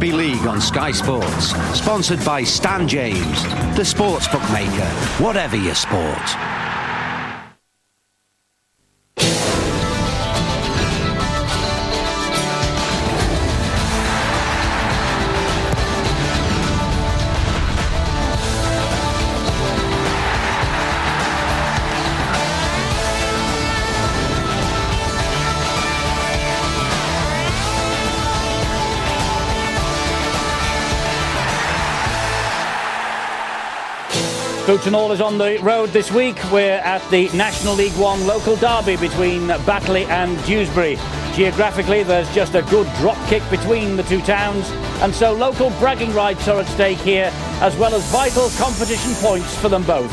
Rugby League on Sky Sports. Sponsored by Stan James, the sports bookmaker, whatever your sport. Boots and all is on the road this week. We're at the National League One local derby between Batley and Dewsbury. Geographically, there's just a good drop kick between the two towns, and so local bragging rights are at stake here, as well as vital competition points for them both.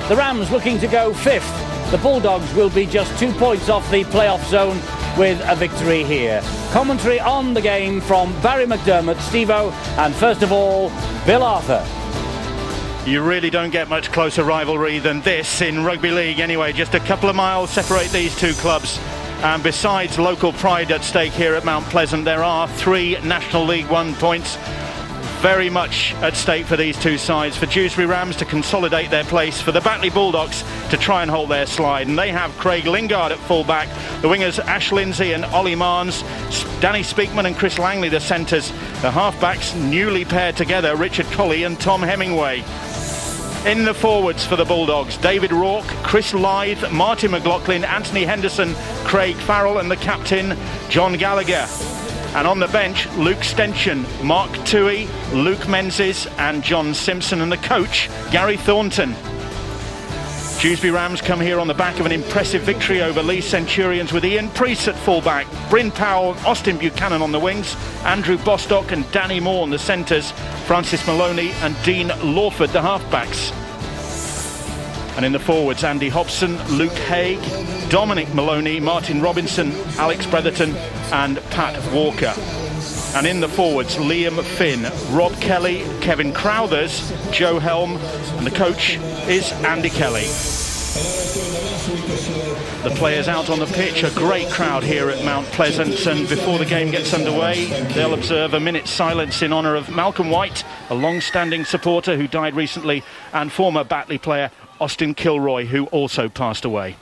The Rams looking to go fifth. The Bulldogs will be just 2 points off the playoff zone with a victory here. Commentary on the game from Barry McDermott, Steve-O, and first of all, Bill Arthur. You really don't get much closer rivalry than this in rugby league anyway. Just a couple of miles separate these two clubs. And besides local pride at stake here at Mount Pleasant, there are 3 National League One points very much at stake for these two sides. For Dewsbury Rams to consolidate their place, for the Batley Bulldogs to try and hold their slide. And they have Craig Lingard at fullback, the wingers Ash Lindsay and Ollie Marnes, Danny Speakman and Chris Langley the centres, the halfbacks newly paired together, Richard Colley and Tom Hemingway. In the forwards for the Bulldogs, David Rourke, Chris Lythe, Martin McLaughlin, Anthony Henderson, Craig Farrell and the captain, John Gallagher. And on the bench, Luke Stenchen, Mark Toohey, Luke Menzies and John Simpson, and the coach, Gary Thornton. Dewsbury Rams come here on the back of an impressive victory over Leigh Centurions, with Ian Priest at fullback, Bryn Powell, Austin Buchanan on the wings, Andrew Bostock and Danny Moore on the centres, Francis Maloney and Dean Lawford the halfbacks. And in the forwards, Andy Hobson, Luke Haig, Dominic Maloney, Martin Robinson, Alex Bretherton and Pat Walker. And in the forwards, Liam Finn, Rob Kelly, Kevin Crowthers, Joe Helm, and the coach is Andy Kelly. The players out on the pitch, a great crowd here at Mount Pleasant, and before the game gets underway, they'll observe a minute's silence in honour of Malcolm White, a long-standing supporter who died recently, and former Batley player Austin Kilroy, who also passed away.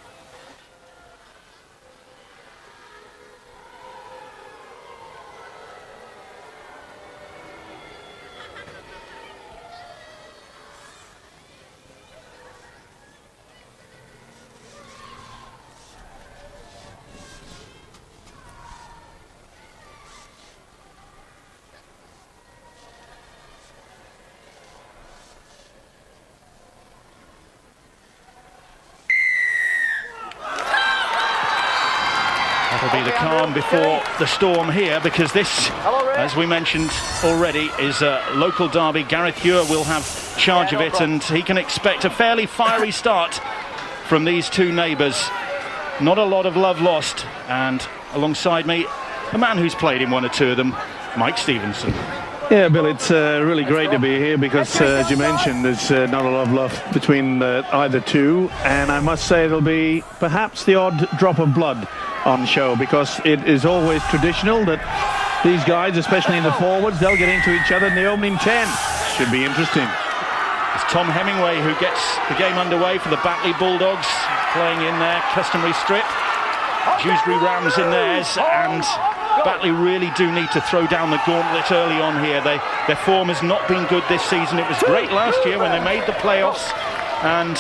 That'll be the calm before the storm here, because this, as we mentioned already, is a local derby. Gareth Ewer will have charge of it, and he can expect a fairly fiery start from these two neighbours. Not a lot of love lost, and alongside me, a man who's played in one or two of them, Mike Stevenson. Yeah, Bill, it's really great to be here because, as you mentioned, there's not a lot of love between either two, and I must say it'll be perhaps the odd drop of blood on show, because it is always traditional that these guys, especially in the forwards, they'll get into each other in the opening 10. Should be interesting. It's Tom Hemingway who gets the game underway for the Batley Bulldogs, playing in their customary strip. Dewsbury Rams in theirs, and Batley really do need to throw down the gauntlet early on here. Their form has not been good this season. It was great last year when they made the playoffs and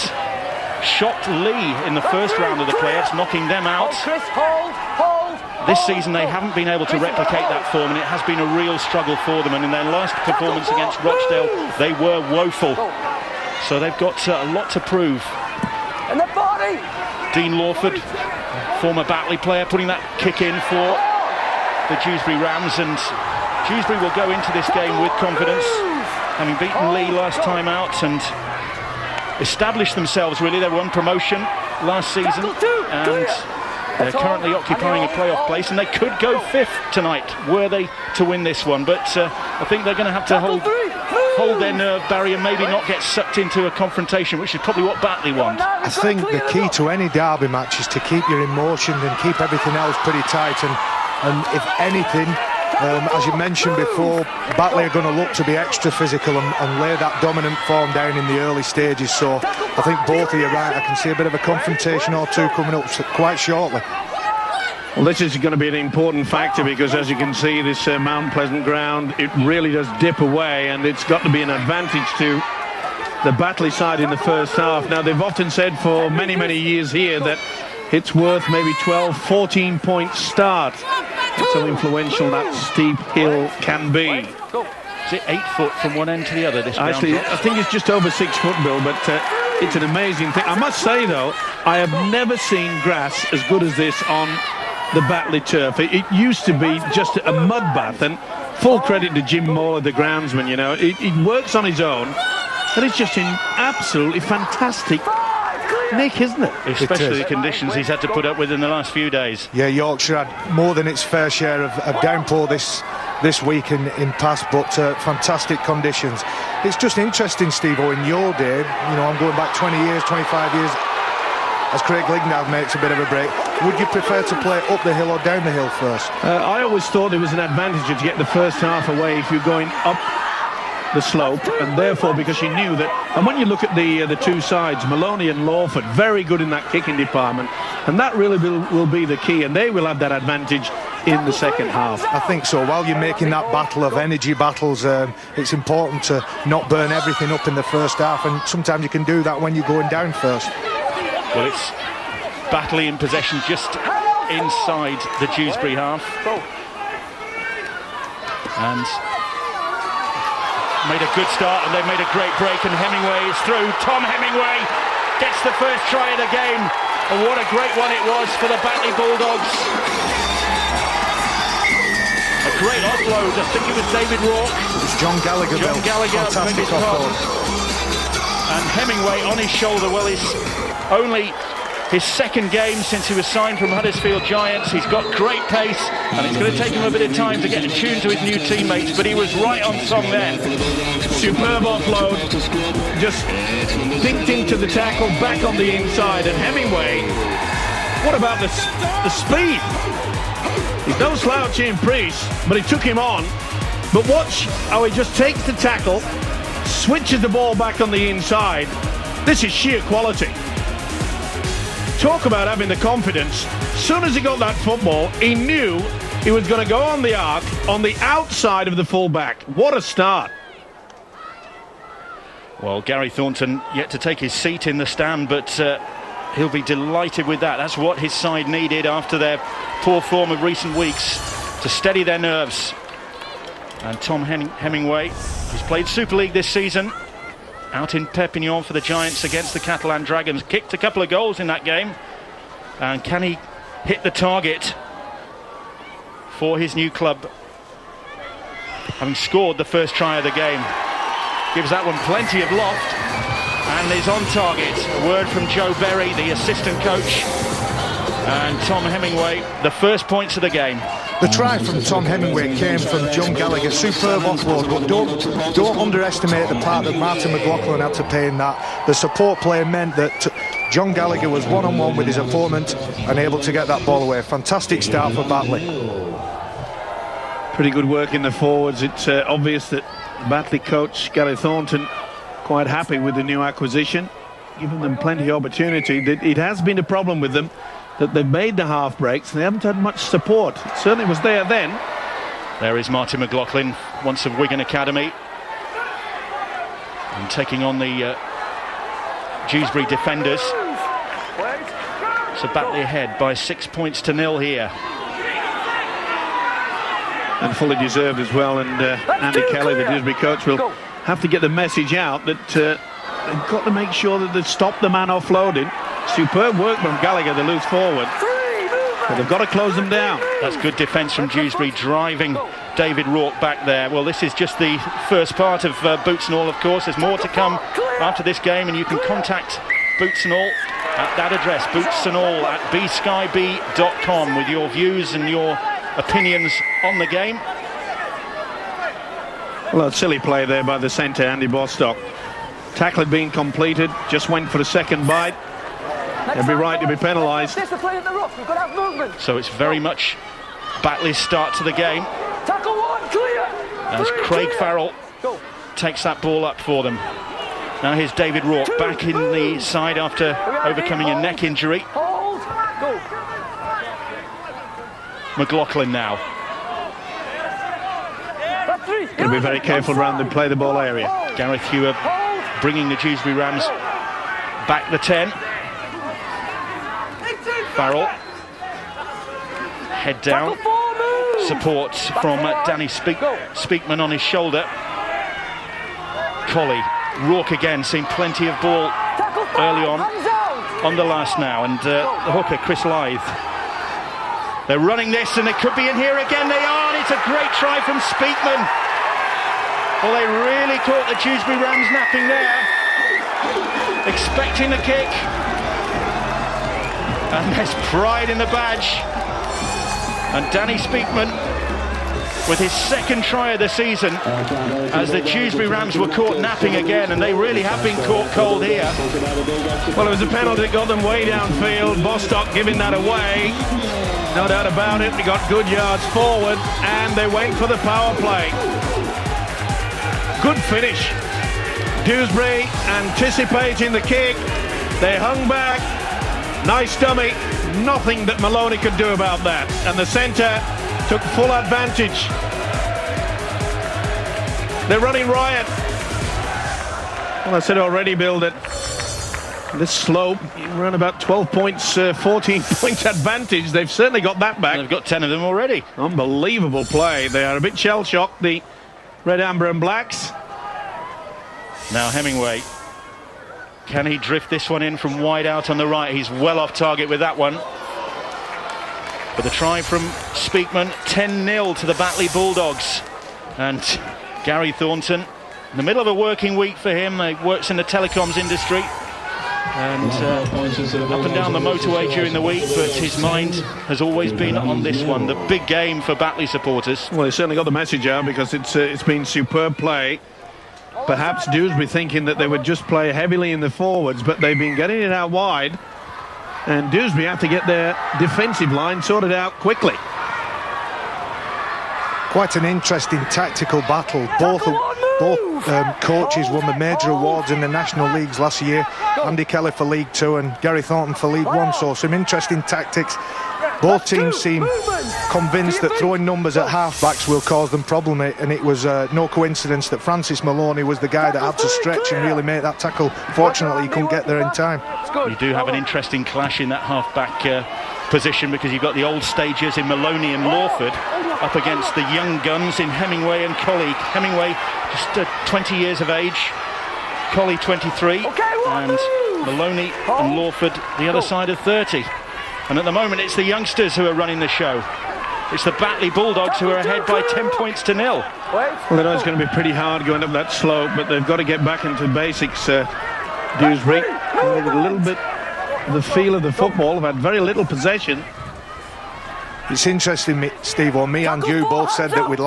shocked Leigh in the first round of the playoffs, knocking them out. This season they haven't been able to replicate that form, and it has been a real struggle for them. And in their last performance against Rochdale, they were woeful. So they've got a lot to prove. Dean Lawford, former Batley player, putting that kick in for the Dewsbury Rams, and Dewsbury will go into this game with confidence, having beaten Leigh last time out and established themselves. Really, they won promotion last season, and they're currently occupying a playoff place, and they could go fifth tonight were they to win this one. But I think they're going to have to hold their nerve, Barry, and maybe not get sucked into a confrontation, which is probably what Batley want. I think the key to any derby match is to keep your emotions and keep everything else pretty tight, and if anything, As you mentioned before, Batley are going to look to be extra physical and lay that dominant form down in the early stages. So I think both of you are right. I can see a bit of a confrontation or two coming up quite shortly. Well, this is going to be an important factor because, as you can see, this Mount Pleasant ground, it really does dip away, and it's got to be an advantage to the Batley side in the first half. Now, they've often said for many, many years here that it's worth maybe 12, 14 point start. That's how influential that steep hill can be. Is it 8 foot from one end to the other, this Actually, ground? I think it's just over 6 foot, Bill, but it's an amazing thing. I must say, though, I have never seen grass as good as this on the Batley turf. It used to be just a mud bath, and full credit to Jim Moore, the groundsman, you know. He works on his own, and it's just in absolutely fantastic nick, isn't it? Especially the conditions he's had to put up with in the last few days. Yeah, Yorkshire had more than its fair share of downpour this week in past, but fantastic conditions. It's just interesting, Steve-O, in your day, you know, I'm going back 20 years, 25 years, as Craig Lignard makes a bit of a break. Would you prefer to play up the hill or down the hill first? I always thought it was an advantage to get the first half away if you're going up the slope, and therefore, because you knew that, and when you look at the two sides, Maloney and Lawford, very good in that kicking department, and that really will be the key, and they will have that advantage in the second half. I think so. While you're making that battle of energy battles, it's important to not burn everything up in the first half, and sometimes you can do that when you're going down first. Well, it's Batley in possession just inside the Dewsbury half, and made a good start, and they've made a great break, and Hemingway is through. Tom Hemingway gets the first try of the game, and what a great one it was for the Batley Bulldogs. A great offload. I think it was David Rourke. It was John Gallagher. Fantastic offload. And Hemingway on his shoulder. Well, he's only his second game since he was signed from Huddersfield Giants. He's got great pace, and it's going to take him a bit of time to get attuned to his new teammates, but he was right on song then. Superb offload, just dinked into the tackle, back on the inside, and Hemingway, what about the speed? He's no slouch in Priest, but he took him on. But watch how he just takes the tackle, switches the ball back on the inside. This is sheer quality. Talk about having the confidence. As soon as he got that football, he knew he was going to go on the arc on the outside of the fullback. What a start. Well, Gary Thornton yet to take his seat in the stand, but he'll be delighted with that. That's what his side needed after their poor form of recent weeks, to steady their nerves. And Tom Hemingway, who's played Super League this season, out in Perpignan for the Giants against the Catalan Dragons, kicked a couple of goals in that game. And can he hit the target for his new club, having scored the first try of the game? Gives that one plenty of loft and is on target. A word from Joe Berry, the assistant coach, and Tom Hemingway, the first points of the game. The try from Tom Hemingway came from John Gallagher. Superb offload, but don't underestimate the part that Martin McLaughlin had to play in that. The support play meant that John Gallagher was one-on-one with his opponent and able to get that ball away. Fantastic start for Batley. Pretty good work in the forwards. It's obvious that Batley coach Gary Thornton quite happy with the new acquisition, giving them plenty of opportunity. It has been a problem with them that they've made the half breaks and they haven't had much support. It certainly was there then. There is Martin McLaughlin, once of Wigan Academy, and taking on the Dewsbury defenders. So Batley ahead by 6 points to 0 here. And fully deserved as well, and Andy Kelly, the Dewsbury coach, will have to get the message out that they've got to make sure that they stop the man offloading. Superb work from Gallagher, the loose forward, but they've got to close them down. That's good defence from Dewsbury, driving David Rourke back there. Well, this is just the first part of Boots and All, of course. There's more to come after this game, and you can contact Boots and All at that address, bootsandall@bskyb.com, with your views and your opinions on the game. Well, a silly play there by the centre, Andy Bostock. Tackle had been completed, just went for a second bite. They'd be right to be penalised. So it's very much Batley's start to the game. Tackle one, clear. As Craig Farrell takes that ball up for them. Now here's David Rourke back in the side after overcoming a neck injury. Hold. Go. McLaughlin now. Got to be very careful around the play the ball area. Gareth Hewer bringing the Dewsbury Rams back the 10. Farrell. Head down. Support from Danny Speakman on his shoulder. Colley. Rourke again, seen plenty of ball early on the last now. And the hooker, Chris Lythe. They're running this and it could be in here again. They are, and it's a great try from Speakman. Well, they really caught the Dewsbury Rams napping there. Expecting the kick. And there's pride in the badge. And Danny Speakman with his second try of the season as the Dewsbury Rams were caught napping again, and they really have been caught cold here. Well, it was a penalty that got them way downfield. Bostock giving that away. No doubt about it. They got good yards forward and they went for the power play. Good finish. Dewsbury anticipating the kick. They hung back. Nice dummy. Nothing that Maloney could do about that. And the centre took full advantage. They're running riot. Well, I said already, Bill, that this slope, you run about 12 points, 14 points advantage. They've certainly got that back. They've got 10 of them already. Unbelievable play. They are a bit shell-shocked, the Red, Amber and Blacks. Now Hemingway. Can he drift this one in from wide out on the right? He's well off target with that one. But the try from Speakman, 10-0 to the Batley Bulldogs. And Gary Thornton, in the middle of a working week for him. He works in the telecoms industry. And up and down the motorway during the week, but his mind has always been on this one, the big game for Batley supporters. Well, he certainly got the message out because it's been superb play. Perhaps Dewsbury thinking that they would just play heavily in the forwards, but they've been getting it out wide, and Dewsbury have to get their defensive line sorted out quickly. Quite an interesting tactical battle. Both coaches won the major awards in the National Leagues last year. Andy Kelly for League 2 and Gary Thornton for League 1, so some interesting tactics. Both teams seem convinced that throwing numbers at halfbacks will cause them problem, and it was no coincidence that Francis Maloney was the guy that had to stretch and really make that tackle. Fortunately, he couldn't get there in time. You do have an interesting clash in that halfback position, because you've got the old stagers in Maloney and Lawford up against the young guns in Hemingway and Colley. Hemingway just 20 years of age, Colley 23, and Maloney and Lawford the other side of 30. And at the moment it's the youngsters who are running the show. It's the Batley Bulldogs who are ahead by 10 points to 0. Well, they know it's going to be pretty hard going up that slope, but they've got to get back into basics, Dewsbury. With a little bit of the feel of the football. They've had very little possession. It's interesting, Steve, me and you both said that we'd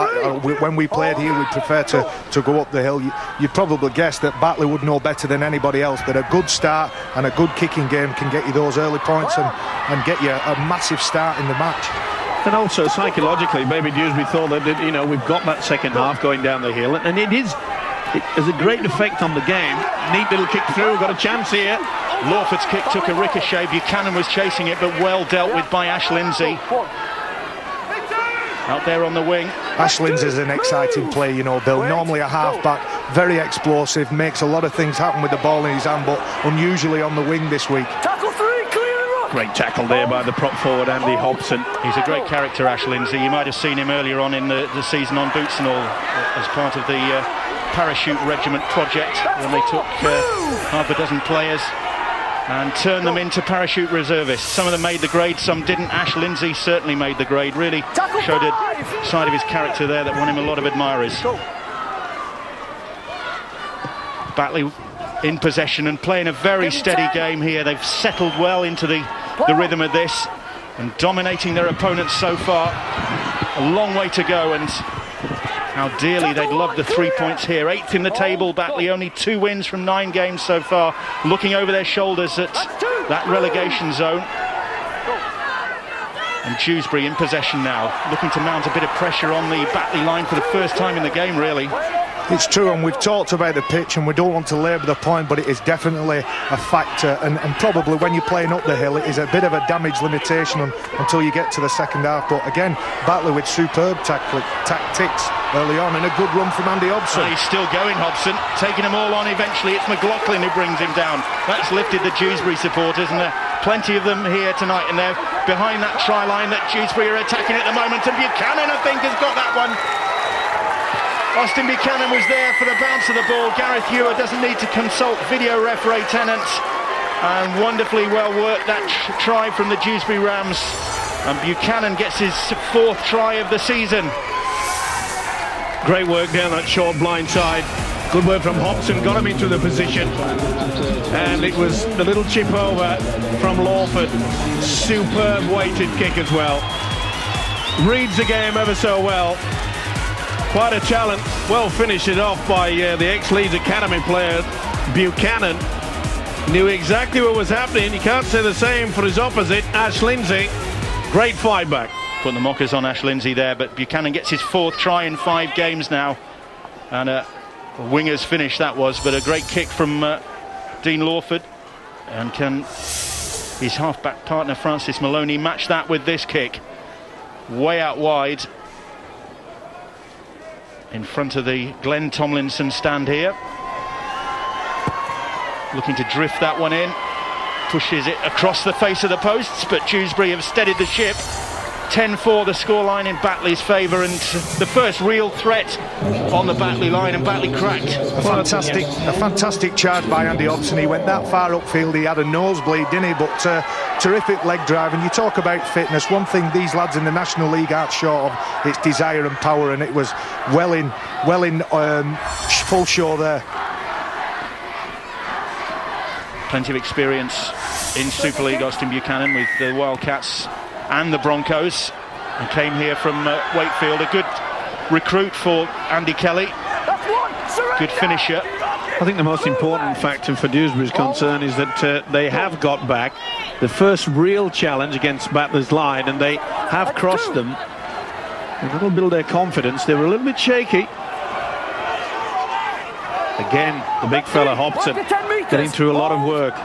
when we played here, we'd prefer to go up the hill. You'd probably guess that Batley would know better than anybody else that a good start and a good kicking game can get you those early points and get you a massive start in the match. And also psychologically, maybe Dewsbury thought that, you know, we've got that second half going down the hill, and it has a great effect on the game. Neat little kick through, got a chance here. Lawford's kick took a ricochet. Buchanan was chasing it, but well dealt with by Ash Lindsay. Out there on the wing. Ash Lindsay's an exciting player, you know, Bill. Normally a halfback, very explosive, makes a lot of things happen with the ball in his hand, but unusually on the wing this week. Tackle 3, clear the rock. Great tackle there by the prop forward, Andy Hobson. He's a great character, Ash Lindsay. You might have seen him earlier on in the season on Boots and All as part of the Parachute Regiment project, when they took half a dozen players and turned them into parachute reservists. Some of them made the grade, some didn't. Ash Lindsay certainly made the grade. Really showed a side of his character there that won him a lot of admirers. Batley in possession and playing a very steady game here. They've settled well into the rhythm of this and dominating their opponents so far. A long way to go, and how dearly they'd love the 3 points here. 8th in the table, Batley, only 2 wins from 9 games so far, looking over their shoulders at that relegation zone. And Dewsbury in possession now, looking to mount a bit of pressure on the Batley line for the first time in the game, really. It's true, and we've talked about the pitch, and we don't want to labour the point, but it is definitely a factor, and probably when you're playing up the hill, it is a bit of a damage limitation until you get to the second half. But again, Batley with superb tactics early on, and a good run from Andy Hobson. He's still going, Hobson, taking them all on. Eventually it's McLaughlin who brings him down. That's lifted the Dewsbury supporters, and there are plenty of them here tonight, and they're behind that try line that Dewsbury are attacking at the moment, and Buchanan, I think, has got that one. Austin Buchanan was there for the bounce of the ball. Gareth Ewer doesn't need to consult video referee Tennant, and wonderfully well worked that try from the Dewsbury Rams, and Buchanan gets his 4th try of the season. Great work down that short blind side. Good work from Hobson, got him into the position, and it was the little chip over from Lawford. Superb weighted kick as well. Reads the game ever so well. Quite a challenge. Well finished it off by the ex-Leeds Academy player Buchanan. Knew exactly what was happening. You can't say the same for his opposite, Ash Lindsay. Great fight back. Putting the mockers on Ash Lindsay there, but Buchanan gets his 4th try in 5 games now, and a winger's finish that was, but a great kick from Dean Lawford, and can his half-back partner Francis Maloney match that with this kick? Way out wide in front of the Glenn Tomlinson stand here, looking to drift that one in, pushes it across the face of the posts, but Dewsbury have steadied the ship. 10-4 the scoreline in Batley's favour, and the first real threat on the Batley line, and Batley cracked. A fantastic charge by Andy Hobson. He went that far upfield, he had a nosebleed, didn't he? But terrific leg drive, and you talk about fitness. One thing these lads in the National League aren't short of, it's desire and power, and it was well in full show there. Plenty of experience in Super League, Austin Buchanan, with the Wildcats and the Broncos, and came here from Wakefield. A good recruit for Andy Kelly, good finisher. I think the most important factor for Dewsbury's concern is that they have got back the first real challenge against Batley's line, and they have crossed them, and that'll build their confidence. They were a little bit shaky. Again, the big fella Hobson getting through a lot of work.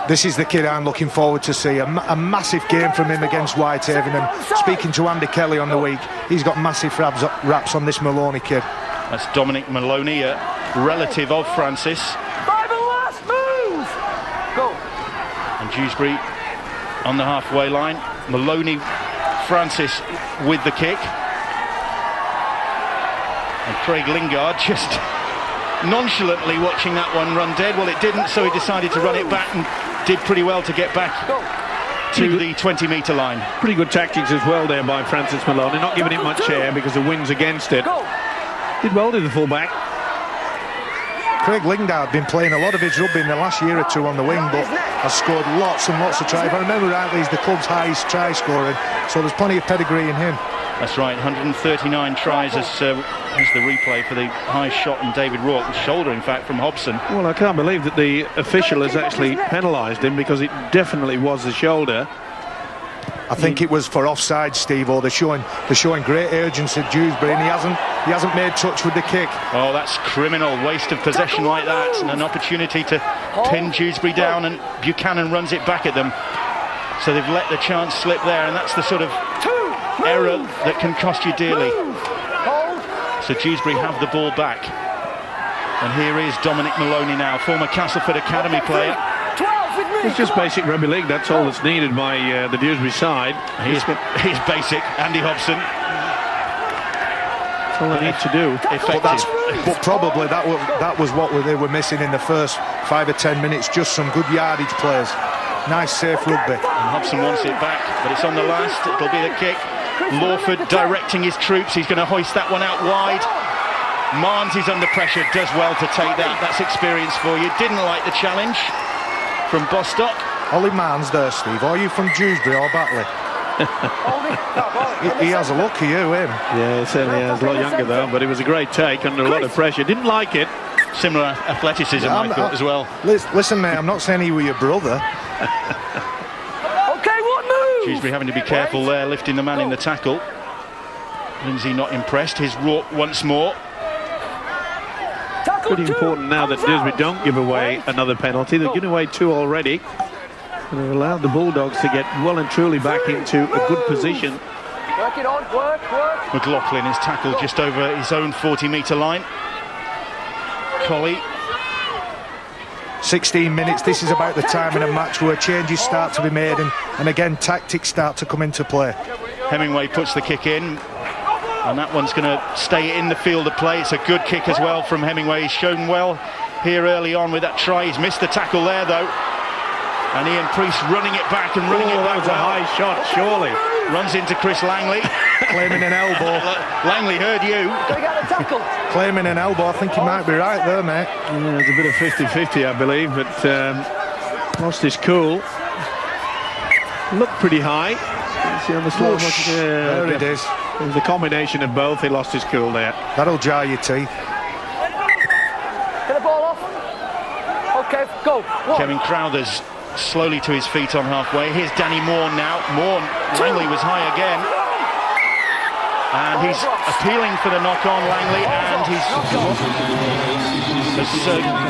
This is the kid I'm looking forward to see. A massive game from him against Whitehaven, and speaking to Andy Kelly on the week, he's got massive raps on this Maloney kid. That's Dominic Maloney, a relative of Francis. And Dewsbury on the halfway line. Maloney, Francis with the kick. And Craig Lingard just nonchalantly watching that one run dead. Well, it didn't, so he decided to run it back, and did pretty well to get back to the 20-metre line. Pretty good tactics as well there by Francis Maloney, not giving it much air because the wind's against it. Did well to the full-back. Craig Lingard been playing a lot of his rugby in the last year or two on the wing, but has scored lots and lots of tries. If I remember rightly, he's the club's highest try scorer, so there's plenty of pedigree in him. That's right, 139 tries as the replay for the high shot, and David Rourke, the shoulder in fact from Hobson. Well, I can't believe that the official has actually penalised him, because it definitely was the shoulder. I think it was for offside, Steve, or they're showing great urgency at Dewsbury, and he hasn't made touch with the kick. Oh, that's criminal, waste of possession like that, and an opportunity to pin Dewsbury down, and Buchanan runs it back at them. So they've let the chance slip there, and that's the sort of error that can cost you dearly. So Dewsbury have the ball back, and here is Dominic Maloney now, former Castleford Academy player. It's just basic rugby league, that's all that's needed by the Dewsbury side. He's basic, Andy Hobson. That's all they need to do. But probably that was what they were missing in the first 5 or 10 minutes, just some good yardage plays. Nice safe rugby. And Hobson wants it back, but it's on the last. It'll be the kick. Lawford directing his troops. He's going to hoist that one out wide. Marnes is under pressure, does well to take that. That's experience for you. Didn't like the challenge from Bostock. Ollie Marnes there, Steve. Are you from Dewsbury or Batley? he has a look at you, him. Yeah, he certainly has. A lot younger though, but it was a great take under a lot of pressure. Didn't like it. Similar athleticism, I thought, as well. Listen, mate, I'm not saying he was your brother. Dewsbury having to be careful there, lifting the man in the tackle. Lindsay not impressed. His Rourke once more. Pretty important now that Dewsbury don't give away another penalty. They've given away 2 already. And they've allowed the Bulldogs to get well and truly back into a good position. Work it on, work. McLaughlin is tackled just over his own 40-metre line. Colley. 16 minutes. This is about the time in a match where changes start to be made and again tactics start to come into play. Hemingway puts the kick in, and that one's going to stay in the field of play. It's a good kick as well from Hemingway. He's shown well here early on with that try. He's missed the tackle there though, and Ian Priest running it back and running it back. That was a high shot, surely. Runs into Chris Langley. Claiming an elbow. Langley heard you. They got a tackle. Claiming an elbow. I think he might be right there, mate. Yeah, there's a bit of 50-50, I believe, but lost his cool. Looked pretty high. You see on the slow motion. There it is. It was a combination of both. He lost his cool there. That'll jar your teeth. Get the ball off. Okay, go. Kevin Crowther's slowly to his feet on halfway. Here's Danny Moore now. Moore, Langley was high again. And he's appealing for the knock-on, Langley, and he's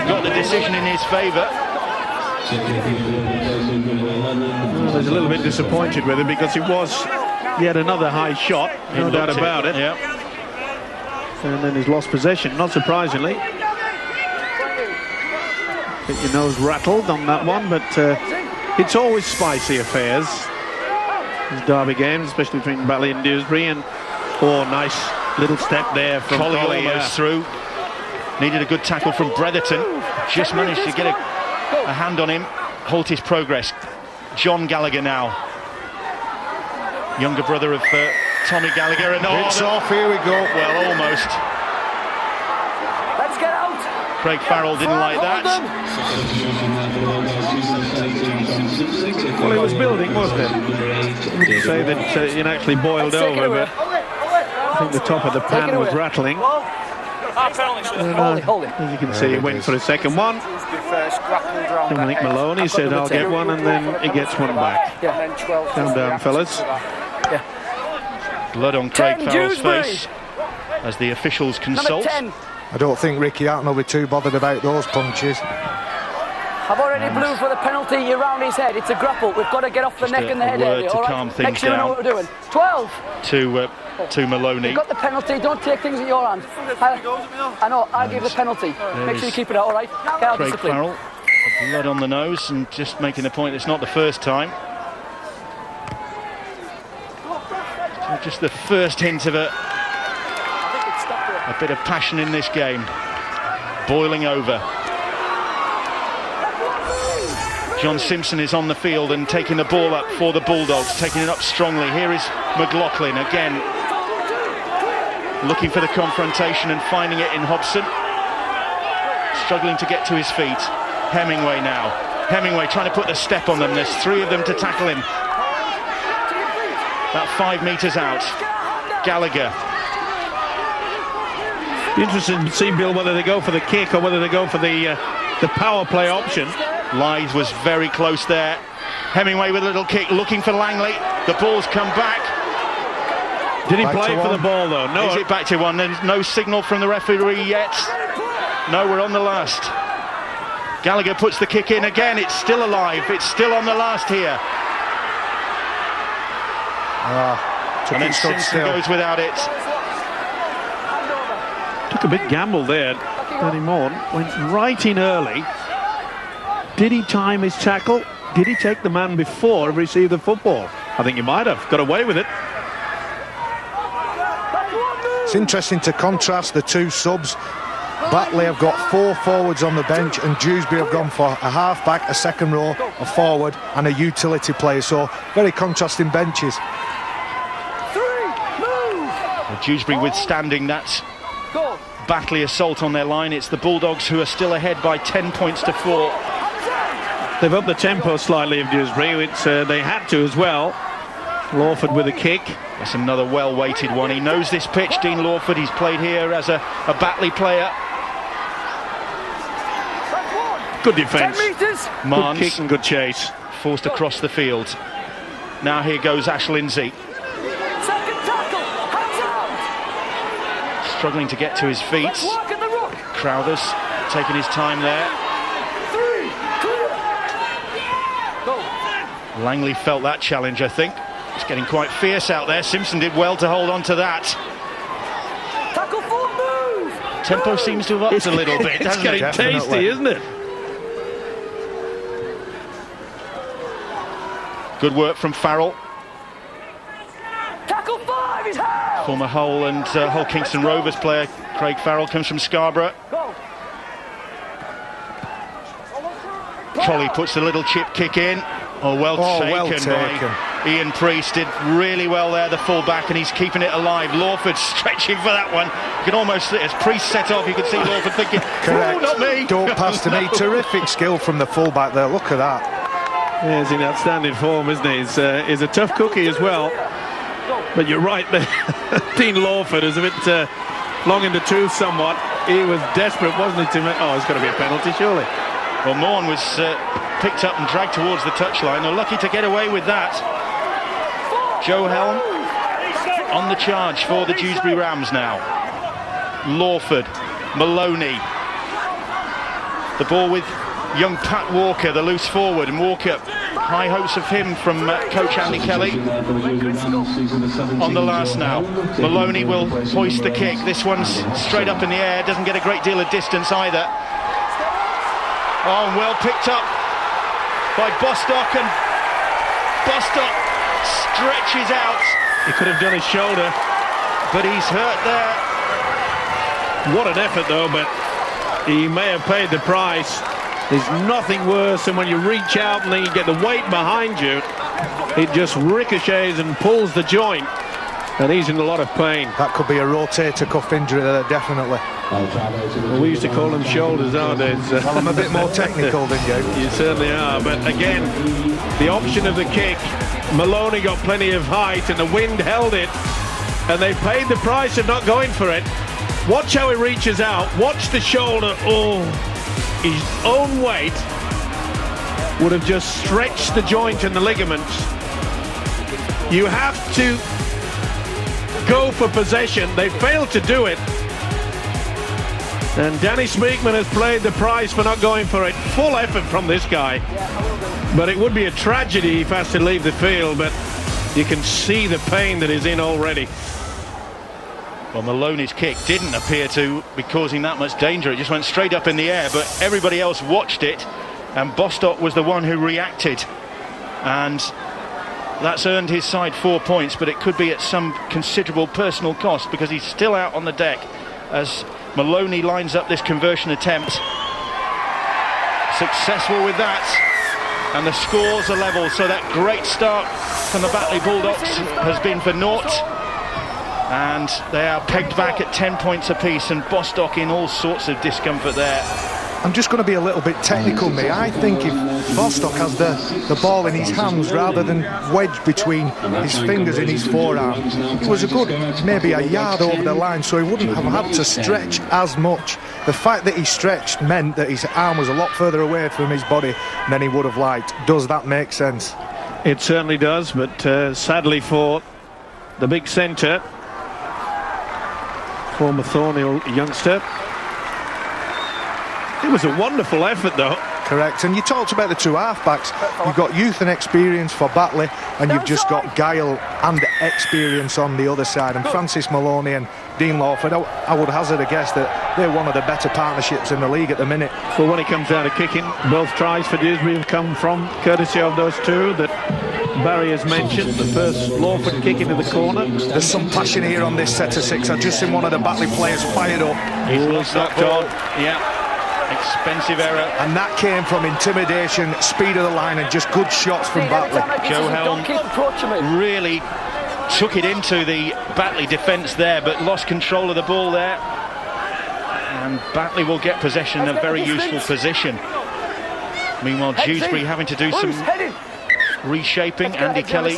got the decision in his favour. Well, I was a little bit disappointed with him because it was yet another high shot, no doubt about it. Yeah. And then he's lost possession, not surprisingly. Get your nose rattled on that one, but it's always spicy affairs. These derby games, especially between Batley and Dewsbury, and nice little step there from Colley Colley. almost through. Needed a good tackle from Bretherton. Just managed to get a hand on him, halt his progress. John Gallagher now. Younger brother of Tommy Gallagher. And It's off, here we go. Well, almost. Let's get out. Craig Farrell didn't like that. Well, it was building, wasn't it? I wouldn't say that it actually boiled over, but I think the top of the pan was rattling. Hold it. As you can see, he went for a second one. Dominic Maloney said, I'll get one, and then he gets one back. Calm down, fellas. Blood on Craig Farrell's face as the officials consult. I don't think Ricky Hatton will be too bothered about those punches. I've already blew for the penalty. You're round his head. It's a grapple. We've got to get off the neck and the head area. To calm things Make sure you know down. what we're doing. 12. To Maloney. You've got the penalty. Don't take things in your hands. I know. I'll give the penalty. Make sure you keep it out. All right. Get out Craig discipline. Farrell, blood on the nose, and just making the point it's not the first time. So just the first hint of a bit of passion in this game, boiling over. John Simpson is on the field and taking the ball up for the Bulldogs, taking it up strongly. Here is McLaughlin again, looking for the confrontation and finding it in Hobson. Struggling to get to his feet. Hemingway now. Hemingway trying to put the step on them. There's 3 of them to tackle him. About 5 metres out. Gallagher. Interesting to see, Bill, whether they go for the kick or whether they go for the power play option. Lythe was very close there. Hemingway with a little kick, looking for Langley. The ball's come back. Did he Back play to for one. the ball, though? No. Is it back to one? There's no signal from the referee yet. No, we're on the last. Gallagher puts the kick in again. It's still alive. It's still on the last here. And then Simpson goes without it. Took a big gamble there. Danny Moore went right in early. Did he time his tackle? Did he take the man before he received the football? I think he might have got away with it. It's interesting to contrast the 2 subs. Batley have got 4 forwards on the bench, and Dewsbury have gone for a half-back, a second row, a forward and a utility player. So very contrasting benches. Dewsbury withstanding that Batley assault on their line. It's the Bulldogs who are still ahead by 10 points to 4. They've upped the tempo slightly of Dewsbury, which they had to as well. Lawford with a kick. That's another well-weighted one. He knows this pitch, Dean Lawford. He's played here as a Batley player. Good defence. 10 metres. Good Marnes kick and good chase. forced across the field. Now here goes Ash Lindsay. Second tackle. Hands out. Struggling to get to his feet. Let's work at the ruck. Crowthers taking his time there. 3, clear. Go. Langley felt that challenge, I think. It's getting quite fierce out there. Simpson did well to hold on to that. Tackle full move. Tempo seems to have upped a little bit, It's hasn't getting it? tasty, isn't it? Good work from Farrell. Tackle 5 is held. Former Hull and Hull Kingston Rovers player Craig Farrell comes from Scarborough. Go. Collie puts the little chip kick in. Oh, well taken by Ian Priest. Did really well there, the full-back, and he's keeping it alive. Lawford stretching for that one. You can almost, as Priest set off, you can see Lawford thinking, oh, not me. Don't pass to me. Terrific skill from the full-back there. Look at that. Yeah, he's in outstanding form, isn't he? He's a tough cookie as well. But you're right there. Dean Lawford is a bit long in the tooth somewhat. He was desperate, wasn't he? Oh, it's got to be a penalty, surely. Well, Morn was picked up and dragged towards the touchline. They're lucky to get away with that. Joe Helm on the charge for the Dewsbury Rams now. Lawford, Maloney. The ball with young Pat Walker, the loose forward, and Walker, high hopes of him from coach Andy Kelly. On the last now. Maloney will hoist the kick. This one's straight up in the air, doesn't get a great deal of distance either. Oh, well picked up by Bostock, and Bostock stretches out. He could have done his shoulder, but he's hurt there. What an effort though, but he may have paid the price. There's nothing worse than when you reach out and then you get the weight behind you. It just ricochets and pulls the joint, and he's in a lot of pain. That could be a rotator cuff injury there, definitely. Well, we used to call them shoulders nowadays. Well, I'm a bit more technical than you. You certainly are, but again, the option of the kick, Maloney got plenty of height and the wind held it, and they paid the price of not going for it. Watch how he reaches out, watch the shoulder. Oh, his own weight would have just stretched the joint and the ligaments. You have to go for possession. They failed to do it. And Danny Speakman has paid the price for not going for it. Full effort from this guy. But it would be a tragedy if he has to leave the field, but you can see the pain that is in already. Well, Maloney's kick didn't appear to be causing that much danger. It just went straight up in the air, but everybody else watched it, and Bostock was the one who reacted. And that's earned his side 4 points, but it could be at some considerable personal cost, because he's still out on the deck as Maloney lines up this conversion attempt. Successful with that, and the scores are level. So that great start from the Batley Bulldogs has been for naught, and they are pegged back at 10 points apiece, and Bostock in all sorts of discomfort there. I'm just going to be a little bit technical, me. I think if Bostock has the ball in his hands rather than wedged between his fingers in his forearm, it was a good maybe a yard over the line, so he wouldn't have had to stretch as much. The fact that he stretched meant that his arm was a lot further away from his body than he would have liked. Does that make sense? It certainly does, but sadly for the big centre, former Thornhill youngster, it was a wonderful effort though. Correct, and you talked about the two half-backs. You've got youth and experience for Batley, and you've just got guile and experience on the other side. And Francis Maloney and Dean Lawford, I would hazard a guess that they're one of the better partnerships in the league at the minute. Well, when it comes down to kicking, both tries for Dewsbury have come from courtesy of those two that Barry has mentioned. The first Lawford kick into the corner. There's some passion here on this set of six. I've just seen one of the Batley players fired up. He's lost that ball. Yeah. Expensive error. And that came from intimidation, speed of the line, and just good shots from Batley. Joe Helm really took it into the Batley defence there, but lost control of the ball there. And Batley will get possession in a very useful position. Meanwhile, Dewsbury having to do some reshaping. Andy Kelly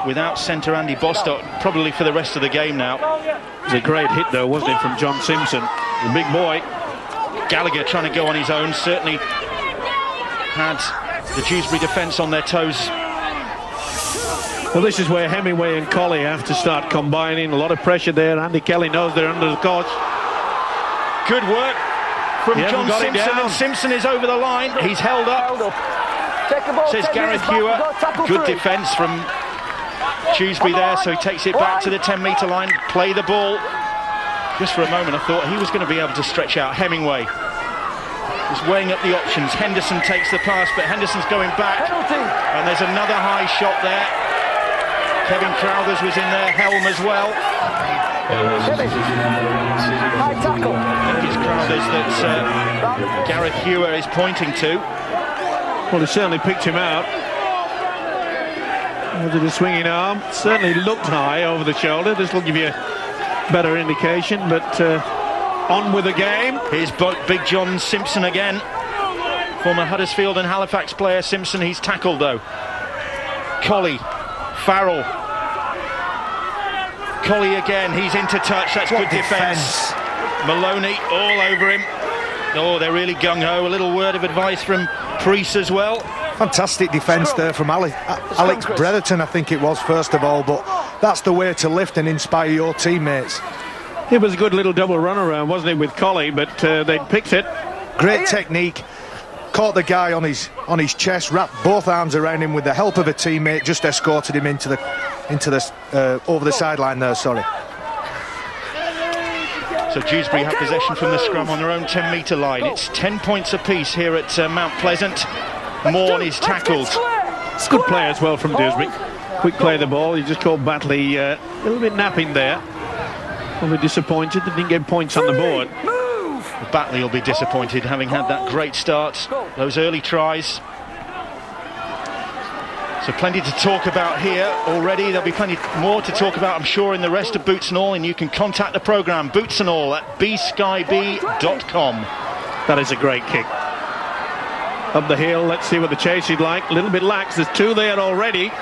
without centre Andy Bostock, probably for the rest of the game now. It was a great hit though, wasn't it, from John Simpson, the big boy. Gallagher trying to go on his own, certainly had the Dewsbury defence on their toes Well, this is where Hemingway and Colley have to start combining. A lot of pressure there. Andy Kelly knows they're under the coach. Good work from John Simpson, and Simpson is over the line. He's held up. Take the ball, Says Gareth Hewer. Good defence from Dewsbury there, so he takes it back to the 10-metre line. Play the ball. Just for a moment I thought he was going to be able to stretch out. Hemingway is weighing up the options. Henderson takes the pass, but Henderson's going back. And there's another high shot there. Kevin Crowthers was in there, Helm as well. High tackle. I think it's Crowthers that Gareth Hewer is pointing to. Well, he certainly picked him out. Was it a swinging arm? Certainly looked high over the shoulder. This will give you a better indication, but on with the game. Here's Big John Simpson again. Former Huddersfield and Halifax player Simpson. He's tackled though. Colley, Farrell. Colley again, he's into touch. That's good defence. Maloney all over him. Oh, they're really gung-ho. A little word of advice from Priest as well. Fantastic defence there from Alex Bretherton, I think it was, first of all, but that's the way to lift and inspire your teammates. It was a good little double run around, wasn't it, with Colley, but they picked it. Great technique. Caught the guy on his chest, wrapped both arms around him with the help of a teammate, just escorted him into the over the sideline there, sorry. So Dewsbury have possession from the scrum on their own 10-metre line. It's 10 points apiece here at Mount Pleasant. Morn is tackled. It's good play as well from Dewsbury. Quick play of the ball. He just called Batley a little bit napping there. Probably disappointed that didn't get points on the board. Batley will be disappointed, having had that great start, those early tries. So plenty to talk about here already. There'll be plenty more to talk about, I'm sure, in the rest of Boots and All, and you can contact the programme, Boots and All, at bskyb.com. That is a great kick. Up the hill, let's see what the chase he'd like. A little bit lax, there's two there already.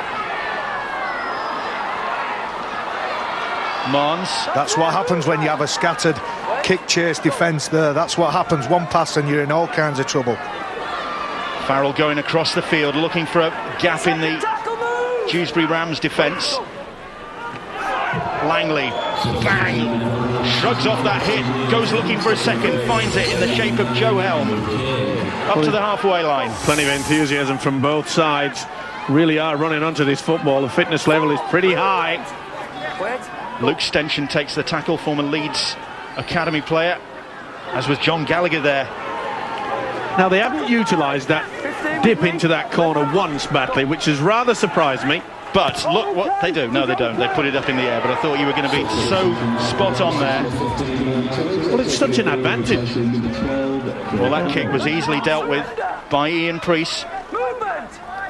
Mons. That's what happens when you have a scattered kick chase defence there. That's what happens. One pass and you're in all kinds of trouble. Farrell going across the field, looking for a gap in the Dewsbury Rams defence. Langley, bang, shrugs off that hit, goes looking for a second, finds it in the shape of Joe Helm. Up to the halfway line. Plenty of enthusiasm from both sides. Really are running onto this football. The fitness level is pretty high. Luke Stenchen takes the tackle, former Leeds Academy player, as was John Gallagher there. Now, they haven't utilised that dip into that corner once, Batley, which has rather surprised me. But look what they do. No, they don't. They put it up in the air, but I thought you were going to be so spot on there. Well, it's such an advantage. Well, that kick was easily dealt with by Ian Priest.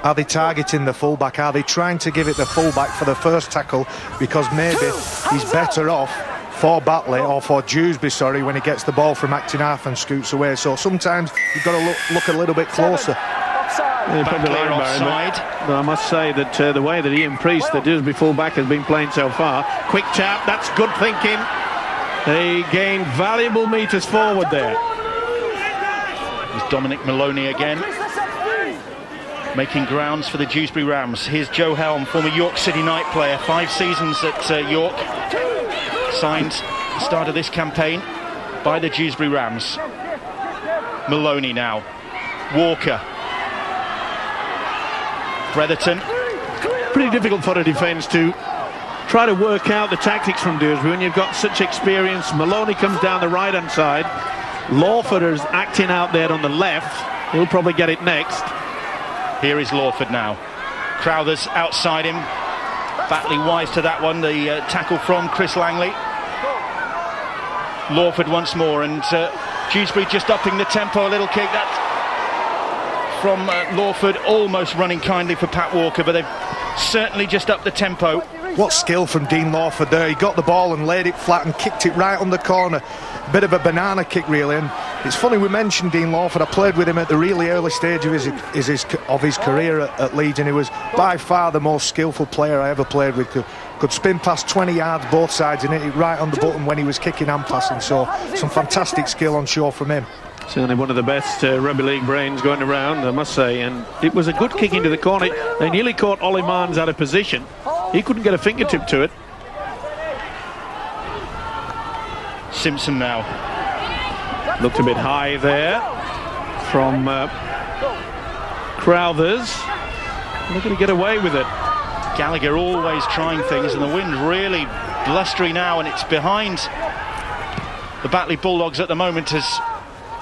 Are they targeting the fullback? Are they trying to give it the fullback for the first tackle because maybe he's better off for Batley, or for Dewsbury, sorry, when he gets the ball from acting half and scoots away? So sometimes you've got to look a little bit closer. Batley offside. But I must say that the way that Ian Priest, the Dewsbury fullback, has been playing so far, quick tap, that's good thinking. They gained valuable metres forward there. There's Dominic Maloney again, making grounds for the Dewsbury Rams. Here's Joe Helm, former York City Knight player, 5 seasons at York. Signed the start of this campaign by the Dewsbury Rams. Maloney now. Walker. Bretherton. Pretty difficult for a defence to try to work out the tactics from Dewsbury when you've got such experience. Maloney comes down the right-hand side. Lawford is acting out there on the left. He'll probably get it next. Here is Lawford now. Crowthers outside him. Batley wise to that one. The tackle from Chris Langley. Lawford once more, and Dewsbury just upping the tempo a little kick. That's from Lawford, almost running kindly for Pat Walker, but they've certainly just upped the tempo. What skill from Dean Lawford there. He got the ball and laid it flat and kicked it right on the corner. Bit of a banana kick, really. And it's funny we mentioned Dean Lawford. I played with him at the really early stage of his career at Leeds, and he was by far the most skillful player I ever played with. Could spin past 20 yards both sides and hit it right on the button when he was kicking and passing. So some fantastic skill on show from him. Certainly one of the best rugby league brains going around, I must say. And it was a good kick into the corner. They nearly caught Ollie Marnes out of position. He couldn't get a fingertip to it. Simpson now. Looked a bit high there from Crowthers. They're going to get away with it. Gallagher always trying things, and the wind really blustery now, and it's behind the Batley Bulldogs at the moment as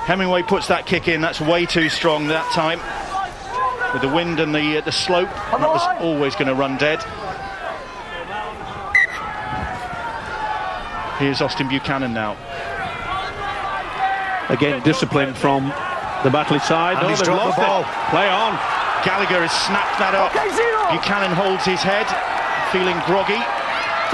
Hemingway puts that kick in. That's way too strong that time. With the wind and the slope, that was always going to run dead. Here's Austin Buchanan now. Again, discipline from the Batley side. And he's dropped the ball. Play on. Gallagher has snapped that up. Buchanan holds his head, feeling groggy.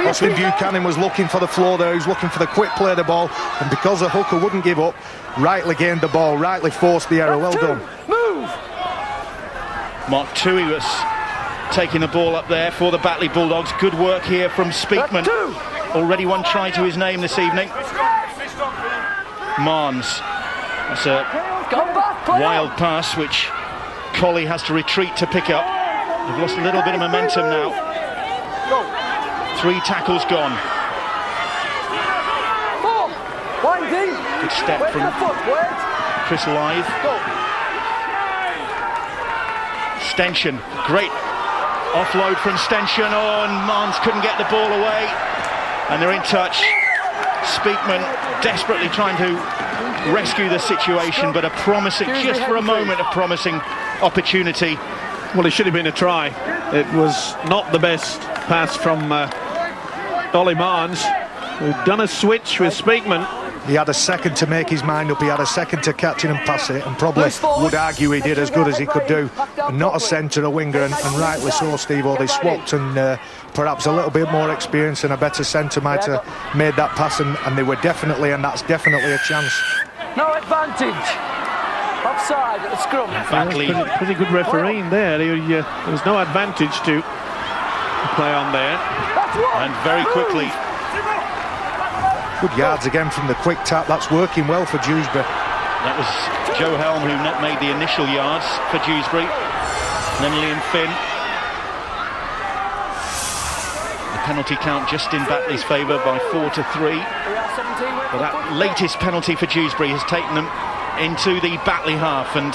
Austin Buchanan was looking for the floor there. He was looking for the quick play of the ball, and because the hooker wouldn't give up, rightly gained the ball, rightly forced the error. Well done. Move. Mark Toohey was taking the ball up there for the Batley Bulldogs. Good work here from Speakman. Already one try to his name this evening. Marnes. That's a wild pass which Colley has to retreat to pick up. They've lost a little bit of momentum now. 3 tackles gone. Good step from Chris Lythe. Stenchen, great offload from Stenchen. Oh, and Marnes couldn't get the ball away. And they're in touch. Speakman desperately trying to rescue the situation, but a promising, just for a moment, a promising opportunity. Well, it should have been a try. It was not the best pass from Ollie Marnes, who'd done a switch with Speakman. He had a second to make his mind up. He had a second to catch it and pass it, and probably would argue he did as good as he could do. And not a centre, a winger, and rightly so, Steve-O. They swapped, and perhaps a little bit more experience and a better centre might have made that pass, and they were definitely, and that's definitely a chance. No advantage. Offside at the scrum. Batley. Pretty good refereeing there. There was no advantage to play on there. And very quickly. Good yards again from the quick tap. That's working well for Dewsbury. That was Joe Helm who made the initial yards for Dewsbury. And then Liam Finn. The penalty count just in Batley's favour by 4-3. But that latest penalty for Dewsbury has taken them into the Batley half, and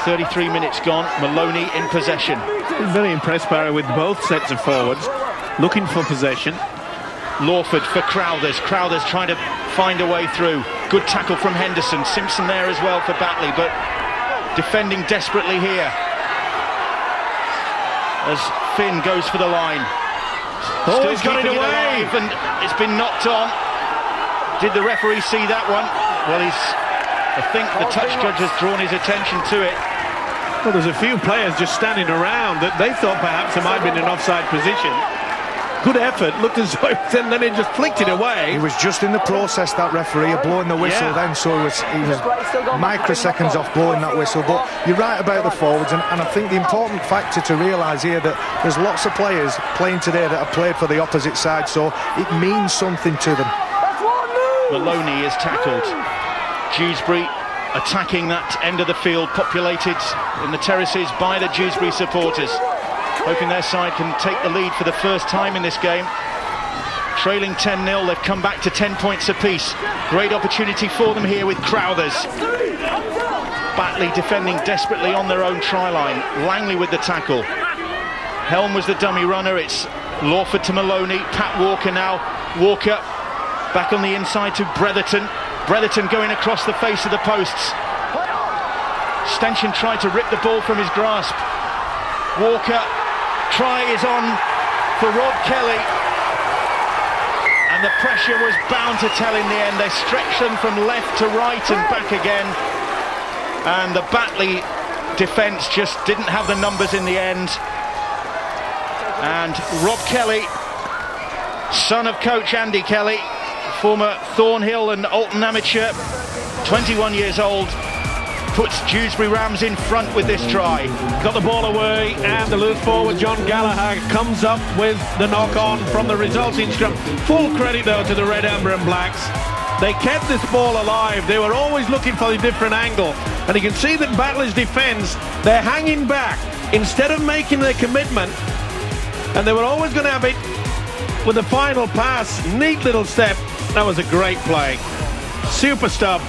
33 minutes gone. Maloney in possession. Been very impressed, Barry, with both sets of forwards looking for possession. Lawford for Crowthers. Crowthers trying to find a way through. Good tackle from Henderson. Simpson there as well for Batley, but defending desperately here as Finn goes for the line. Oh, he's got it away, and it's been knocked on. Did the referee see that one? Well, I think the touch judge has drawn his attention to it. Well, there's a few players just standing around that they thought perhaps it might have been an offside position. Good effort, looked as though, and then he just flicked it away. He was just in the process, that referee, of blowing the whistle then, so he was microseconds off blowing that whistle. But you're right about the forwards, and I think the important factor to realise here that there's lots of players playing today that have played for the opposite side, so it means something to them. Maloney is tackled. Dewsbury attacking that end of the field, populated in the terraces by the Dewsbury supporters, hoping their side can take the lead for the first time in this game. Trailing 10-0, they've come back to 10 points apiece. Great opportunity for them here with Crowthers. Batley defending desperately on their own try line. Langley with the tackle. Helm was the dummy runner. It's Lawford to Maloney. Pat Walker now. Walker back on the inside to Bretherton. Bretherton going across the face of the posts. Stenchen tried to rip the ball from his grasp. Walker, try is on for Rob Kelly. And the pressure was bound to tell in the end. They stretched them from left to right and back again. And the Batley defence just didn't have the numbers in the end. And Rob Kelly, son of coach Andy Kelly, former Thornhill and Alton amateur, 21 years old, puts Dewsbury Rams in front with this try. Got the ball away, and the loose forward John Gallagher comes up with the knock-on from the resulting scrum. Full credit though to the Red, Amber and Blacks. They kept this ball alive. They were always looking for a different angle. And you can see that Batley's defence, they're hanging back instead of making their commitment, and they were always going to have it with the final pass. Neat little step. That was a great play. Super stop.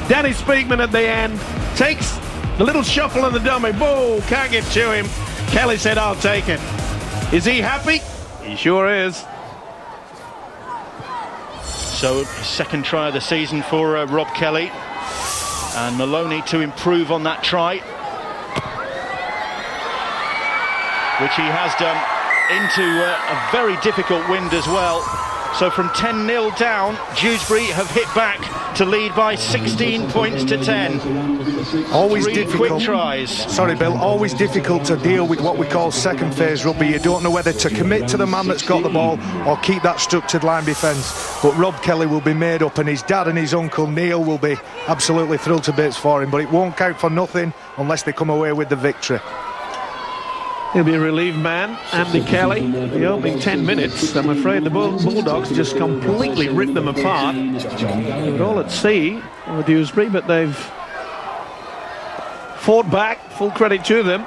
Danny Speakman at the end takes the little shuffle and the dummy. Boo! Can't get to him. Kelly said, I'll take it. Is he happy? He sure is. So, second try of the season for Rob Kelly. And Maloney to improve on that try, which he has done, into a very difficult wind as well. So from 10-0 down, Dewsbury have hit back to lead by 16 points to 10. Always Three difficult. quick tries. Sorry, Bill. Always difficult to deal with what we call second phase rugby. You don't know whether to commit to the man that's got the ball or keep that structured line defence. But Rob Kelly will be made up, and his dad and his uncle Neil will be absolutely thrilled to bits for him. But it won't count for nothing unless they come away with the victory. He'll be a relieved man, Andy Kelly. The opening 10 minutes, I'm afraid the Bulldogs just completely ripped them apart. They were all at sea with Dewsbury, but they've fought back. Full credit to them.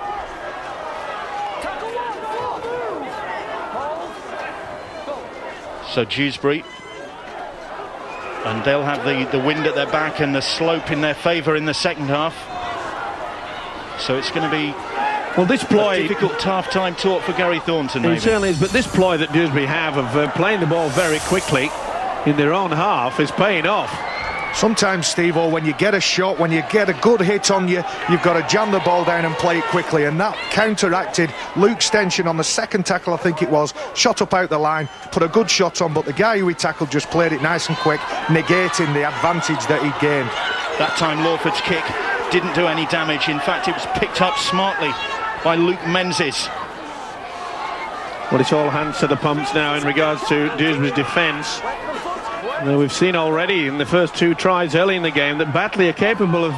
So Dewsbury, and they'll have the wind at their back and the slope in their favour in the second half. So it's going to be This ploy, a difficult half-time talk for Gary Thornton, maybe. It certainly is, but this ploy that Dewsbury have of playing the ball very quickly in their own half is paying off. Sometimes, Steve-O, when you get a shot, when you get a good hit on you, you've got to jam the ball down and play it quickly, and that counteracted Luke Stenson on the second tackle, I think it was, shot up out the line, put a good shot on, but the guy who he tackled just played it nice and quick, negating the advantage that he gained. That time Lawford's kick didn't do any damage. In fact, it was picked up smartly by Luke Menzies. Well, it's all hands to the pumps now in regards to Dewsbury's defence. We've seen already in the first two tries early in the game that Batley are capable of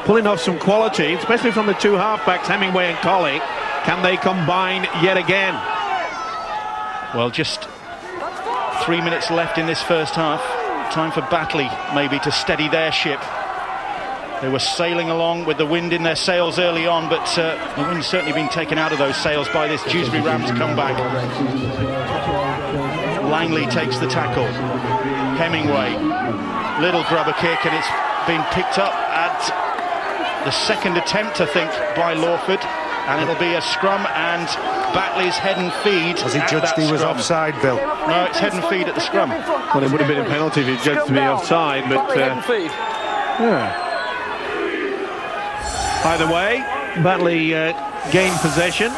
pulling off some quality, especially from the two halfbacks, Hemingway and Colley. Can they combine yet again? Well, just 3 minutes left in this first half. Time for Batley maybe to steady their ship. They were sailing along with the wind in their sails early on, but the wind's certainly been taken out of those sails by this Dewsbury Rams comeback. Langley takes the tackle. Hemingway, little grubber kick, and it's been picked up at the second attempt, I think, by Lawford, and it'll be a scrum and Batley's head and feed. Was he judged he was offside, Bill? No, it's head and feed at the scrum. Well, it would have been a penalty if he judged to be offside, but yeah. Either way, Batley gained possession.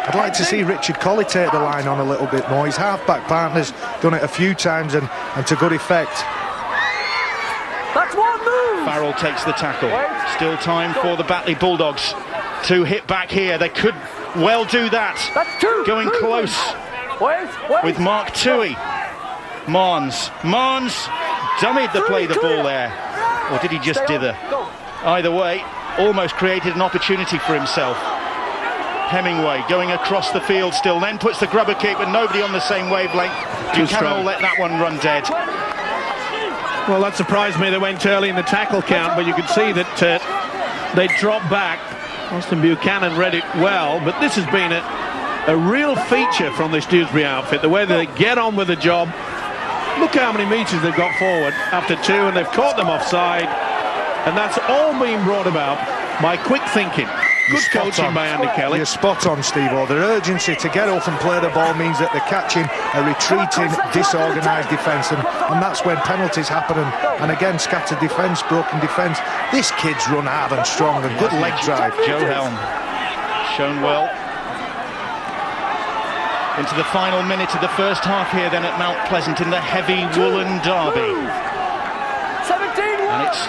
I'd like to see Richard Colley take the line on a little bit more. His half-back partner's done it a few times and to good effect. That's one move. Farrell takes the tackle. Still time for the Batley Bulldogs to hit back here. They could well do that. That's two. Going close with Mark Toohey. Marnes dummied the play the ball there. Or did he just dither? Either way, almost created an opportunity for himself. Hemingway going across the field still, then puts the grubber kick, but nobody on the same wavelength. Buchanan let that one run dead. Well, that surprised me. They went early in the tackle count, but you could see that they dropped back. Austin Buchanan read it well, but this has been a real feature from this Dewsbury outfit, the way that they get on with the job. Look how many metres they've got forward after two, and they've caught them offside, and that's all being brought about by quick thinking. Good coaching by Andy Kelly. You're spot on, Steve-O. Their urgency to get up and play the ball means that they're catching a retreating, disorganised defence, and that's when penalties happen, and again, scattered defence, broken defence. This kid's run hard and strong, and good leg drive. Joe Helm, shown well. Into the final minute of the first half here then at Mount Pleasant in the heavy woolen derby. 17-1. And it's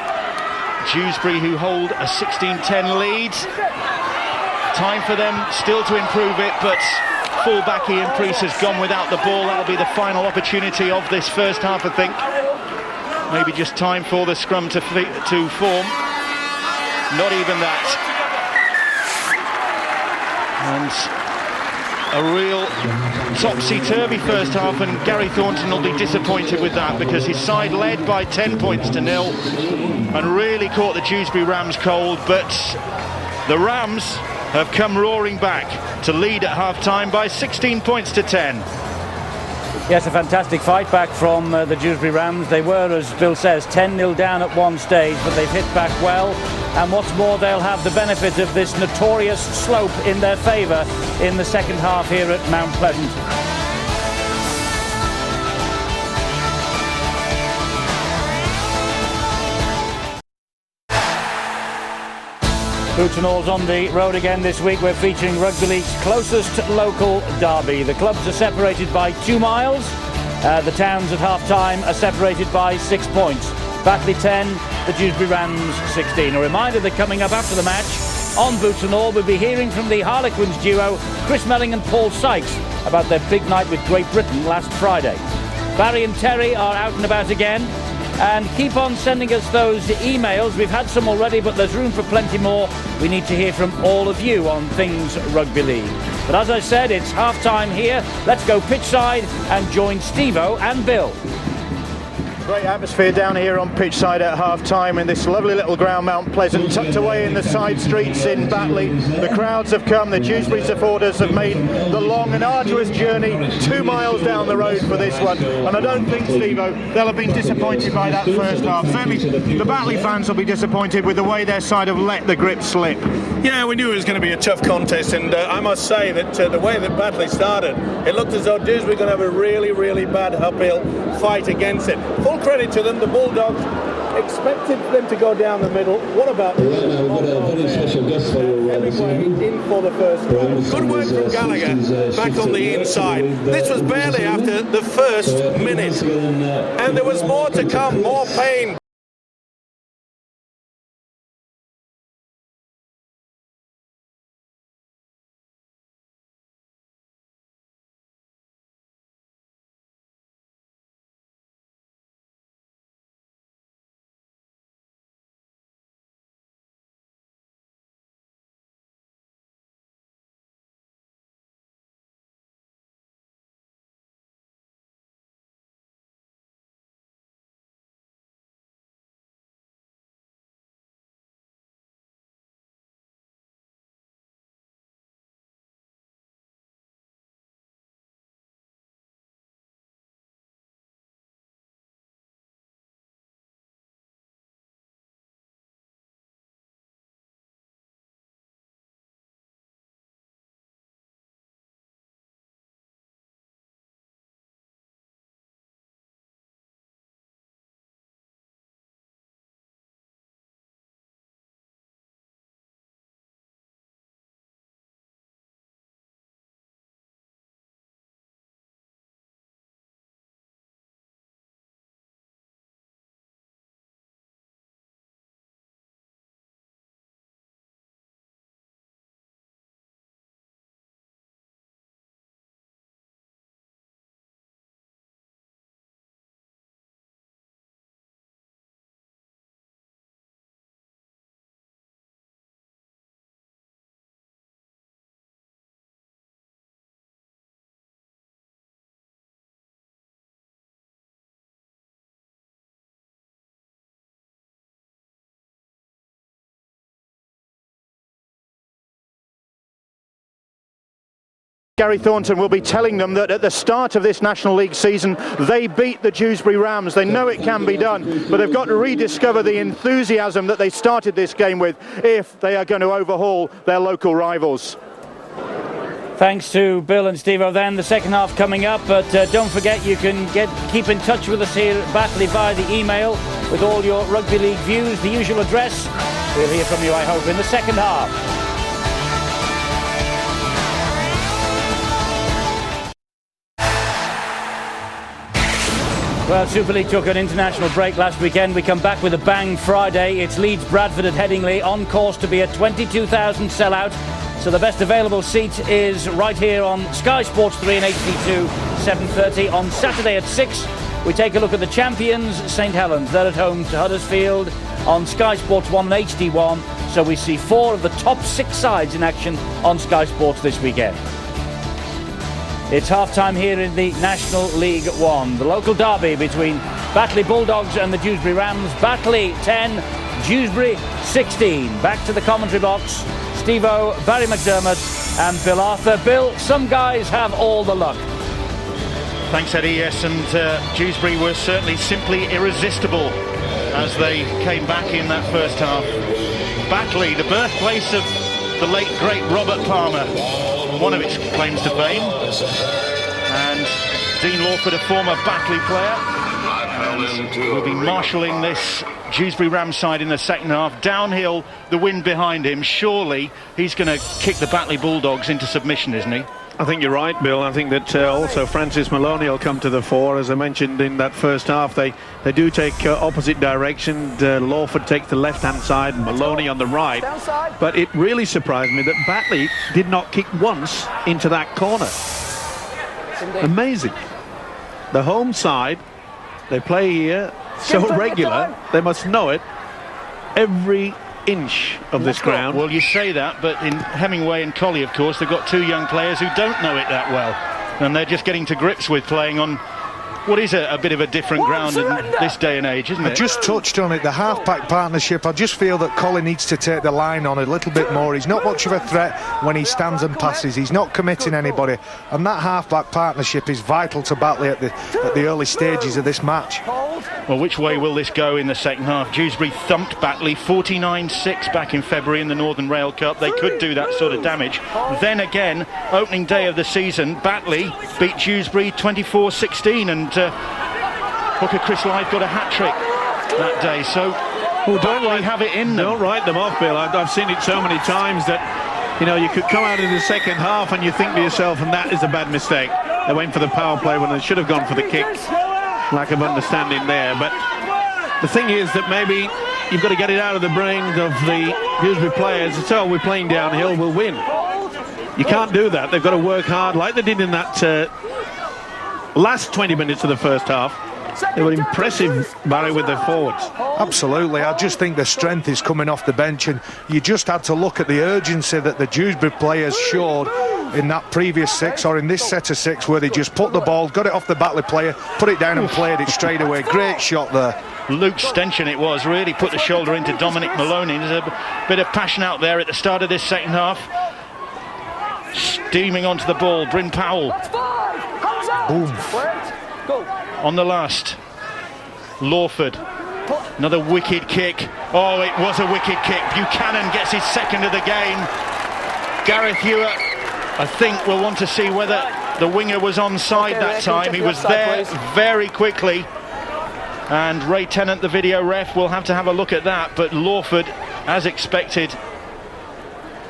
Dewsbury who hold a 16-10 lead. Time for them still to improve it, but fullback Ian Priest has gone without the ball. That'll be the final opportunity of this first half, I think. Maybe just time for the scrum to form. Not even that. And a real topsy-turvy first half, and Gary Thornton will be disappointed with that, because his side led by 10 points to 0 and really caught the Dewsbury Rams cold. But the Rams have come roaring back to lead at half-time by 16 points to 10. Yes, a fantastic fight back from the Dewsbury Rams. They were, as Bill says, 10-0 down at one stage, but they've hit back well. And what's more, they'll have the benefit of this notorious slope in their favour in the second half here at Mount Pleasant. Boots and All's on the road again this week. We're featuring Rugby League's closest local derby. The clubs are separated by 2 miles. The towns at half-time are separated by 6 points. Batley 10, the Dewsbury Rams 16. A reminder that coming up after the match on Boots and All, we'll be hearing from the Harlequins duo Chris Melling and Paul Sykes about their big night with Great Britain last Friday. Barry and Terry are out and about again. And keep on sending us those emails. We've had some already, but there's room for plenty more. We need to hear from all of you on things rugby league. But as I said, it's half-time here. Let's go pitchside and join Steve-O and Bill. Great atmosphere down here on pitchside at half-time in this lovely little ground, Mount Pleasant, tucked away in the side streets in Batley. The crowds have come, the Dewsbury supporters have made the long and arduous journey 2 miles down the road for this one. And I don't think, Steve-O, they'll have been disappointed by that first half. Certainly the Batley fans will be disappointed with the way their side have let the grip slip. Yeah, we knew it was going to be a tough contest, and I must say that the way that Batley started, it looked as though Dewsbury were going to have a really, really bad uphill fight against it. Full credit to them, the Bulldogs expected them to go down the middle. What about right now we've got a very special guest for you this evening. In for the first round. Good work from Gallagher back on the inside. This was barely after the first minute, and there was more to come, more pain. Gary Thornton will be telling them that at the start of this National League season they beat the Dewsbury Rams. They know it can be done, but they've got to rediscover the enthusiasm that they started this game with if they are going to overhaul their local rivals. Thanks to Bill and Steve-O. Then the second half coming up, but don't forget you can keep in touch with us here at Batley via the email with all your rugby league views. The usual address. We'll hear from you, I hope, in the second half. Well, Super League took an international break last weekend. We come back with a bang Friday. It's Leeds Bradford at Headingley, on course to be a 22,000 sellout. So the best available seat is right here on Sky Sports 3 and HD2, 7:30. On Saturday at 6, we take a look at the champions, St Helens. They're at home to Huddersfield on Sky Sports 1 and HD1. So we see 4 of the top 6 sides in action on Sky Sports this weekend. It's half-time here in the National League 1. The local derby between Batley Bulldogs and the Dewsbury Rams. Batley 10, Dewsbury 16. Back to the commentary box. Steve-O, Barry McDermott and Bill Arthur. Bill, some guys have all the luck. Thanks, Eddie. Yes, and Dewsbury were certainly simply irresistible as they came back in that first half. Batley, the birthplace of the late, great Robert Palmer, one of its claims to fame. And Dean Lawford, a former Batley player, will be marshalling this Dewsbury Rams side in the second half. Downhill, the wind behind him. Surely he's going to kick the Batley Bulldogs into submission, isn't he? I think you're right, Bill. I think that also Francis Maloney will come to the fore. As I mentioned in that first half, they do take opposite direction. Lawford takes the left-hand side and Maloney on the right. But it really surprised me that Batley did not kick once into that corner. Amazing. The home side, they play here so regular, they must know it. Every inch of this ground. Well, you say that, but in Hemingway and Colley, of course, they've got two young players who don't know it that well, and they're just getting to grips with playing on what is a bit of a different ground in this day and age, isn't it? I just touched on it, the half-back partnership. I just feel that Colley needs to take the line on a little bit more. He's not much of a threat when he stands and passes. He's not committing anybody, and that half-back partnership is vital to Batley at the early stages of this match. Well, which way will this go in the second half? Dewsbury thumped Batley 49-6 back in February in the Northern Rail Cup. They could do that sort of damage. Then again, opening day of the season, Batley beat Dewsbury 24-16, and hooker Chris Lythe got a hat-trick that day. So don't really have it in them. Don't write them off, Bill. I've seen it so many times that, you know, you could come out in the second half and you think to yourself, and that is a bad mistake. They went for the power play when they should have gone for the kick. Lack of understanding there. But the thing is that maybe you've got to get it out of the brains of the Dewsbury players. So we're playing downhill, we'll win. You can't do that. They've got to work hard like they did in that last 20 minutes of the first half. They were impressive, Barry, with their forwards. Absolutely. I just think the strength is coming off the bench, and you just had to look at the urgency that the Dewsbury players showed in that previous six, or in this set of six, where they just put the ball, got it off the Batley player, put it down and played it straight away. Great shot there. Luke Stenchen it was, really put the shoulder into Dominic Maloney. There's a bit of passion out there at the start of this second half. Steaming onto the ball, Bryn Powell. Boom. On the last, Lawford, another wicked kick. Oh, it was a wicked kick. Buchanan gets his second of the game. Gareth Hewitt, I think, will want to see whether the winger was onside that time. He was there very quickly, and Ray Tennant, the video ref, will have to have a look at that. But Lawford, as expected,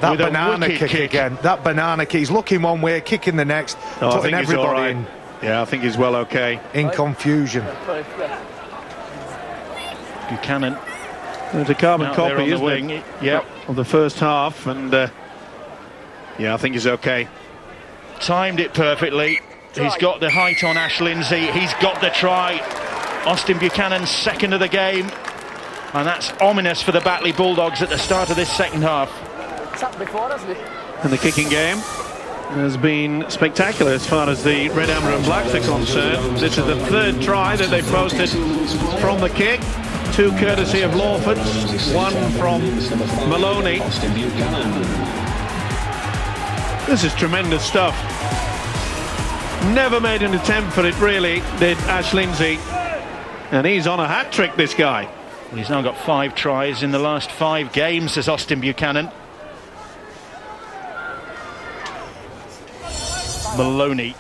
that banana kick again. That banana kick. He's looking one way, kicking the next, putting everybody in. Yeah, I think he's well okay. In confusion. Buchanan. There's a carbon copy, isn't it? Yep. Of the first half, and yeah, I think he's okay. Timed it perfectly. He's got the height on Ash Lindsay. He's got the try. Austin Buchanan's second of the game, and that's ominous for the Batley Bulldogs at the start of this second half. It's happened before, hasn't it? And the kicking game has been spectacular as far as the Red, Amber and Blacks are concerned. This is the third try that they posted from the kick. Two courtesy of Lawford, one from Maloney. This is tremendous stuff. Never made an attempt for it, really, did Ash Lindsay. And he's on a hat-trick, this guy. He's now got 5 tries in the last 5 games, says Austin Buchanan. Maloney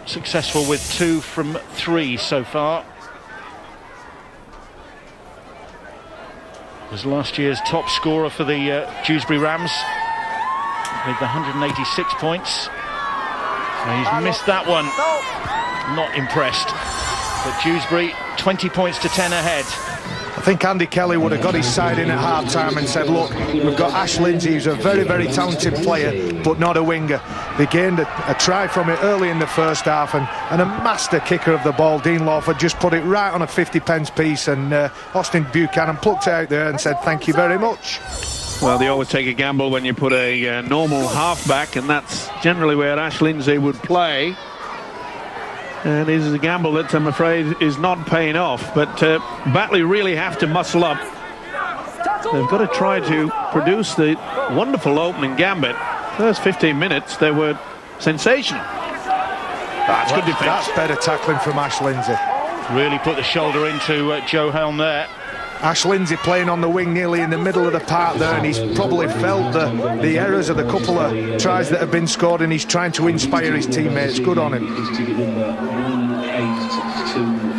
successful with 2 from 3 so far. Was last year's top scorer for the Dewsbury Rams with 186 points. So he's missed that one. Not impressed. But Dewsbury 20 points to 10 ahead. I think Andy Kelly would have got his side in at half-time and said, look, we've got Ash Lindsay, who's a very, very talented player, but not a winger. They gained a try from it early in the first half, and a master kicker of the ball, Dean Lawford, just put it right on a 50-pence piece, and Austin Buchanan plucked it out there and said, thank you very much. Well, they always take a gamble when you put a normal half-back, and that's generally where Ash Lindsay would play. And it is a gamble that I'm afraid is not paying off. But Batley really have to muscle up. They've got to try to produce the wonderful opening gambit. First 15 minutes, they were sensational. That's good defence. That's better tackling from Ash Lindsay. Really put the shoulder into Joe Helm there. Ash Lindsay playing on the wing nearly in the middle of the park there, and he's probably felt the errors of the couple of tries that have been scored, and he's trying to inspire his teammates. Good on him.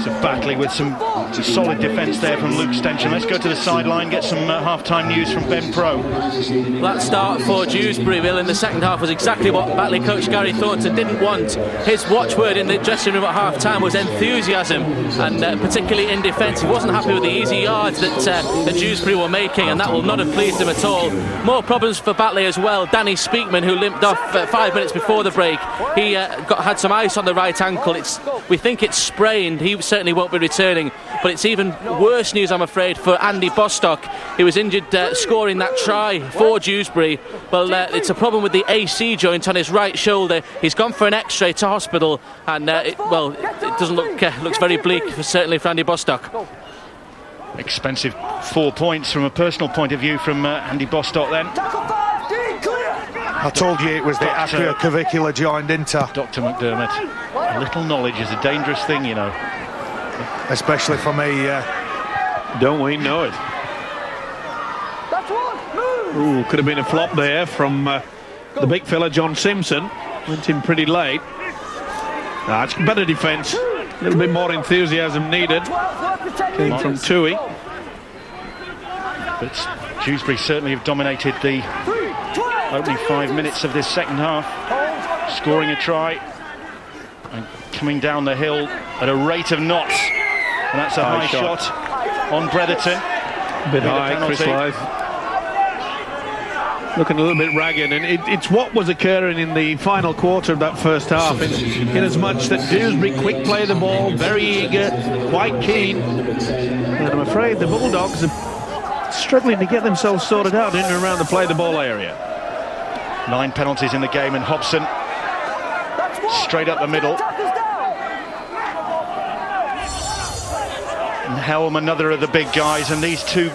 So Batley with some solid defence there from Luke Stenson. Let's go to the sideline, get some half-time news from Ben Pro. That start for Dewsbury, Will, in the second half was exactly what Batley coach Gary Thornton didn't want. His watchword in the dressing room at half-time was enthusiasm, and particularly in defence. He wasn't happy with the easy yards that Dewsbury were making, and that will not have pleased him at all. More problems for Batley as well. Danny Speakman, who limped off 5 minutes before the break, he had some ice on the right ankle. We think it's sprained. He certainly won't be returning, but it's even worse news, I'm afraid, for Andy Bostock. He was injured scoring that try for Dewsbury. Well, it's a problem with the AC joint on his right shoulder. He's gone for an x-ray to hospital, and it doesn't looks very bleak, certainly for Andy Bostock. Expensive 4 points from a personal point of view from Andy Bostock then. I told you it was the acrocavicular joint, didn't I? Dr. McDermott. A little knowledge is a dangerous thing, you know. Especially for me. Don't we know it? Ooh, could have been a flop there from the big fella John Simpson. Went in pretty late. It's better defence. A little bit more enthusiasm needed. Came from Tui. But Dewsbury certainly have dominated the opening 5 minutes of this second half, scoring a try and coming down the hill at a rate of knots, and that's a high shot on Bretherton. A bit high, Chris Lyth. Looking a little bit ragged, and it's what was occurring in the final quarter of that first half, in as much that Dewsbury quick play the ball, very eager, quite keen, and I'm afraid the Bulldogs are struggling to get themselves sorted out in and around the play the ball area. 9 penalties in the game, and Hobson straight up the middle. And Helm, another of the big guys, and these two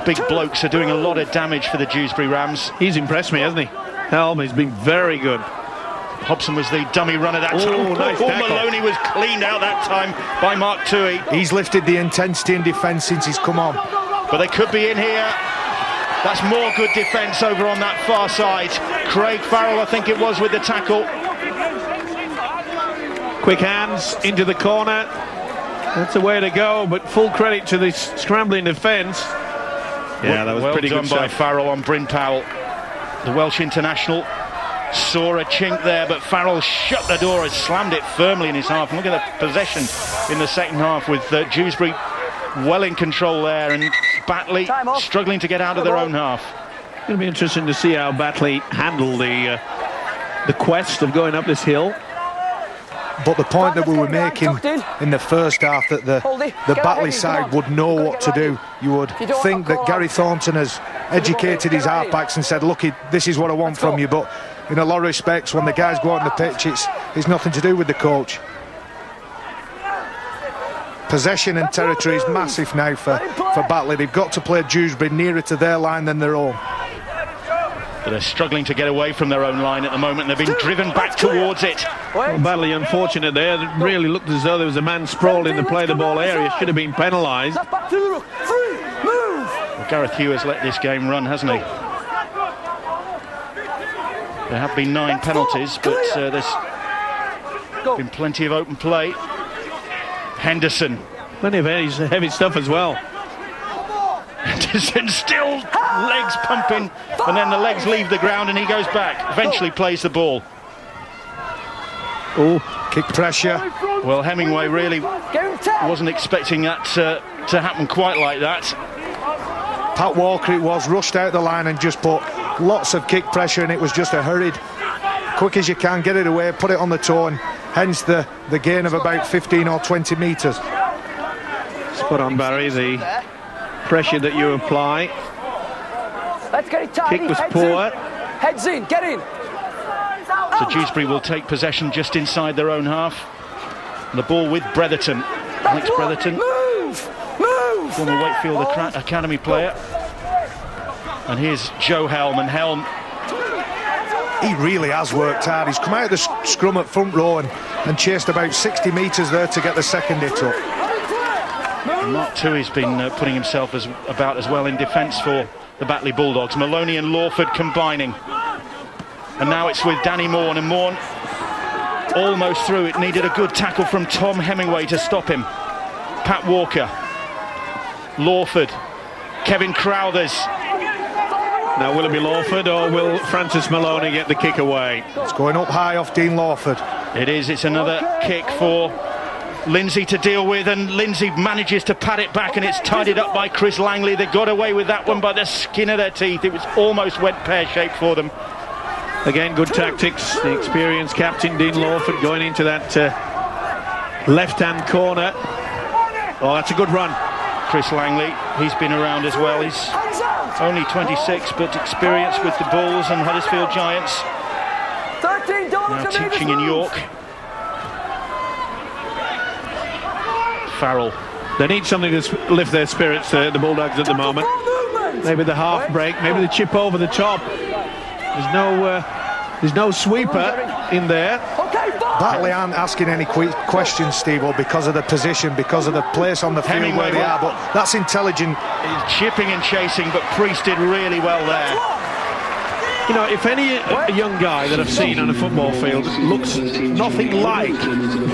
big blokes are doing a lot of damage for the Dewsbury Rams. He's impressed me, hasn't he? Helm has been very good. Hobson was the dummy runner that time. Nice tackle. Maloney was cleaned out that time by Mark Tui. He's lifted the intensity in defence since he's come on. But they could be in here. That's more good defence over on that far side. Craig Farrell, I think it was, with the tackle. Quick hands into the corner. That's the way to go, but full credit to this scrambling defence. Yeah, that was well pretty done good by stuff. Farrell on Bryn Powell. The Welsh international saw a chink there, but Farrell shut the door and slammed it firmly in his half. And look at the possession in the second half, with Dewsbury well in control there, and Batley struggling to get out of their own half. It's going to be interesting to see how Batley handle the quest of going up this hill. But the point that we were making in the first half, that the Batley side would know what to do. You would think that Gary Thornton has educated his halfbacks and said, look, this is what I want from you. But in a lot of respects, when the guys go out on the pitch, it's nothing to do with the coach. Possession and territory is massive now for Batley. They've got to play Dewsbury nearer to their line than their own. But they're struggling to get away from their own line at the moment. They've been driven back towards it. Well, Batley unfortunate there. It really looked as though there was a man sprawled in the play the ball area. Should have been penalised. Well, Gareth Hugh has let this game run, hasn't he? There have been 9 penalties, but there's been plenty of open play. Henderson. Plenty of heavy stuff as well. Henderson still legs pumping, and then the legs leave the ground and he goes back. Eventually plays the ball. Oh, kick pressure. Well, Hemingway really wasn't expecting that to happen quite like that. Pat Walker, it was, rushed out the line and just put lots of kick pressure, and it was just a hurried, quick as you can, get it away, put it on the toe, and hence the gain of about 15 or 20 metres. Spot on, Barry, the pressure that you apply. Let's get it tidy. Kick was Heads poor. in. Heads in. Get in. So Dewsbury will take possession just inside their own half. The ball with Bretherton. Alex Bretherton, Move. former Wakefield Academy player. And here's Joe Helm, and Helm, he really has worked hard. He's come out of the scrum at front row and chased about 60 metres there to get the second hit up. Mark Tui's been putting himself about as well in defence for the Batley Bulldogs. Maloney and Lawford combining. And now it's with Danny Morn, and Morn almost through. It needed a good tackle from Tom Hemingway to stop him. Pat Walker, Lawford, Kevin Crowthers. Now will it be Lawford or will Francis Maloney get the kick away? It's going up high off Dean Lawford. It is. It's another kick for Lindsay to deal with, and Lindsay manages to pat it back, and it's tidied up by Chris Langley. They got away with that one by the skin of their teeth. It was almost went pear-shaped for them. Again, good tactics. The experienced captain Dean Lawford going into that left-hand corner. Oh, that's a good run. Chris Langley, he's been around as well. He's only 26, but experienced with the Bulls and Huddersfield Giants. Now teaching in York. Farrell. They need something to lift their spirits, the Bulldogs, at the moment. Maybe the half break, maybe the chip over the top. There's no sweeper in there. Batley aren't asking any questions, Steve-O, because of the position, because of the place on the field where they are, but that's intelligent. He's chipping and chasing, but Priest did really well there. You know, if any young guy that I've seen on a football field looks nothing like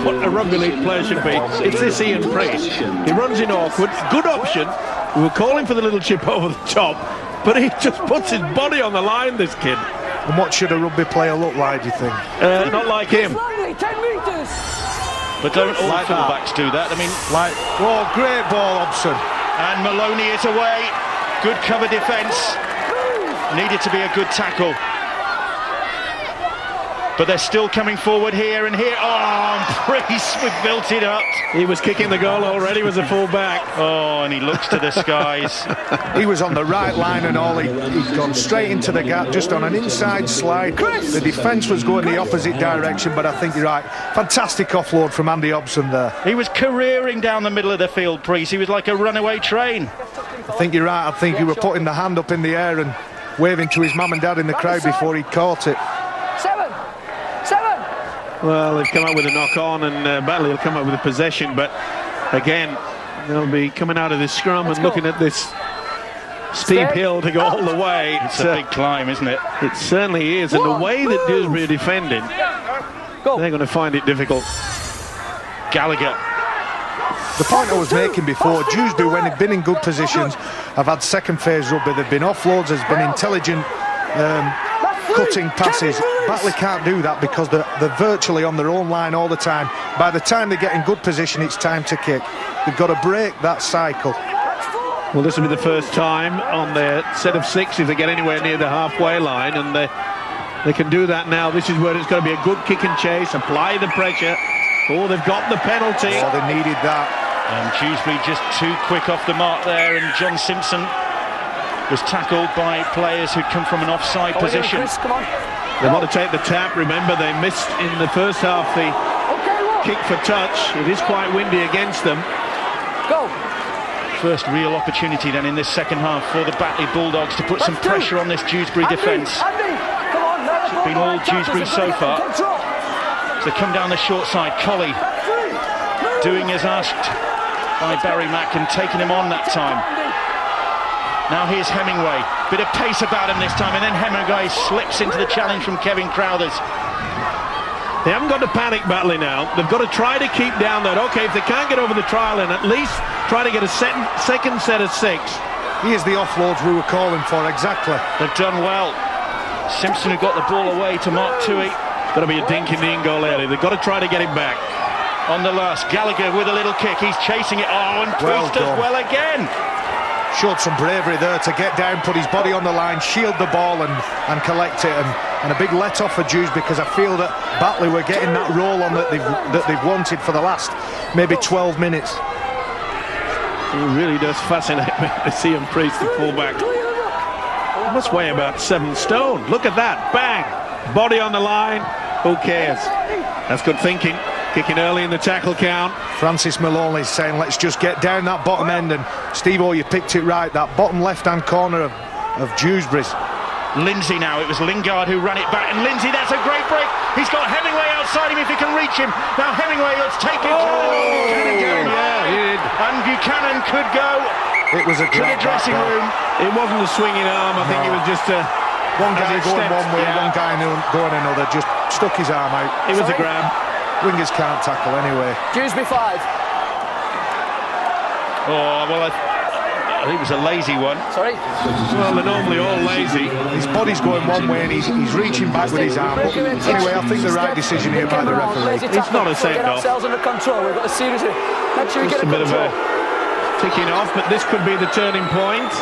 what a rugby league player should be, it's this Ian Priest. He runs in awkward, good option. We were calling for the little chip over the top, but he just puts his body on the line, this kid. And what should a rugby player look like, do you think? Not like him. 10 metres. But don't all fullbacks do that? I mean, oh, great ball, Hobson. And Maloney is away. Good cover defence. Needed to be a good tackle. But they're still coming forward here and here. Oh, Priest, we've built it up. He was kicking the goal already, was a full-back. Oh, and he looks to the skies. He was on the right line and all. He'd gone straight into the gap, just on an inside slide. The defence was going the opposite direction, but I think you're right. Fantastic offload from Andy Hobson there. He was careering down the middle of the field, Priest. He was like a runaway train. I think you're right. I think he was putting the hand up in the air and waving to his mum and dad in the crowd before he caught it. 7. Well, they've come up with a knock-on, and Batley will come up with a possession, but again, they'll be coming out of this scrum and looking at this steep hill to go all the way. It's a big climb, isn't it? It certainly is, and the way that Dewsbury are defending, they're going to find it difficult. Gallagher. The point I was making before, Dewsbury, when they've been in good positions, have had second phase rugby, they've been offloads, there's been intelligent cutting passes. Batley can't do that because they're virtually on their own line all the time. By the time they get in good position, it's time to kick. They've got to break that cycle. Well, this will be the first time on their set of 6 if they get anywhere near the halfway line, and they can do that now. This is where it's got to be a good kick and chase, apply the pressure. Oh, they've got the penalty. Oh, they needed that. And Dewsbury just too quick off the mark there, and John Simpson was tackled by players who'd come from an offside position. Chris, come on. They want to take the tap. Remember, they missed in the first half the kick for touch. It is quite windy against them. Go. First real opportunity then in this second half for the Batley Bulldogs to put some pressure on this Dewsbury defence. It's been all Dewsbury so far. So they come down the short side. Colley doing as asked by Barry Mack and taking him on that time. Now here's Hemingway. Bit of pace about him this time, and then Hemingway slips into the challenge from Kevin Crowthers. They haven't got to panic, Batley, now. They've got to try to keep down that. OK, if they can't get over the trial, then at least try to get a second set of 6. Here's the offloads we were calling for, exactly. They've done well. Simpson, who got the ball away to Mark Tui. Got to be a dink in the in-goal area. They've got to try to get it back. On the last, Gallagher with a little kick. He's chasing it. Oh, and Priest does well again. Showed some bravery there to get down, put his body on the line, shield the ball and collect it, and a big let-off for Dewsbury, because I feel that Batley were getting that roll on that they've wanted for the last maybe 12 minutes. It really does fascinate me to see him Priest, the fullback. must weigh about 7 stone. Look at that, bang, body on the line. Who cares? That's good thinking. Kicking early in the tackle count. Francis Maloney's saying, let's just get down that bottom end. And Steve-O, you picked it right. That bottom left-hand corner of Dewsbury's. Lindsay now, it was Lingard who ran it back, and Lindsay, that's a great break. He's got Hemingway outside him if he can reach him. Now Hemingway, let's take it. And Buchanan could go it was a to the dressing room. It wasn't a swinging arm, I think it was just a... One guy going one way, one guy going another, just stuck his arm out. It was a grab. Wingers can't tackle anyway. Dewsbury 5. Oh, well, I think it was a lazy one. Sorry? Well, they're normally all lazy. His body's going one way and he's reaching back with his arm. But anyway, I think the right decision here by the referee. It's not a send-off. Get ourselves under control. We've got a series of... Make sure we get a bit of a ticking off, but this could be the turning point.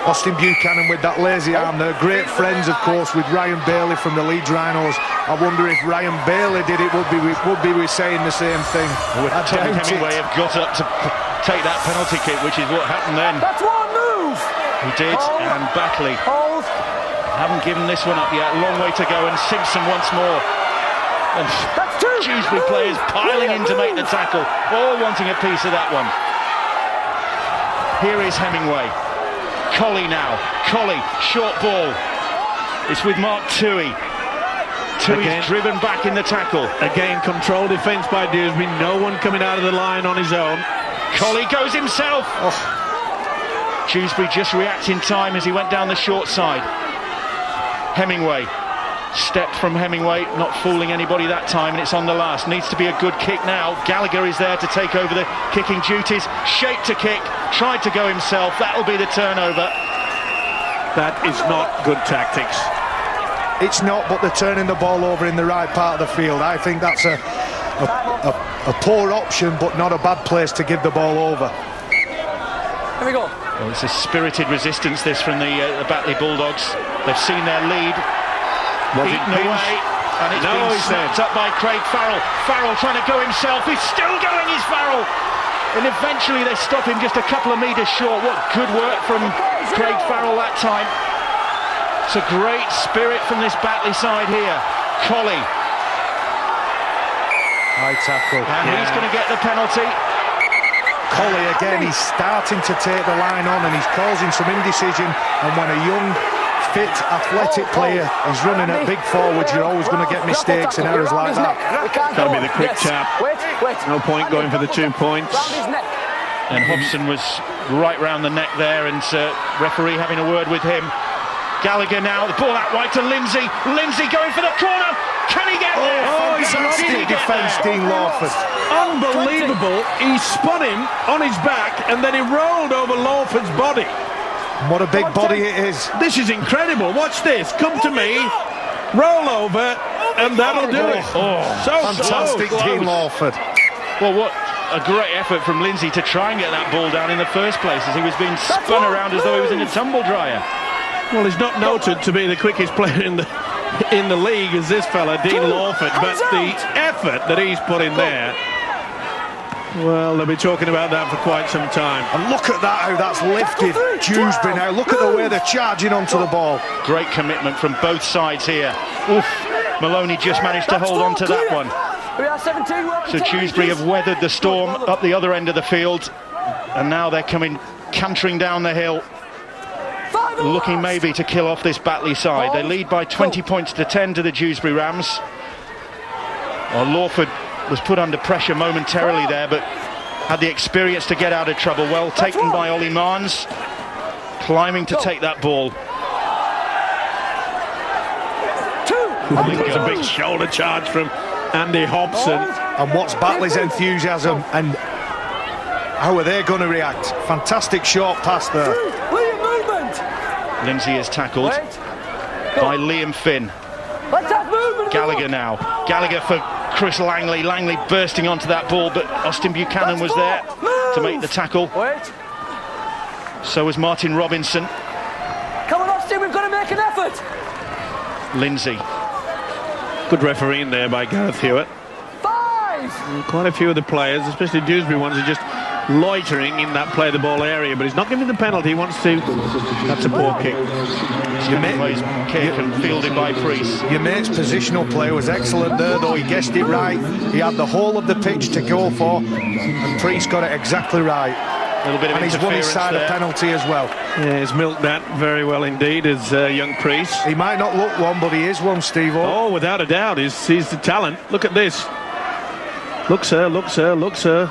Austin Buchanan with that lazy arm. They're great friends, of course, with Ryan Bailey from the Leeds Rhinos. I wonder if Ryan Bailey did it, would be we saying the same thing. Tommy Hemingway have got up to take that penalty kick, which is what happened then. That's one move. He did, and Batley haven't given this one up yet. A long way to go, and Simpson once more. And Dewsbury players piling in to make the tackle, all wanting a piece of that one. Here is Hemingway. Colley now. Colley, short ball. It's with Mark Toohey. Toohey's driven back in the tackle. Again, control defence by Dewsbury. No one coming out of the line on his own. Colley goes himself. Dewsbury just reacts in time as he went down the short side. Hemingway. Step from Hemingway, not fooling anybody that time, and it's on the last. Needs to be a good kick now. Gallagher is there to take over the kicking duties. Shape to kick, tried to go himself. That'll be the turnover. That is not good tactics. It's not, but they're turning the ball over in the right part of the field. I think that's a poor option, but not a bad place to give the ball over. Here we go. Well, it's a spirited resistance, this, from the Batley Bulldogs. They've seen their lead. Eaten away, and it's been snapped up by Craig Farrell. Farrell trying to go himself. He's still going, is Farrell. And eventually they stop him just a couple of metres short. What good work from Craig Farrell that time. It's a great spirit from this Batley side here. Colley. High tackle. And he's going to get the penalty. Colley again, he's starting to take the line on and he's causing some indecision. And when a young, fit, athletic player is running at big forwards, you're always going to get mistakes and errors like that. Got to be the quick tap. No point going for the 2 points. And Hobson was right round the neck there, and referee having a word with him. Gallagher now, the ball out wide to Lindsay. Lindsay going for the corner. Can he get there? Fantastic defence, Dean Lawford. Unbelievable. He spun him on his back and then he rolled over Lawford's body. What a big body it is. This is incredible. Watch this. Come to me, roll over, and that'll do it. So fantastic, Dean Lawford. Well, what a great effort from Lindsay to try and get that ball down in the first place, as he was being spun around as though he was in a tumble dryer. Well, he's not noted to be the quickest player in the league as this fella, Dean Lawford, but the effort that he's put in there, well, they'll be talking about that for quite some time. And look at that, how that's lifted Dewsbury now. Look at the way they're charging onto the ball. Great commitment from both sides here. Oof. Maloney just managed to hold on to that one. So Dewsbury have weathered the storm up the other end of the field, and now they're coming cantering down the hill, looking maybe to kill off this Batley side. They lead by 20 points to 10 to the Dewsbury Rams. Well, Lawford was put under pressure momentarily there, but had the experience to get out of trouble. Well taken by Ollie Marnes, climbing to take that ball. I think it's a big shoulder charge from Andy Hobson. And what's Batley's enthusiasm, and how are they going to react? Fantastic short pass there. Lindsay is tackled by Liam Finn. Gallagher now. Gallagher for Chris Langley. Langley bursting onto that ball, but Austin Buchanan was there to make the tackle. So was Martin Robinson. Come on, Austin, we've got to make an effort. Lindsay. Good refereeing there by Gareth Hewitt. 5. Quite a few of the players, especially Dewsbury ones, are just loitering in that play the ball area, but he's not giving the penalty. He wants to. That's a poor kick. Kick and fielded by Priest. Your mate's positional play was excellent there, though. He guessed it right. He had the whole of the pitch to go for, and Priest got it exactly right. A little bit of and he's won his side of penalty as well. Yeah, he's milked that very well indeed, as young Priest. He might not look one, but he is one, Steve-O. Oh, without a doubt, he's the talent. Look at this. Look, sir, look, sir, look, sir.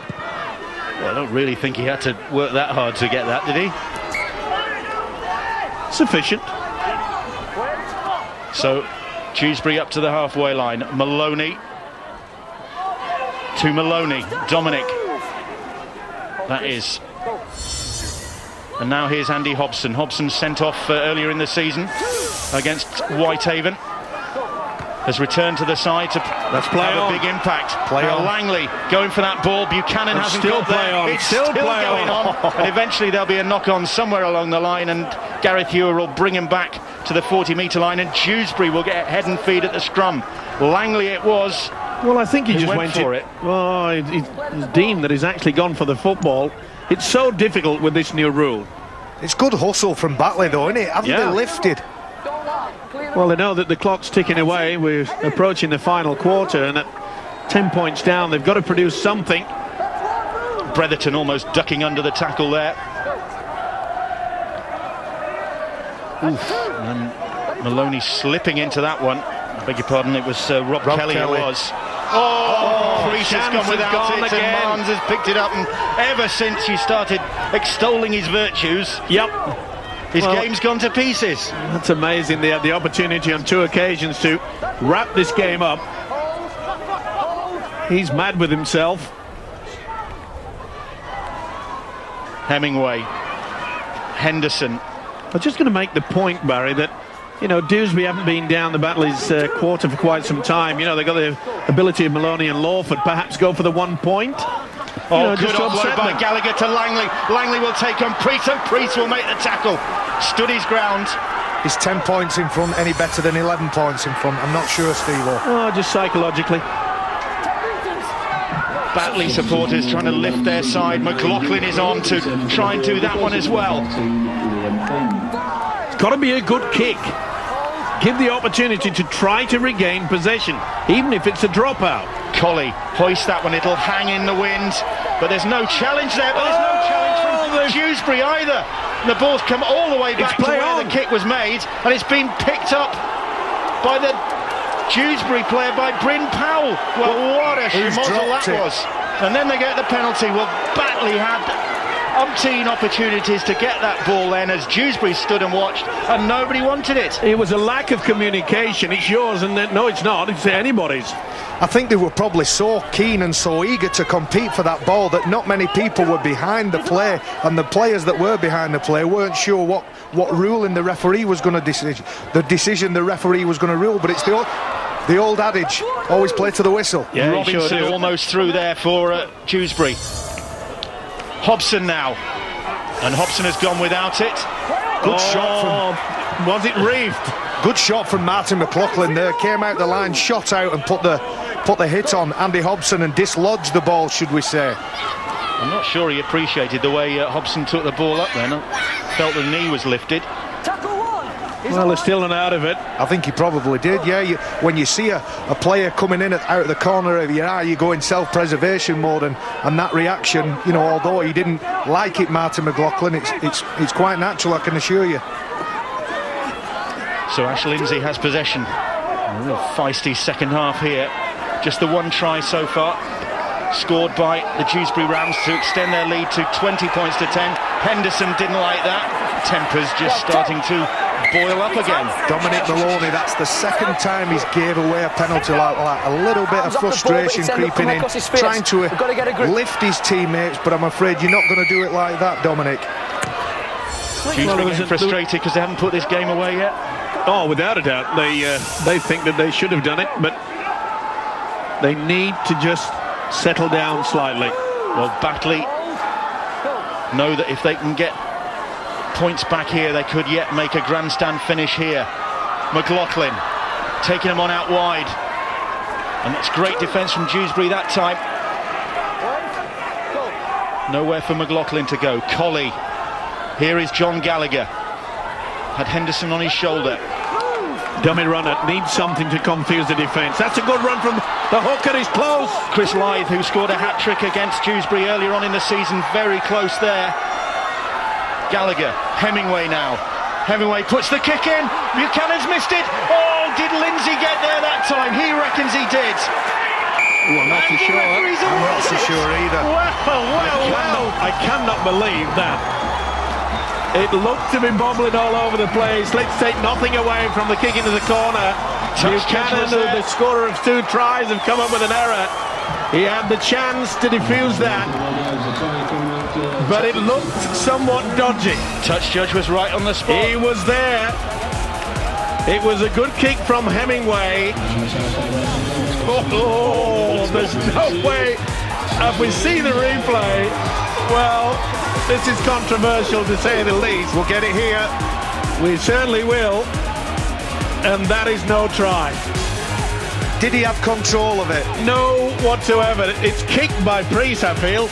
Well, I don't really think he had to work that hard to get that, did he? Sufficient. So, Dewsbury up to the halfway line. Maloney. To Maloney. Dominic. That is. And now here's Andy Hobson. Hobson sent off earlier in the season against Whitehaven. Has returned to the side to have a big impact. Langley going for that ball. Buchanan hasn't got there. It's still going on. And eventually there'll be a knock-on somewhere along the line, and Gareth Ewer will bring him back to the 40-metre line, and Dewsbury will get head and feed at the scrum. Langley it was. Well, I think he just went for it. Well, he's deemed that he's actually gone for the football. It's so difficult with this new rule. It's good hustle from Batley, though, isn't it? Haven't they lifted? Well, they know that the clock's ticking away. We're approaching the final quarter, and at 10 points down, they've got to produce something. Bretherton almost ducking under the tackle there. Oof. And Maloney slipping into that one. I beg your pardon, it was Rob Kelly it was. Priest has gone without it, again. And Marnes has picked it up, and ever since he started extolling his virtues, his game's gone to pieces. That's amazing. They had the opportunity on 2 occasions to wrap this game up. He's mad with himself. Hemingway, Henderson. I'm just going to make the point, Barry, that Dewsbury haven't been down the Batley's quarter for quite some time. They've got the ability of Maloney and Lawford perhaps go for the 1 point. Good offload by Gallagher to Langley. Langley will take on Priest, and Priest will make the tackle. Stood his ground. Is 10 points in front any better than 11 points in front? I'm not sure, Steve-O. Oh, just psychologically. Batley supporters trying to lift their side. McLaughlin is on to try and do that one as well. It's got to be a good kick. Give the opportunity to try to regain possession, even if it's a dropout. Colley hoist that one, it'll hang in the wind, but there's no challenge there. But there's no challenge from Dewsbury either. The ball's come all the way back to where the kick was made, and it's been picked up by the Dewsbury player, by Bryn Powell. Well, what a schmozzle that was. And then they get the penalty. Well, Batley had umpteen opportunities to get that ball then, as Dewsbury stood and watched, and nobody wanted it. It was a lack of communication. It's yours, and then, no, it's not. It's anybody's. I think they were probably so keen and so eager to compete for that ball that not many people were behind the play, and the players that were behind the play weren't sure what ruling the referee was going to decision the referee was going to rule. But it's the old adage, always play to the whistle. Yeah, Robinson almost through there for Dewsbury. Hobson now, and Hobson has gone without it. Good shot from... Was it reefed? Good shot from Martin McLaughlin there. Came out the line, shot out and put the hit on Andy Hobson and dislodged the ball, should we say. I'm not sure he appreciated the way Hobson took the ball up then. Felt the knee was lifted. Well, they're still not out of it. I think he probably did, yeah. When you see a player coming in out of the corner of your eye, you go in self-preservation mode, and that reaction, although he didn't like it, Martin McLaughlin, it's quite natural, I can assure you. So Ash Lindsay has possession. A real feisty second half here. Just the one try so far, scored by the Dewsbury Rams to extend their lead to 20 points to 10. Henderson didn't like that. Tempers just starting to boil up again. Dominic Maloney, that's the second time he's gave away a penalty like that. A little bit of frustration creeping in, trying to lift his teammates, but I'm afraid you're not going to do it like that, Dominic. Dewsbury getting frustrated because they haven't put this game away yet. Oh, without a doubt. They think that they should have done it, but they need to just settle down slightly. Well, Batley know that if they can get points back here, they could yet make a grandstand finish here. McLaughlin taking him on out wide, and that's great defence from Dewsbury that time. Nowhere for McLaughlin to go. Colley. Here is John Gallagher. Had Henderson on his shoulder. Dummy runner needs something to confuse the defence. That's a good run from the hooker. He's close. Chris Lythe, who scored a hat-trick against Dewsbury earlier on in the season, very close there. Gallagher, Hemingway now. Hemingway puts the kick in. Buchanan's missed it. Oh, did Lindsay get there that time? He reckons he did. Ooh, I'm not too sure. I'm not so sure either. Well. I cannot believe that. It looked to be bobbling all over the place. Let's take nothing away from the kick into the corner. Buchanan, the scorer of 2 tries, have come up with an error. He had the chance to defuse that, but it looked somewhat dodgy. Touch judge was right on the spot. He was there. It was a good kick from Hemingway. Oh, there's no way. If we see the replay, well, this is controversial to say the least. We'll get it here. We certainly will. And that is no try. Did he have control of it? No whatsoever. It's kicked by Priest, I feel.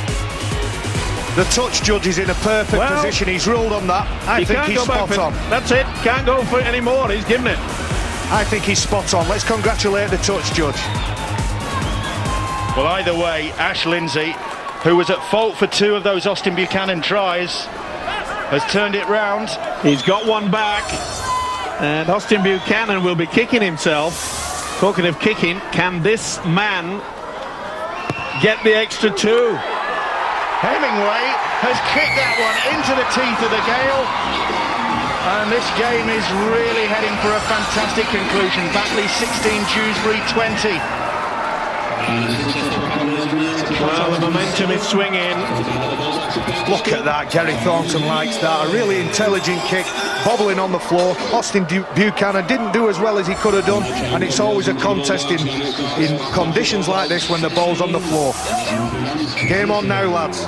The touch judge is in a perfect position. He's ruled on that. I think he's spot on. That's it. Can't go for it anymore. He's given it. I think he's spot on. Let's congratulate the touch judge. Well, either way, Ash Lindsay, who was at fault for 2 of those Austin Buchanan tries, has turned it round. He's got one back. And Austin Buchanan will be kicking himself. Talking of kicking, can this man get the extra 2? Hemingway has kicked that one into the teeth of the gale. And this game is really heading for a fantastic conclusion. Batley 16, Dewsbury 20. Well, the momentum is swinging. Look at that. Gary Thornton likes that. A really intelligent kick, bobbling on the floor. Austin Buchanan didn't do as well as he could have done, and it's always a contest in conditions like this when the ball's on the floor. Game on now, lads.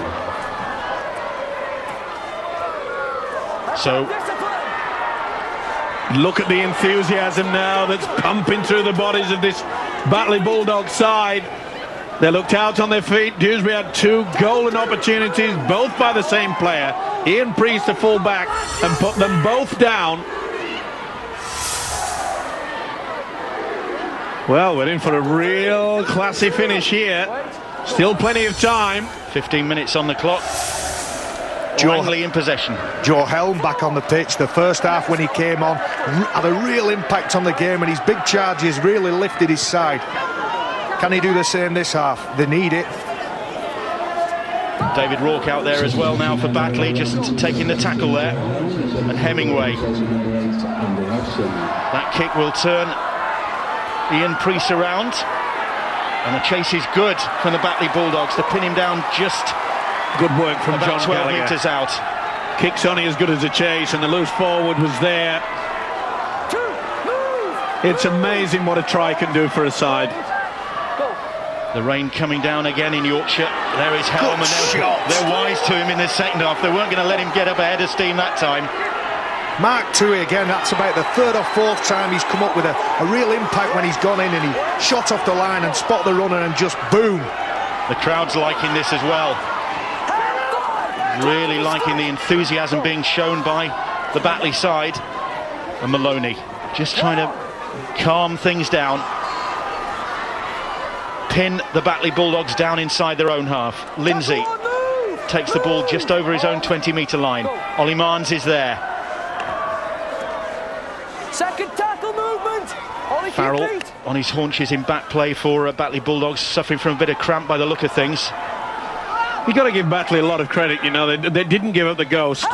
So look at the enthusiasm now that's pumping through the bodies of this Batley Bulldog side. They looked out on their feet. Dewsbury had 2 golden opportunities, both by the same player. Ian Priest, the full-back, and put them both down. Well, we're in for a real classy finish here. Still plenty of time. 15 minutes on the clock. Langley in possession. Joe Helm back on the pitch. The first half when he came on had a real impact on the game, and his big charges really lifted his side. Can he do the same this half? They need it. David Rourke out there as well now for Batley, just taking the tackle there. And Hemingway. That kick will turn Ian Priest around. And the chase is good from the Batley Bulldogs to pin him down just good work from about John 12 Gallagher. metres out. Kick's only as good as a chase, and the loose forward was there. It's amazing what a try can do for a side. The rain coming down again in Yorkshire. There is Helm, and they're wise to him in the second half. They weren't going to let him get up ahead of steam that time. Mark Toohey again, that's about the 3rd or 4th time he's come up with a real impact when he's gone in and he shot off the line and spot the runner and just boom. The crowd's liking this as well. Really liking the enthusiasm being shown by the Batley side. And Maloney just trying to calm things down. Pin the Batley Bulldogs down inside their own half. Lindsay takes the ball just over his own 20-metre line. Ollie Marnes is there. Second tackle movement. Farrell on his haunches in back play for Batley Bulldogs, suffering from a bit of cramp by the look of things. You've got to give Batley a lot of credit, you know. They didn't give up the ghost.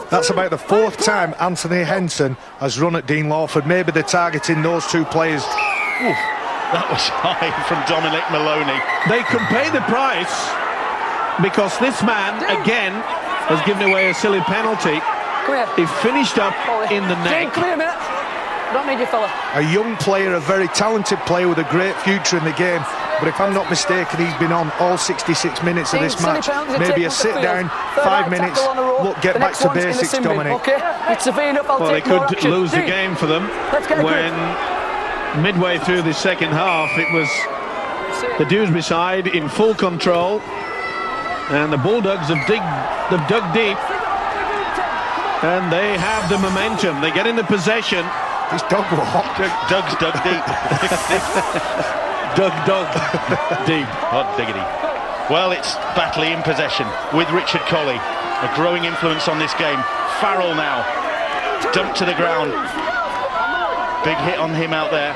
That's about the 4th time Anthony Henson has run at Dean Lawford. Maybe they're targeting those 2 players. Ooh, that was high from Dominic Maloney. They could pay the price because this man, again, has given away a silly penalty. He finished up in the neck. Come here a minute. Don't need you, fella. A young player, a very talented player with a great future in the game. But if I'm not mistaken, he's been on all 66 minutes of this match. Maybe a sit down, 5 minutes. Look, get back to basics, Dominic. Okay, it's severe enough. Well, they could lose the game for them when midway through the second half it was the Dewsbury side in full control. And the Bulldogs have dug deep. And they have the momentum. They get in the possession. This dog walk. Doug's dug deep. Dug deep. Hot diggity. Well, it's Batley in possession with Richard Colley. A growing influence on this game. Farrell now. Dumped to the ground. Big hit on him out there.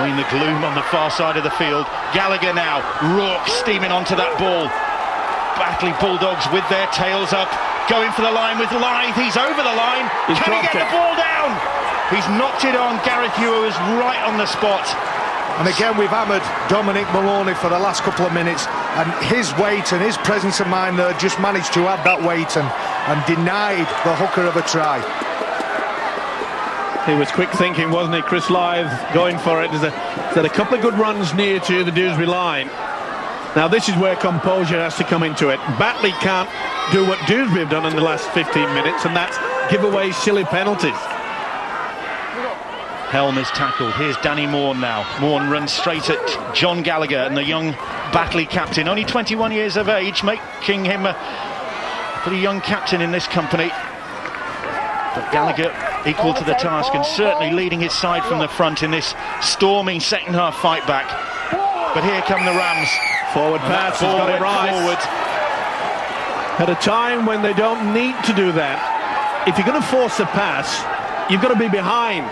In the gloom on the far side of the field. Gallagher now. Rourke steaming onto that ball. Batley Bulldogs with their tails up. Going for the line with Lythe. He's over the line. Can he get the ball down? He's knocked it on. Gareth Ewer was right on the spot. And again, we've hammered Dominic Maloney for the last couple of minutes, and his weight and his presence of mind there just managed to add that weight and denied the hooker of a try. He was quick thinking, wasn't he, Chris Lythe, going for it. There's a couple of good runs near to the Dewsbury line. Now this is where composure has to come into it. Batley can't do what Dewsbury have done in the last 15 minutes, and that's give away silly penalties. Helm is tackled. Here's Danny Morn now. Morn runs straight at John Gallagher, and the young Batley captain, only 21 years of age, making him a pretty young captain in this company. But Gallagher equal to the task and certainly leading his side from the front in this storming second half fight back. But here come the Rams. Forward pass, has got it right. Forward. At a time when they don't need to do that, if you're going to force a pass, you've got to be behind.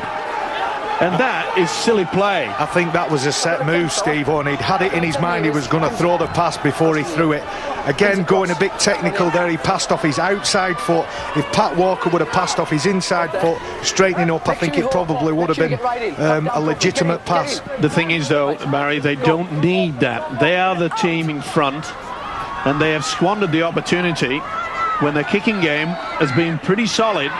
And that is silly play. I think that was a set move, Steve, and he'd had it in his mind he was going to throw the pass before he threw it. Again, going a bit technical there, he passed off his outside foot. If Pat Walker would have passed off his inside foot, straightening up, I think it probably would have been a legitimate pass. The thing is, though, Barry, they don't need that. They are the team in front, and they have squandered the opportunity when their kicking game has been pretty solid.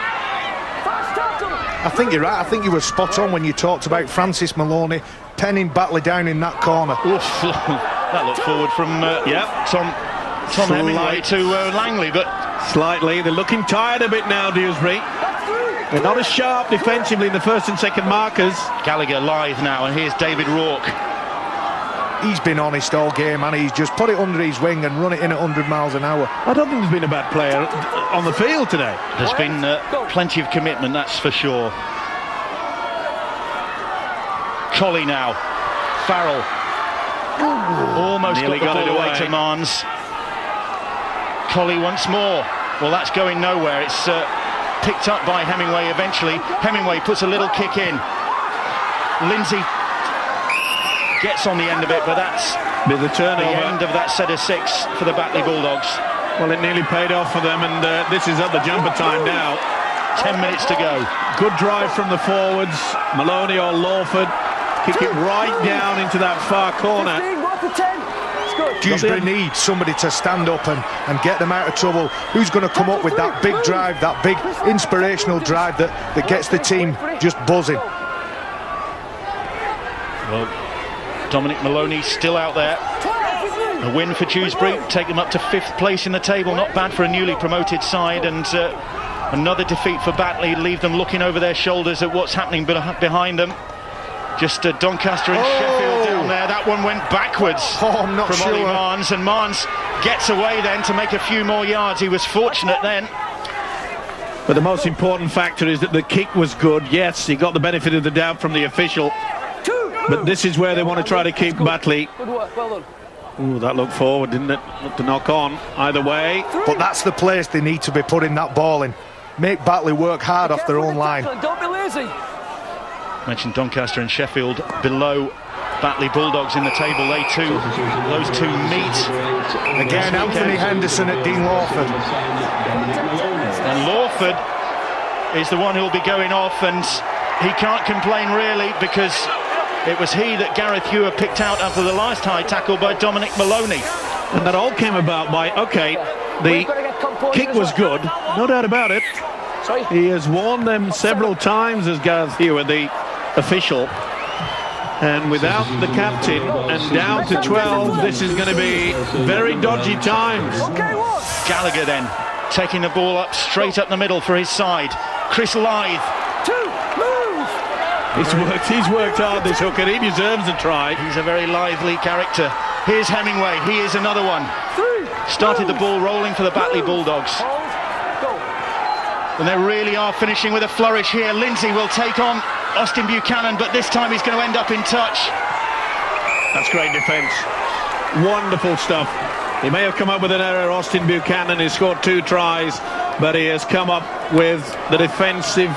I think you're right. I think you were spot on when you talked about Francis Maloney penning Batley down in that corner. Oof. That looked forward from Tom Hemingway to Langley, but slightly. They're looking tired a bit now, Dewsbury. They're not as sharp defensively in the first and second markers. Gallagher Lythe now, and here's David Rourke. He's been honest all game, and he's just put it under his wing and run it in at 100 miles an hour. I don't think there's been a bad player on the field today. There's been plenty of commitment, that's for sure. Colley now. Farrell. Almost nearly got the ball away to Marnes. Colley once more. Well, that's going nowhere. It's picked up by Hemingway eventually. Hemingway puts a little kick in. Lindsay gets on the end of it, but that's the end of that set of 6 for the Batley Bulldogs. Well, it nearly paid off for them, and this is at the jumper time now. 10 minutes to go. Good drive from the forwards. Maloney or Lawford kick it right down into that far corner. Dewsbury needs somebody to stand up and get them out of trouble. Who's going to come up with that big drive, that big inspirational drive that gets the team just buzzing? Well, Dominic Maloney still out there. A win for Dewsbury, take them up to 5th place in the table. Not bad for a newly promoted side, and another defeat for Batley, leave them looking over their shoulders at what's happening behind them. Just Doncaster and Sheffield down there. That one went backwards I'm not from sure. Ollie Marnes, and Marnes gets away then to make a few more yards. He was fortunate then. But the most important factor is that the kick was good. Yes, he got the benefit of the doubt from the official. But this is where they want to try to keep Batley. Good work, well done. Ooh, that looked forward, didn't it? Looked to knock on either way. But that's the place they need to be putting that ball in. Make Batley work hard off their own line. Don't be lazy. Mentioned Doncaster and Sheffield below Batley Bulldogs in the table. Those two meet again. Anthony Henderson at Dean Lawford, and Lawford is the one who'll be going off, and he can't complain really, because it was he that Gareth Ewer picked out after the last high tackle by Dominic Maloney. And that all came about by, the kick was good, no doubt about it. Sorry? He has warned them several times as Gareth Ewer, the official. And without the captain and down to 12, this is going to be very dodgy times. Gallagher then taking the ball up straight up the middle for his side. Chris Lythe. He's worked hard, this hooker. He deserves a try. He's a very lively character. Here's Hemingway. He is another one. Started the ball rolling for the Batley Bulldogs. And they really are finishing with a flourish here. Lindsay will take on Austin Buchanan, but this time he's going to end up in touch. That's great defence. Wonderful stuff. He may have come up with an error, Austin Buchanan. He scored 2 tries, but he has come up with the defensive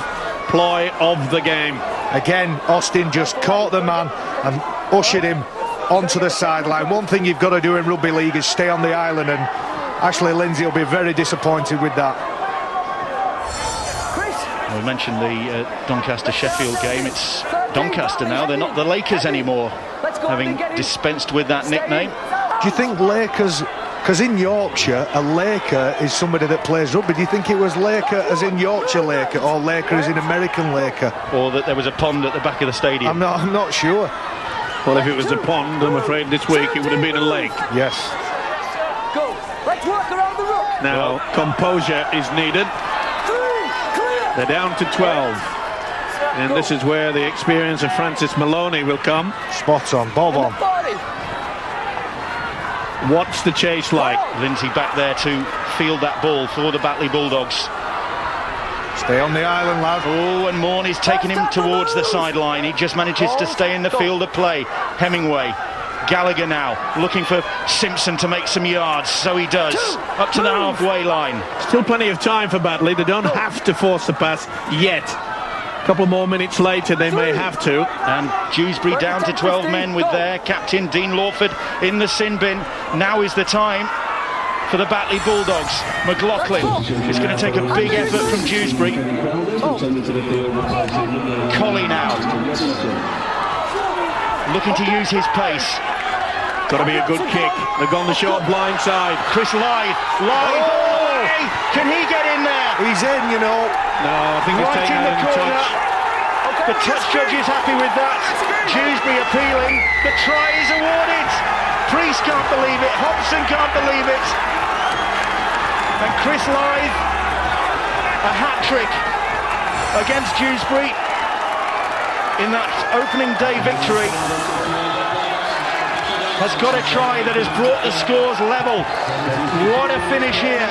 ploy of the game. Again, Austin just caught the man and ushered him onto the sideline. One thing you've got to do in rugby league is stay on the island, and Ashley Lindsay will be very disappointed with that. We mentioned the Doncaster-Sheffield game. It's Doncaster now. They're not the Lakers anymore, having dispensed with that nickname. Do you think Lakers, because in Yorkshire, a Laker is somebody that plays rugby, do you think it was Laker as in Yorkshire Laker, or Laker as in American Laker? Or that there was a pond at the back of the stadium? I'm not sure. Well, if it was a pond, I'm afraid this week it would have been a lake. Yes. Go. Let's work around the ruck. Now, composure is needed. They're down to 12. And this is where the experience of Francis Maloney will come. Spot on, bob on. What's the chase like? Lindsay back there to field that ball for the Batley Bulldogs. Stay on the island, lad. Oh, and Morn is taking him towards the sideline. He just manages to stay in the field of play. Hemingway. Gallagher now looking for Simpson to make some yards, so he does, up to the halfway line. Still plenty of time for Batley. They don't have to force the pass yet. A couple more minutes later they may have to. And Dewsbury down to 12 men with their captain Dean Lawford in the sin bin. Now is the time for the Batley Bulldogs. McLaughlin is going to take a big effort from Dewsbury. Colley now looking to use his pace. Got to be a good kick. They've gone the short blind side. Chris Lythe. Oh! Hey, can he get in there? He's in, you know. No, I think he's taken out in touch. The touch judge is happy with that. Dewsbury appealing. The try is awarded. Priest can't believe it. Hobson can't believe it. And Chris Lythe, a hat-trick against Dewsbury in that opening day victory, has got a try that has brought the scores level. What a finish here.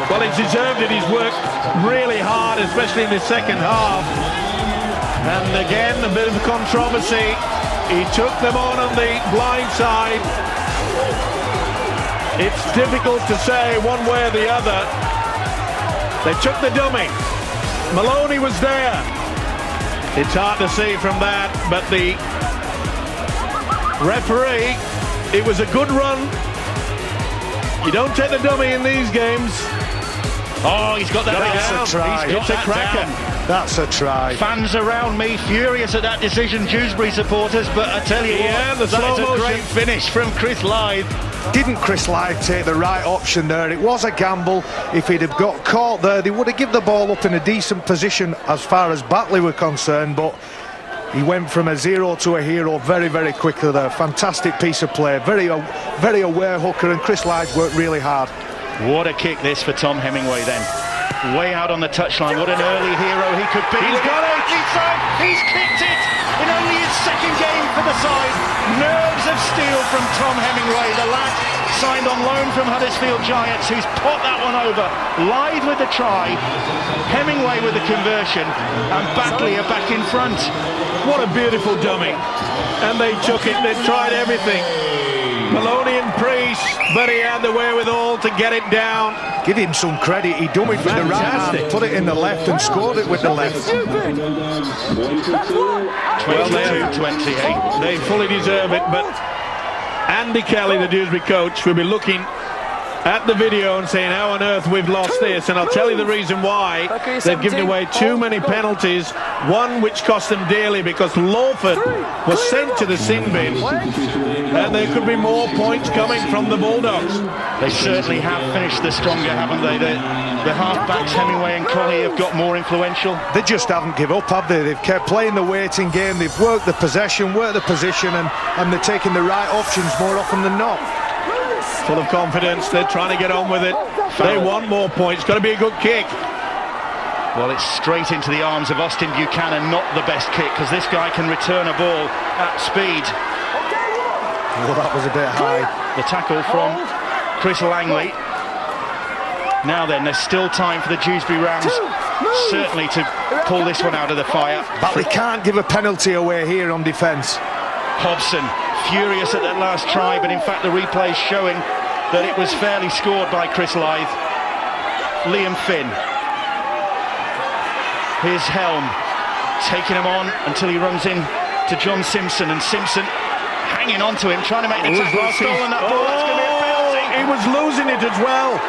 Well, he's deserved it. He's worked really hard, especially in the second half. And again, a bit of controversy. He took them on the blind side. It's difficult to say one way or the other. They took the dummy. Maloney was there. It's hard to see from that, but the referee, it was a good run. You don't take the dummy in these games. Oh, he's got that down. A try. He's got It's a cracker. That's a try. Fans around me furious at that decision, Dewsbury supporters, but I tell you Yeah, what, the that is slow a motion. great finish from Chris Lythe. Didn't Chris Lythe take the right option there? It was a gamble. If he'd have got caught there, they would have given the ball up in a decent position as far as Batley were concerned, but he went from a zero to a hero very, very quickly there. Fantastic piece of play. Very aware hooker, and Chris Lythe worked really hard. What a kick this for Tom Hemingway then. Way out on the touchline. What an early hero he could be. He's got it! He's kicked it in only his second game for the side. Nerves of steel from Tom Hemingway, the lad signed on loan from Huddersfield Giants, who's popped that one over. Lythe with the try, Hemingway with the conversion, and Batley are back in front. What a beautiful dummy. And they took it. They tried everything. Maloney and Priest, but he had the wherewithal to get it down. Give him some credit. He dummied with the right hand, put it in the left, and scored it with the left. 22-28. They fully deserve it, but Andy Kelly, the Dewsbury coach, will be looking at the video and saying, how on earth we've lost this. And I'll tell you the reason why. They've given away too many penalties, one which cost them dearly because Lawford was sent to the sin bin, and there could be more points coming from the Bulldogs. They certainly have finished the stronger, haven't they? The half-backs, Hemingway and Colley, have got more influential. They just haven't given up, have they? They've kept playing the waiting game. They've worked the possession, worked the position, and they're taking the right options more often than not. Full of confidence, they're trying to get on with it. They want more points. Got to be a good kick. Well, it's straight into the arms of Austin Buchanan, not the best kick, because this guy can return a ball at speed. Well, that was a bit high. The tackle from Chris Langley. Now then, there's still time for the Dewsbury Rams, certainly, to pull this one out of the fire. Batley can't give a penalty away here on defence. Hobson, furious at that last try, but in fact the replay's showing that it was fairly scored by Chris Lythe. Liam Finn. Here's Helm, taking him on until he runs in to John Simpson, and Simpson hanging on to him, trying to make the tackle. Stolen that ball, that's going to be a penalty. He was losing it as well,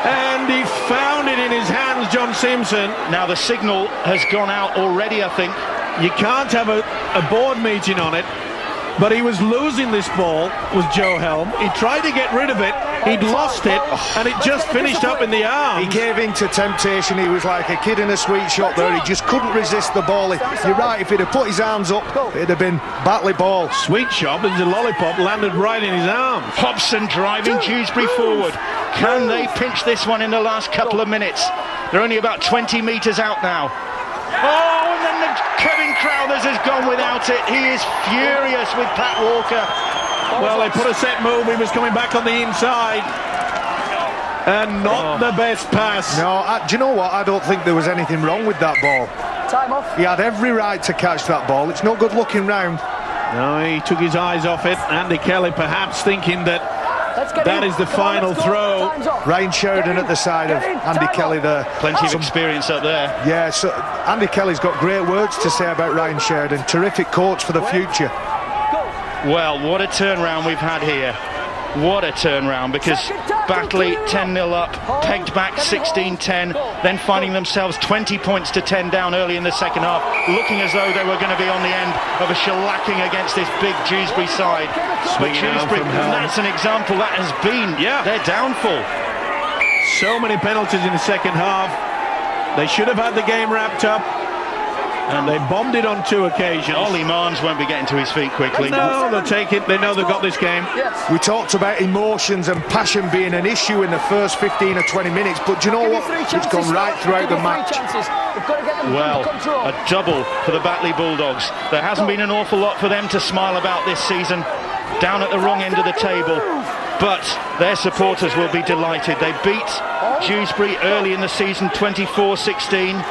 and he found it in his hands, John Simpson. Now the signal has gone out already, I think. You can't have a board meeting on it, but he was losing this ball with Joe Helm. He tried to get rid of it, he'd lost it, and it just finished up in the arms. He gave in to temptation. He was like a kid in a sweet shop there. He just couldn't resist the ball. You're right, if he'd have put his arms up, it'd have been Batley ball. Sweet shop, and the lollipop landed right in his arms. Hobson driving Dewsbury forward. Can they pinch this one in the last couple of minutes? They're only about 20 metres out now. Oh, and then Kevin Crowthers has gone without it. He is furious with Pat Walker. Well, they put a set move. He was coming back on the inside, and not the best pass. No, do you know what? I don't think there was anything wrong with that ball. Time off. He had every right to catch that ball. It's no good looking round. No, he took his eyes off it. Andy Kelly perhaps thinking that that is the final throw. Ryan Sheridan at the side of Andy Kelly there. Plenty of experience up there. Yeah, so Andy Kelly's got great words to say about Ryan Sheridan. Terrific coach for the future. Well, what a turnaround we've had here. What a turnaround, because Batley 10-0 up, pegged back 16-10, then finding themselves 20 points to 10 down early in the second half, looking as though they were going to be on the end of a shellacking against this big Dewsbury side. But Dewsbury, that's an example, that has been their downfall. So many penalties in the second half. They should have had the game wrapped up, and they bombed it on 2 occasions. Ollie Marnes won't be getting to his feet quickly. No, they'll take it. They know they've got this game. We talked about emotions and passion being an issue in the first 15 or 20 minutes, but do you know what? It's gone right throughout the match. Well, a double for the Batley Bulldogs. There hasn't been an awful lot for them to smile about this season, down at the wrong end of the table, but their supporters will be delighted. They beat Dewsbury early in the season, 24-16.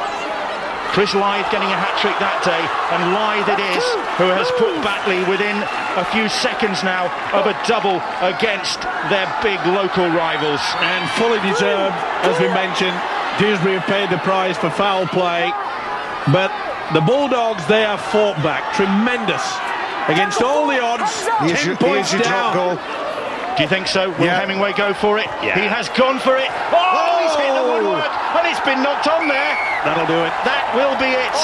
Chris Lythe getting a hat-trick that day, and Lythe it is who has put Batley within a few seconds now of a double against their big local rivals. And fully deserved, as we mentioned. Dewsbury have paid the price for foul play, but the Bulldogs, they have fought back. Tremendous. Against all the odds, 10 points down. Goal. Do you think so? Will Hemingway go for it? Yeah. He has gone for it. Oh, he's hit the woodwork, and it's been knocked on there. That'll do it. That will be it.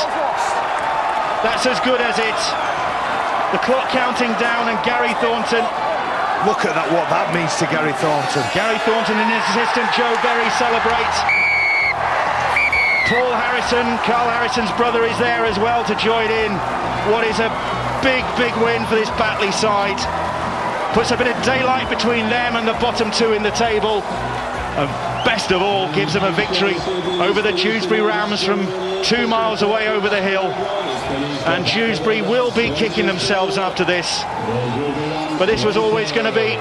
That's as good as it. The clock counting down, and Gary Thornton. Look at that, what that means to Gary Thornton. Gary Thornton and his assistant Joe Berry celebrate. Paul Harrison, Carl Harrison's brother, is there as well to join in. What is a big, big win for this Batley side. Puts a bit of daylight between them and the bottom 2 in the table. And best of all, gives them a victory over the Dewsbury Rams from 2 miles away over the hill. And Dewsbury will be kicking themselves after this. But this was always going to be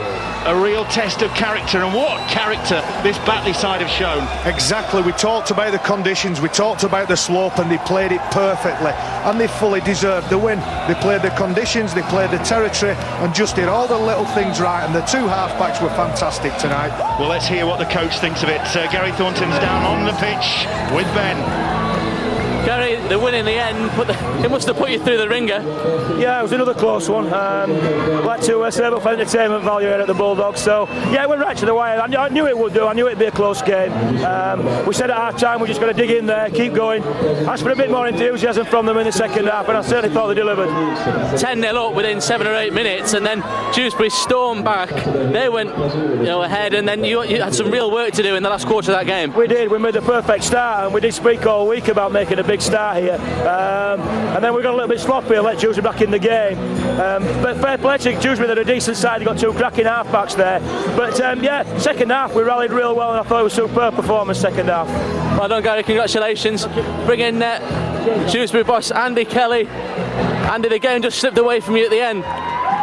a real test of character, and what character this Batley side have shown. Exactly, we talked about the conditions, we talked about the slope, and they played it perfectly, and they fully deserved the win. They played the conditions, they played the territory, and just did all the little things right, and the 2 half-backs were fantastic tonight. Well, let's hear what the coach thinks of it. Gary Thornton's down on the pitch with Ben. Gary, the win in the end, it must have put you through the ringer. Yeah, it was another close one. Like to save up for entertainment value here at the Bulldogs. So, yeah, it went right to the wire. I knew it would do. I knew it'd be a close game. We said at half-time we're just going to dig in there, keep going. Asked for a bit more enthusiasm from them in the second half, and I certainly thought they delivered. 10-0 up within 7 or 8 minutes, and then Dewsbury stormed back. They went ahead, and then you had some real work to do in the last quarter of that game. We did. We made the perfect start, and we did speak all week about making a big start here. And then we got a little bit sloppy and let Dewsbury back in the game. But fair play to Dewsbury, they're a decent side. They got two cracking half-backs there. But yeah, second half we rallied real well, and I thought it was a superb performance second half. Well done, Gary, congratulations. Bring in Dewsbury boss Andy Kelly. Andy, the game just slipped away from you at the end.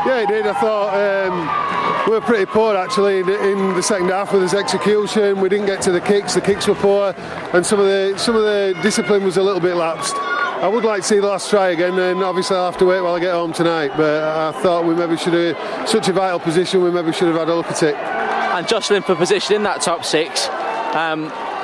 Yeah, it did. I thought we were pretty poor actually in the second half with his execution. We didn't get to the kicks were poor, and some of the discipline was a little bit lapsed. I would like to see the last try again, and obviously I'll have to wait while I get home tonight, but I thought we maybe should have, such a vital position, we maybe should have had a look at it. And jostling for position in that top six,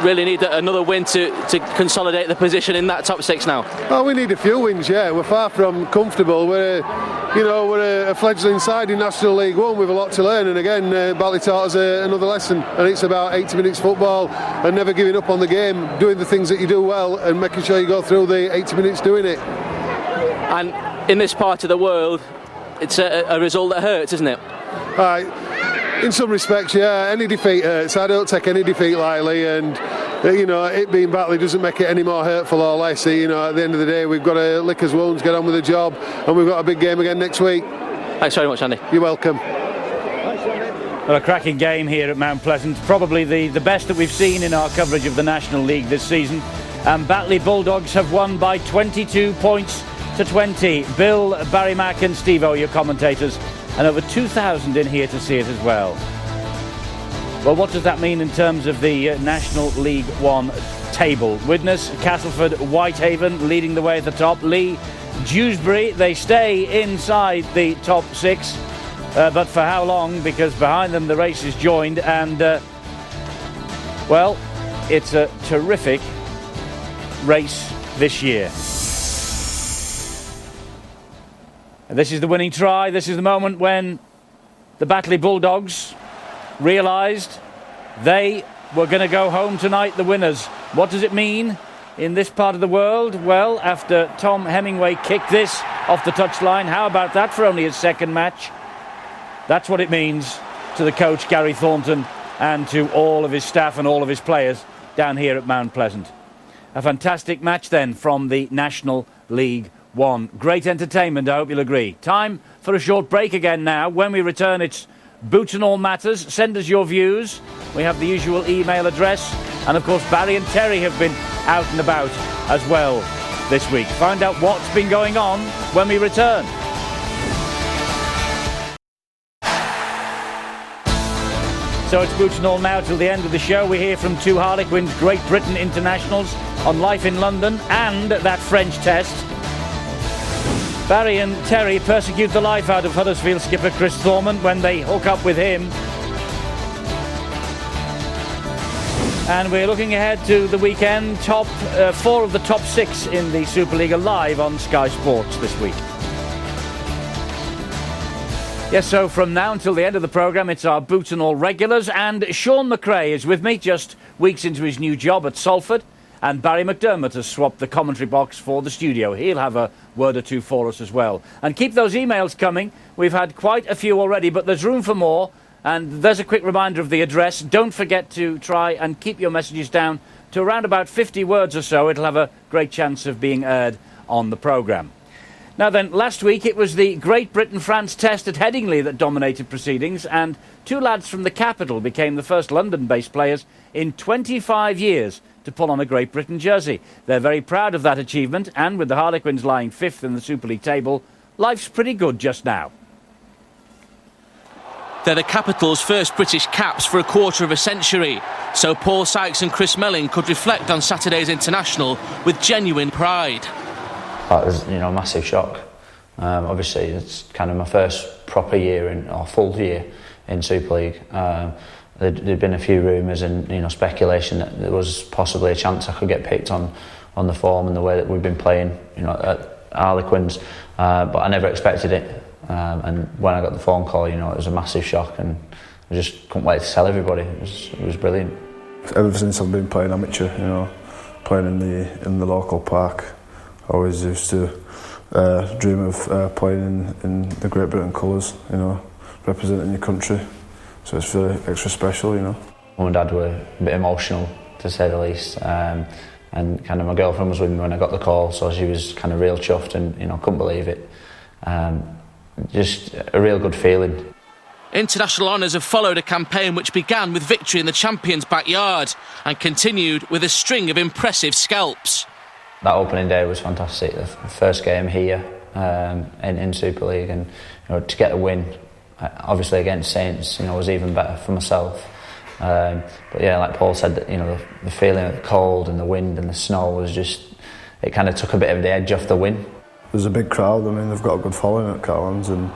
really need another win to consolidate the position in that top six now. Oh, we need a few wins, yeah. We're far from comfortable. We're a fledgling side in National League One with a lot to learn, and again Batley taught us another lesson, and it's about 80 minutes football and never giving up on the game, doing the things that you do well and making sure you go through the 80 minutes doing it. And in this part of the world, it's a result that hurts, isn't it? In some respects, yeah. Any defeat hurts. I don't take any defeat lightly, and it being Batley doesn't make it any more hurtful or less. At the end of the day, we've got to lick his wounds, get on with the job, and we've got a big game again next week. Thanks very much, Andy. You're welcome. Well, a cracking game here at Mount Pleasant, probably the best that we've seen in our coverage of the National League this season. And Batley Bulldogs have won by 22 points to 20. Bill, Barry Mack and Steve-O, your commentators, and over 2,000 in here to see it as well. Well, what does that mean in terms of the National League One table? Widnes, Castleford, Whitehaven leading the way at the top. Lee, Dewsbury, they stay inside the top six, but for how long? Because behind them the race is joined, and well, it's a terrific race this year. And this is the winning try. This is the moment when the Batley Bulldogs realised they were going to go home tonight, the winners. What does it mean in this part of the world? Well, after Tom Hemingway kicked this off the touchline, how about that for only his second match? That's what it means to the coach, Gary Thornton, and to all of his staff and all of his players down here at Mount Pleasant. A fantastic match then from the National League One. Great entertainment, I hope you'll agree. Time for a short break again now. When we return, it's Boots and All Matters. Send us your views. We have the usual email address. And of course, Barry and Terry have been out and about as well this week. Find out what's been going on when we return. So it's Boots and All now till the end of the show. We hear from two Harlequins Great Britain internationals on life in London and that French test. Barry and Terry persecute the life out of Huddersfield skipper Chris Thorman when they hook up with him. And we're looking ahead to the weekend. Four of the top six in the Super League are live on Sky Sports this week. Yes, so from now until the end of the programme, it's our Boots and All regulars. And Sean McRae is with me, just weeks into his new job at Salford. And Barry McDermott has swapped the commentary box for the studio. He'll have a word or two for us as well. And keep those emails coming. We've had quite a few already, but there's room for more. And there's a quick reminder of the address. Don't forget to try and keep your messages down to around about 50 words or so. It'll have a great chance of being aired on the programme. Now then, last week it was the Great Britain-France test at Headingley that dominated proceedings, and two lads from the capital became the first London-based players in 25 years to pull on a Great Britain jersey. They're very proud of that achievement, and with the Harlequins lying fifth in the Super League table, life's pretty good just now. They're the capital's first British caps for a quarter of a century, so Paul Sykes and Chris Melling could reflect on Saturday's international with genuine pride. That was, a massive shock. Obviously, it's kind of my first proper year or full year in Super League. There'd been a few rumours and speculation that there was possibly a chance I could get picked on the form and the way that we've been playing, at Harlequins. But I never expected it. And when I got the phone call, it was a massive shock, and I just couldn't wait to tell everybody. It was brilliant. Ever since I've been playing amateur, playing in the local park, I always used to dream of playing in the Great Britain colours, representing your country. So it's really extra special, Mum and Dad were a bit emotional, to say the least. and kind of my girlfriend was with me when I got the call, so she was kind of real chuffed and, you know, couldn't believe it. Just a real good feeling. International honours have followed a campaign which began with victory in the champions' backyard and continued with a string of impressive scalps. That opening day was fantastic. The first game here in Super League, and, you know, to get a win, obviously against Saints, you know, was even better for myself. But yeah, like Paul said, that, you know, the feeling of the cold and the wind and the snow was just, it kind of took a bit of the edge off the win. There's a big crowd. I mean, they've got a good following at Catalans, and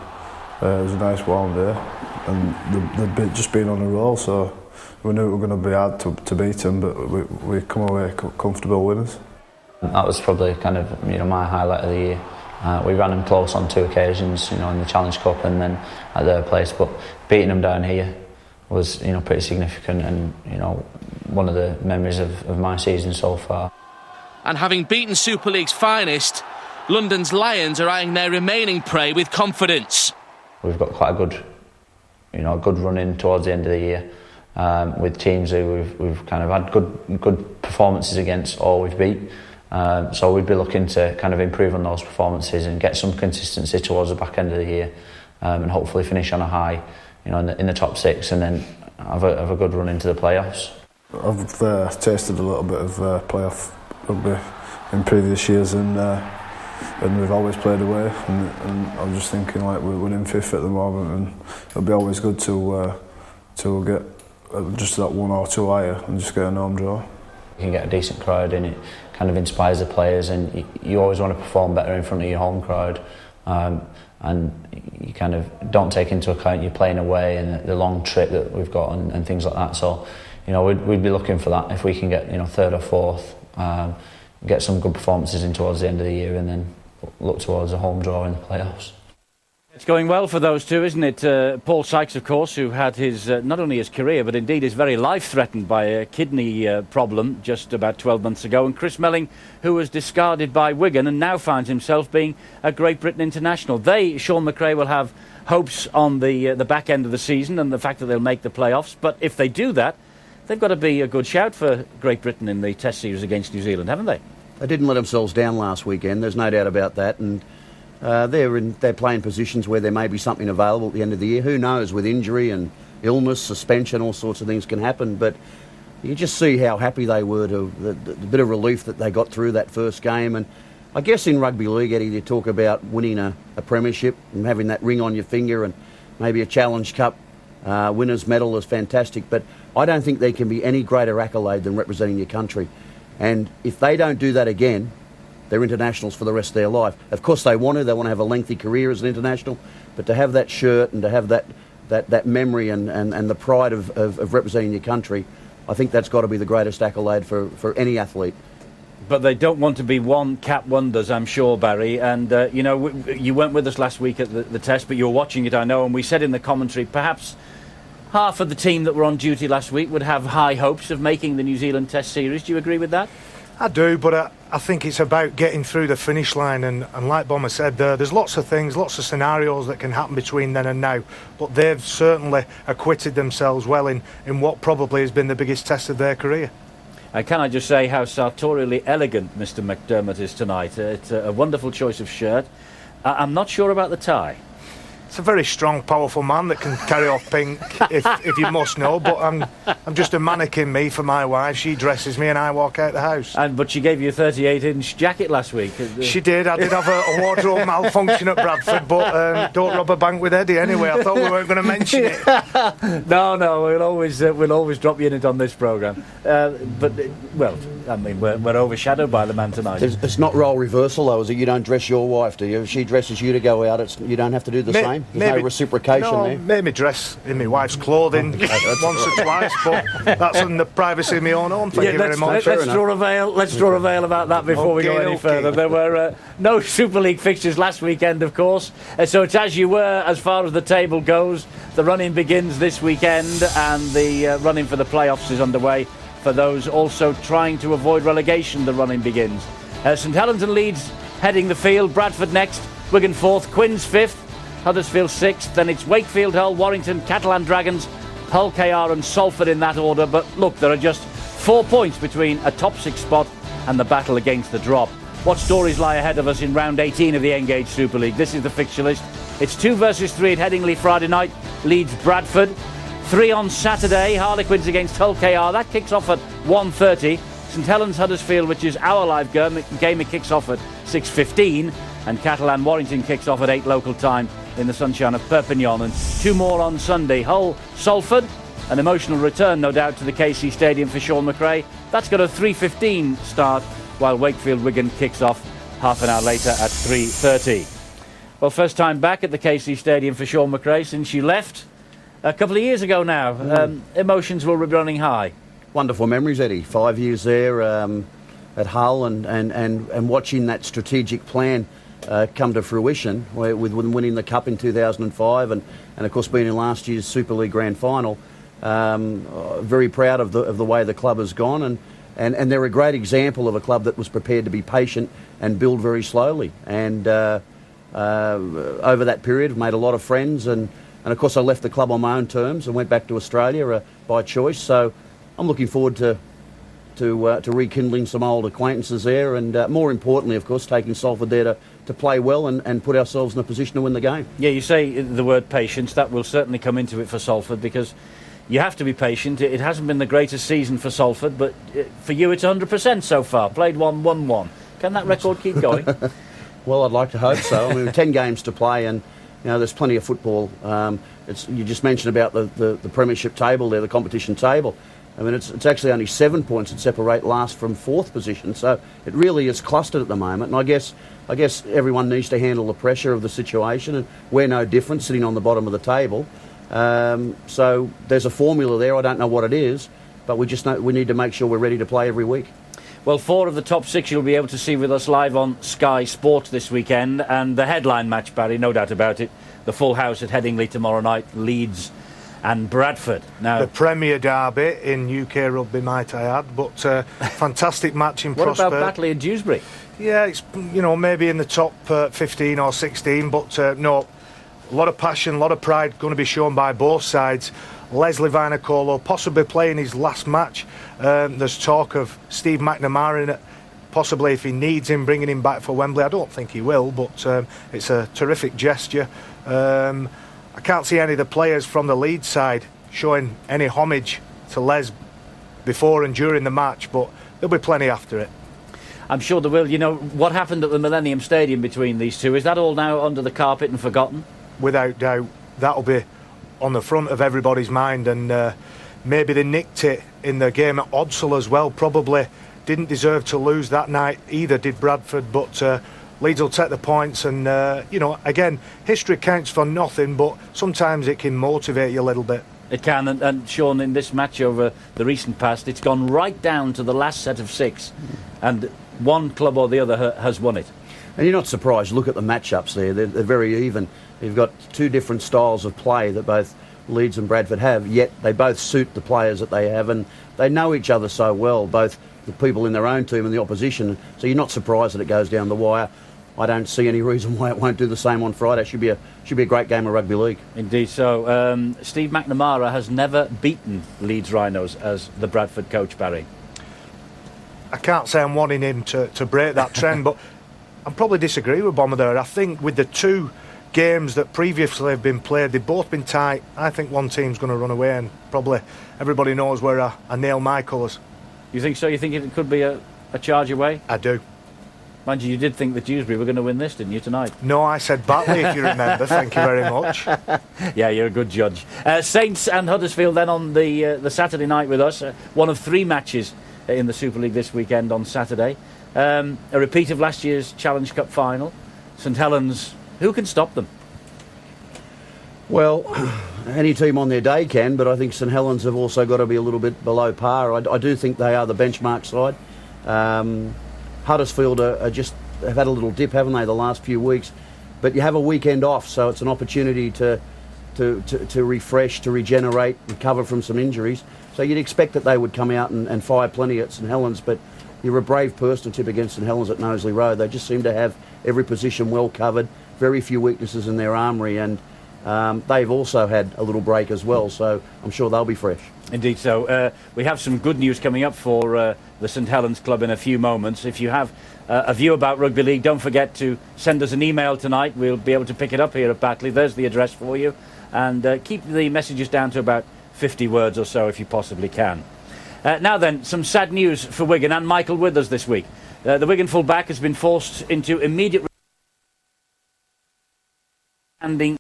it was a nice warm day, and they'd just been on a roll, so we knew it was going to be hard to beat them, but we come away comfortable winners. That was probably kind of, you know, my highlight of the year. We ran them close on 2 occasions, you know, in the Challenge Cup and then at their place, but beating them down here was, you know, pretty significant, and, you know, one of the memories of my season so far. And having beaten Super League's finest, London's Lions are eyeing their remaining prey with confidence. We've got quite a good, you know, good run in towards the end of the year with teams who we've kind of had good performances against or we've beat. So we'd be looking to kind of improve on those performances and get some consistency towards the back end of the year, and hopefully finish on a high, you know, in the top 6, and then have a good run into the playoffs. I've tasted a little bit of playoff rugby in previous years, and we've always played away, and I'm just thinking, like, we're in 5th at the moment, and it'll be always good to get just that 1 or 2 higher and just get a home draw. You can get a decent crowd in, it kind of inspires the players, and you always want to perform better in front of your home crowd, and you kind of don't take into account you're playing away and the long trip that we've got and things like that. So, you know, we'd be looking for that if we can get, you know, 3rd or 4th, get some good performances in towards the end of the year, and then look towards a home draw in the playoffs. It's going well for those two, isn't it? Paul Sykes, of course, who had his not only his career but indeed his very life threatened by a kidney problem just about 12 months ago, and Chris Melling, who was discarded by Wigan and now finds himself being a Great Britain international. They, Sean McRae, will have hopes on the back end of the season and the fact that they'll make the playoffs, but if they do that, they've got to be a good shout for Great Britain in the Test series against New Zealand, haven't they? They didn't let themselves down last weekend, there's no doubt about that, and they're playing positions where there may be something available at the end of the year. Who knows, with injury and illness, suspension, all sorts of things can happen, but you just see how happy they were, the bit of relief that they got through that first game. And I guess in rugby league, Eddie, you talk about winning a premiership and having that ring on your finger and maybe a Challenge Cup winner's medal is fantastic, but I don't think there can be any greater accolade than representing your country. And if they don't do that again, they're internationals for the rest of their life. Of course they want to have a lengthy career as an international, but to have that shirt and to have that memory and the pride of representing your country, I think that's got to be the greatest accolade for any athlete. But they don't want to be one-cap wonders, I'm sure, Barry. And, you know, you weren't with us last week at the Test, but you were watching it, I know, and we said in the commentary perhaps half of the team that were on duty last week would have high hopes of making the New Zealand Test series. Do you agree with that? I do, but I think it's about getting through the finish line, and like Bomber said, there's lots of things, lots of scenarios that can happen between then and now, but they've certainly acquitted themselves well in what probably has been the biggest test of their career. And can I just say how sartorially elegant Mr McDermott is tonight. It's a wonderful choice of shirt. I'm not sure about the tie. It's a very strong, powerful man that can carry off pink, if you must know. But I'm just a mannequin, me, for my wife. She dresses me and I walk out the house. But she gave you a 38-inch jacket last week. She did. I did have a wardrobe malfunction at Bradford, but don't rob a bank with Eddie anyway. I thought we weren't going to mention it. No, we'll always drop you in it on this programme. Well, I mean, we're overshadowed by the man tonight. It's not role reversal, though, is it? You don't dress your wife, do you? If she dresses you to go out, you don't have to do the same? There's no reciprocation there? Made me dress in my wife's clothing once or twice, but that's in the privacy of my own home. Thank you very much. Let's draw a veil about that before we go any further. There were no Super League fixtures last weekend, of course, so it's as you were as far as the table goes. The running begins this weekend, and the running for the playoffs is underway. For those also trying to avoid relegation, the running begins. St Helens and Leeds heading the field, Bradford next, Wigan 4th, Quins 5th, Huddersfield 6th, then it's Wakefield, Hull, Warrington, Catalan Dragons, Hull, KR and Salford in that order. But look, there are just 4 points between a top 6 spot and the battle against the drop. What stories lie ahead of us in round 18 of the Engage Super League? This is the fixture list. It's 2 versus 3 at Headingley Friday night, Leeds Bradford. 3 on Saturday, Harlequins against Hull KR. That kicks off at 1:30. St Helens Huddersfield, which is our live game, it kicks off at 6:15. And Catalan Warrington kicks off at 8 local time in the sunshine of Perpignan. And 2 more on Sunday. Hull Salford, an emotional return no doubt to the KC Stadium for Sean McRae. That's got a 3:15 start, while Wakefield Wigan kicks off half an hour later at 3:30. Well, first time back at the KC Stadium for Sean McRae since you left a couple of years ago now. Emotions will be running high. Wonderful memories, Eddie. 5 years there at Hull and watching that strategic plan come to fruition with winning the Cup in 2005 and of course being in last year's Super League Grand Final. Very proud of the way the club has gone and they're a great example of a club that was prepared to be patient and build very slowly. And over that period, I've made a lot of friends and of course I left the club on my own terms and went back to Australia by choice. So I'm looking forward to rekindling some old acquaintances there and more importantly, of course, taking Salford there to play well and put ourselves in a position to win the game. Yeah, you say the word patience. That will certainly come into it for Salford because you have to be patient. It hasn't been the greatest season for Salford, but for you it's 100% so far. Played 1, won 1. Can that record keep going? Well, I'd like to hope so. I mean, 10 games to play and there's plenty of football. You just mentioned about the premiership table there, the competition table. I mean, it's actually only 7 points that separate last from 4th position, so it really is clustered at the moment. And I guess everyone needs to handle the pressure of the situation, and we're no different, sitting on the bottom of the table. So there's a formula there. I don't know what it is, but we need to make sure we're ready to play every week. Well, 4 of the top 6 you'll be able to see with us live on Sky Sports this weekend, and the headline match, Barry, no doubt about it, the full house at Headingley tomorrow night, Leeds and Bradford. Now, the Premier Derby in UK rugby, might I add, but fantastic match in prospect. What about Batley and Dewsbury? Yeah, it's maybe in the top 15 or 16, but no, a lot of passion, a lot of pride going to be shown by both sides. Leslie Vinacolo possibly playing his last match. There's talk of Steve McNamara in it, possibly if he needs him, bringing him back for Wembley. I don't think he will, but it's a terrific gesture. I can't see any of the players from the Leeds side showing any homage to Les before and during the match, but there'll be plenty after it. I'm sure there will. You know, what happened at the Millennium Stadium between these two, is that all now under the carpet and forgotten? Without doubt, that'll be on the front of everybody's mind, and maybe they nicked it in the game at Odsal as well. Probably didn't deserve to lose that night, either did Bradford, but Leeds will take the points, and again, history counts for nothing, but sometimes it can motivate you a little bit. It can, and Sean, in this match over the recent past, it's gone right down to the last set of 6, and one club or the other has won it. And you're not surprised. Look at the matchups there; they're very even. You've got 2 different styles of play that both Leeds and Bradford have, yet they both suit the players that they have, and they know each other so well, both the people in their own team and the opposition. So you're not surprised that it goes down the wire. I don't see any reason why it won't do the same on Friday. Should be a great game of rugby league. Indeed so. Steve McNamara has never beaten Leeds Rhinos as the Bradford coach, Barry. I can't say I'm wanting him to break that trend, but I probably disagree with Bomber there. I think with the 2 games that previously have been played, they've both been tight. I think one team's going to run away, and probably everybody knows where I nail my colours. You think so? You think it could be a charge away? I do. Mind you did think that Dewsbury were going to win this, didn't you, tonight? No, I said Batley, if you remember. Thank you very much. Yeah, you're a good judge. Saints and Huddersfield then on the Saturday night with us. One of 3 matches in the Super League this weekend on Saturday. A repeat of last year's Challenge Cup final. St Helens, who can stop them? Well, any team on their day can, but I think St Helens have also got to be a little bit below par. I do think they are the benchmark side. Huddersfield have had a little dip, haven't they, the last few weeks? But you have a weekend off, so it's an opportunity to refresh, to regenerate, recover from some injuries. So you'd expect that they would come out and fire plenty at St Helens, but you're a brave personal tip against St Helens at Knowsley Road. They just seem to have every position well covered, very few weaknesses in their armoury, and they've also had a little break as well, so I'm sure they'll be fresh. Indeed so. We have some good news coming up for the St Helens Club in a few moments. If you have a view about rugby league, don't forget to send us an email tonight. We'll be able to pick it up here at Batley. There's the address for you. And keep the messages down to about 50 words or so if you possibly can. Now then, some sad news for Wigan and Michael Withers this week. The Wigan full-back has been forced into immediate standing.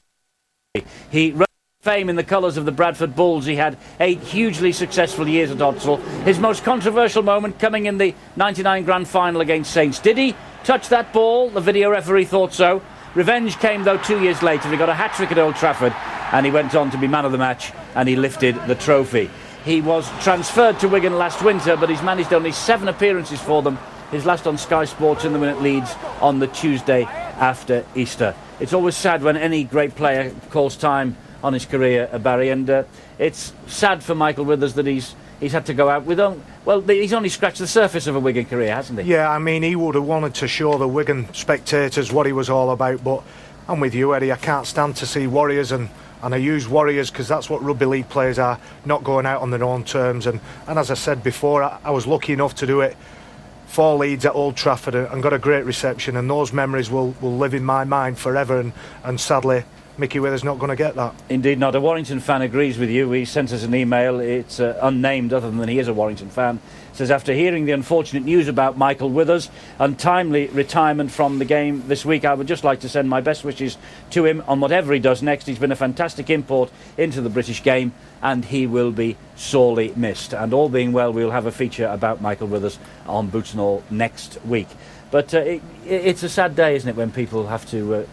He rose to fame in the colours of the Bradford Bulls. He had 8 hugely successful years at Odsal. His most controversial moment coming in the 99 grand final against Saints. Did he touch that ball? The video referee thought so. Revenge came, though, 2 years later. He got a hat-trick at Old Trafford, and he went on to be man of the match, and he lifted the trophy. He was transferred to Wigan last winter, but he's managed only 7 appearances for them, his last on Sky Sports in the win at Leeds on the Tuesday after Easter. It's always sad when any great player calls time on his career, Barry, and it's sad for Michael Withers that he's had to go out with he's only scratched the surface of a Wigan career, hasn't he? Yeah, I mean, he would have wanted to show the Wigan spectators what he was all about, but I'm with you, Eddie. I can't stand to see Warriors, and I use Warriors because that's what rugby league players are, not going out on their own terms. And as I said before, I was lucky enough to do it for Leeds at Old Trafford and got a great reception, and those memories will live in my mind forever, and sadly Mickey Withers not going to get that. Indeed not. A Warrington fan agrees with you. He sent us an email. It's unnamed, other than he is a Warrington fan. It says, after hearing the unfortunate news about Michael Withers' untimely retirement from the game this week, I would just like to send my best wishes to him on whatever he does next. He's been a fantastic import into the British game, and he will be sorely missed. And all being well, we'll have a feature about Michael Withers on Boots and All next week. But it's a sad day, isn't it, when people have to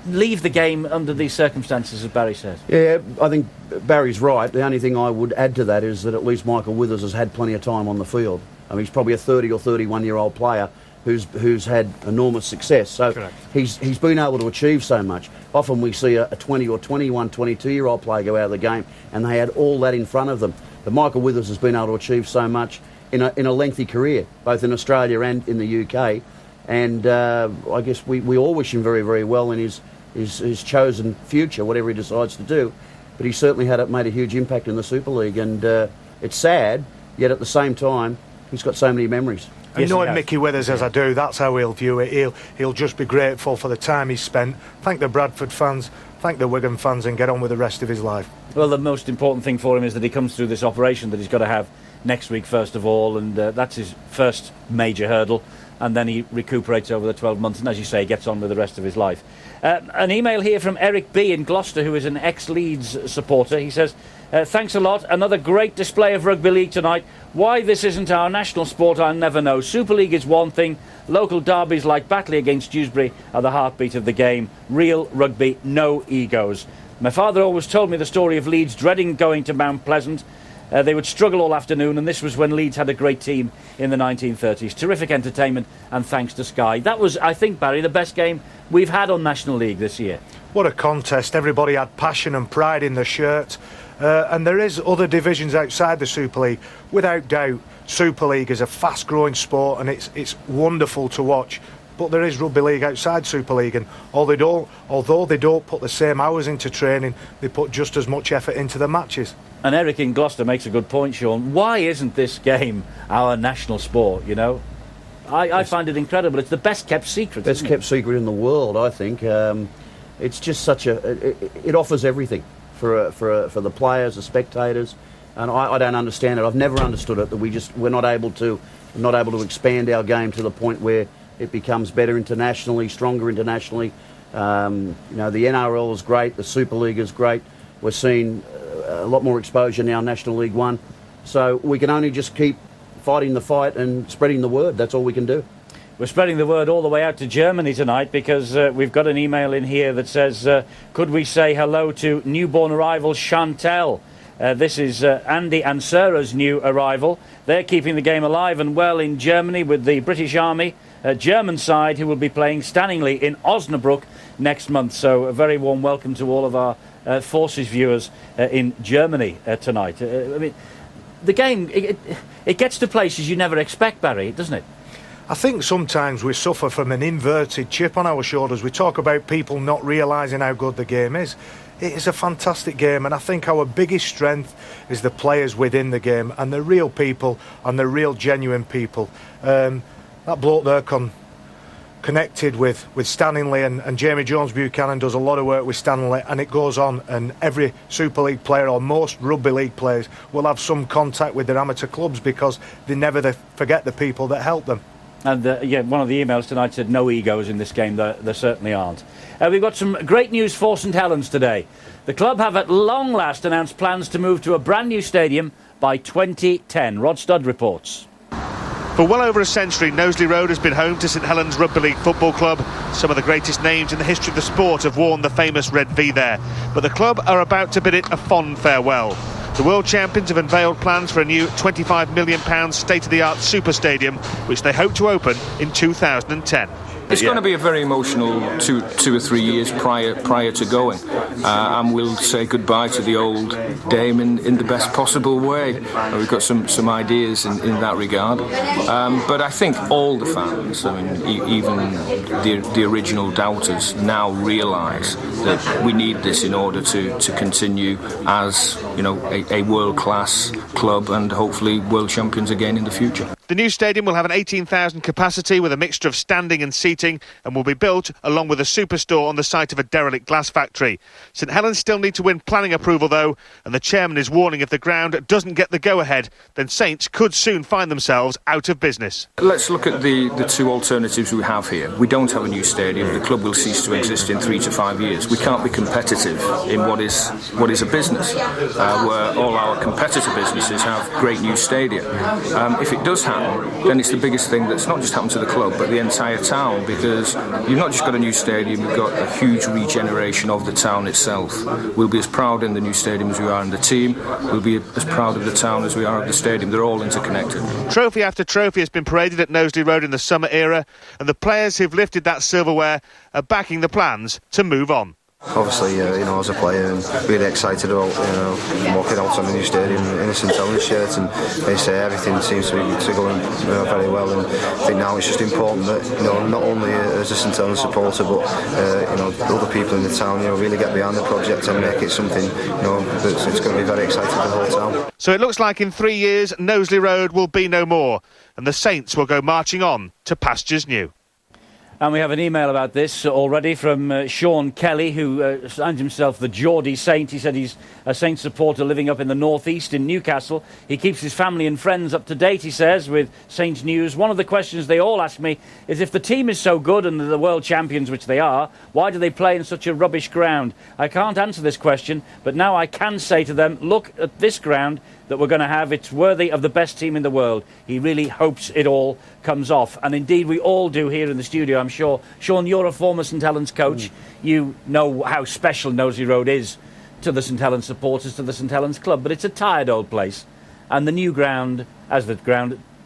leave the game under these circumstances, as Barry says. Yeah, I think Barry's right. The only thing I would add to that is that at least Michael Withers has had plenty of time on the field. I mean, he's probably a 30 or 31-year-old player who's had enormous success. So he's been able to achieve so much. Often we see a 20 or 21, 22-year-old player go out of the game and they had all that in front of them. But Michael Withers has been able to achieve so much in a lengthy career, both in Australia and in the UK. And I guess we all wish him very, very well in his chosen future, whatever he decides to do. But he certainly made a huge impact in the Super League, and it's sad, yet at the same time, he's got so many memories. And knowing Mickey Withers as I do, that's how he'll view it. He'll just be grateful for the time he's spent, thank the Bradford fans, thank the Wigan fans, and get on with the rest of his life. Well, the most important thing for him is that he comes through this operation that he's got to have next week, first of all, and that's his first major hurdle. And then he recuperates over the 12 months and, as you say, gets on with the rest of his life. An email here from Eric B. in Gloucester, who is an ex-Leeds supporter. He says, thanks a lot. Another great display of rugby league tonight. Why this isn't our national sport, I'll never know. Super League is one thing. Local derbies like Batley against Dewsbury are the heartbeat of the game. Real rugby, no egos. My father always told me the story of Leeds dreading going to Mount Pleasant. They would struggle all afternoon, and this was when Leeds had a great team in the 1930s. Terrific entertainment, and thanks to Sky. That was, I think, Barry, the best game we've had on National League this year. What a contest. Everybody had passion and pride in their shirt. And there is other divisions outside the Super League. Without doubt, Super League is a fast-growing sport, and it's wonderful to watch. But there is rugby league outside Super League, and although they don't put the same hours into training, they put just as much effort into the matches. And Eric in Gloucester makes a good point, Sean. Why isn't this game our national sport, you know? I find it incredible. It's the best-kept secret. Best-kept secret in the world, I think. It's just such it offers everything for the players, the spectators, and I don't understand it. I've never understood it, that we're not able to expand our game to the point where it becomes better internationally, stronger internationally. The NRL is great, the Super League is great. We're seeing a lot more exposure now in National League One. So we can only just keep fighting the fight and spreading the word. That's all we can do. We're spreading the word all the way out to Germany tonight, because we've got an email in here that says, could we say hello to newborn arrival Chantel? This is Andy and Sarah's new arrival. They're keeping the game alive and well in Germany with the British Army German side, who will be playing Stanningly in Osnabrück next month. So a very warm welcome to all of our Forces viewers in Germany tonight. I mean, the game, it gets to places you never expect, Barry, doesn't it? I think sometimes we suffer from an inverted chip on our shoulders. We talk about people not realising how good the game is. It is a fantastic game, and I think our biggest strength is the players within the game and the real people and the real genuine people. That bloke there connected with Stanley and Jamie Jones-Buchanan does a lot of work with Stanley, and it goes on, and every Super League player or most Rugby League players will have some contact with their amateur clubs because they never forget the people that help them. And one of the emails tonight said no egos in this game. There certainly aren't. We've got some great news for St Helens today. The club have at long last announced plans to move to a brand new stadium by 2010. Rod Studd reports. For well over a century, Knowsley Road has been home to St Helens Rugby League Football Club. Some of the greatest names in the history of the sport have worn the famous red V there. But the club are about to bid it a fond farewell. The world champions have unveiled plans for a new £25 million state-of-the-art super stadium, which they hope to open in 2010. It's going to be a very emotional two or 3 years prior to going, and we'll say goodbye to the old dame in the best possible way. We've got some ideas in that regard, but I think all the fans, I mean, even the original doubters, now realise that we need this in order to continue as, you know, a world-class club and hopefully world champions again in the future. The new stadium will have an 18,000 capacity with a mixture of standing and seating, and will be built along with a superstore on the site of a derelict glass factory. St Helens still need to win planning approval though, and the chairman is warning if the ground doesn't get the go-ahead, then Saints could soon find themselves out of business. Let's look at the two alternatives we have here. We don't have a new stadium. The club will cease to exist in 3 to 5 years. We can't be competitive in what is a business, where all our competitor businesses have great new stadia. If it does happen, then it's the biggest thing that's not just happened to the club but the entire town, because you've not just got a new stadium, you've got a huge regeneration of the town itself. We'll be as proud in the new stadium as we are in the team. We'll be as proud of the town as we are of the stadium. They're all interconnected. Trophy after trophy has been paraded at Knowsley Road in the summer era, and the players who've lifted that silverware are backing the plans to move on. Obviously, as a player, I'm really excited about walking out on the new stadium in a St Helens shirt, and they say everything seems to be going very well. And I think now it's just important that not only as a St Helens supporter, but other people in the town really get behind the project and make it something that's it's going to be very exciting for the whole town. So it looks like in 3 years Knowsley Road will be no more, and the Saints will go marching on to pastures new. And we have an email about this already from Sean Kelly, who signs himself the Geordie Saint. He said he's a Saints supporter living up in the northeast in Newcastle. He keeps his family and friends up to date, he says, with Saints news. One of the questions they all ask me is, if the team is so good and they're the world champions, which they are, why do they play in such a rubbish ground? I can't answer this question, but now I can say to them, look at this ground that we're going to have. It's worthy of the best team in the world. He really hopes it all comes off, and indeed we all do here in the studio, I'm sure. Sean, you're a former St Helens coach. You know how special Knowsley Road is to the St Helens supporters, to the St Helens club, but it's a tired old place, and the new ground,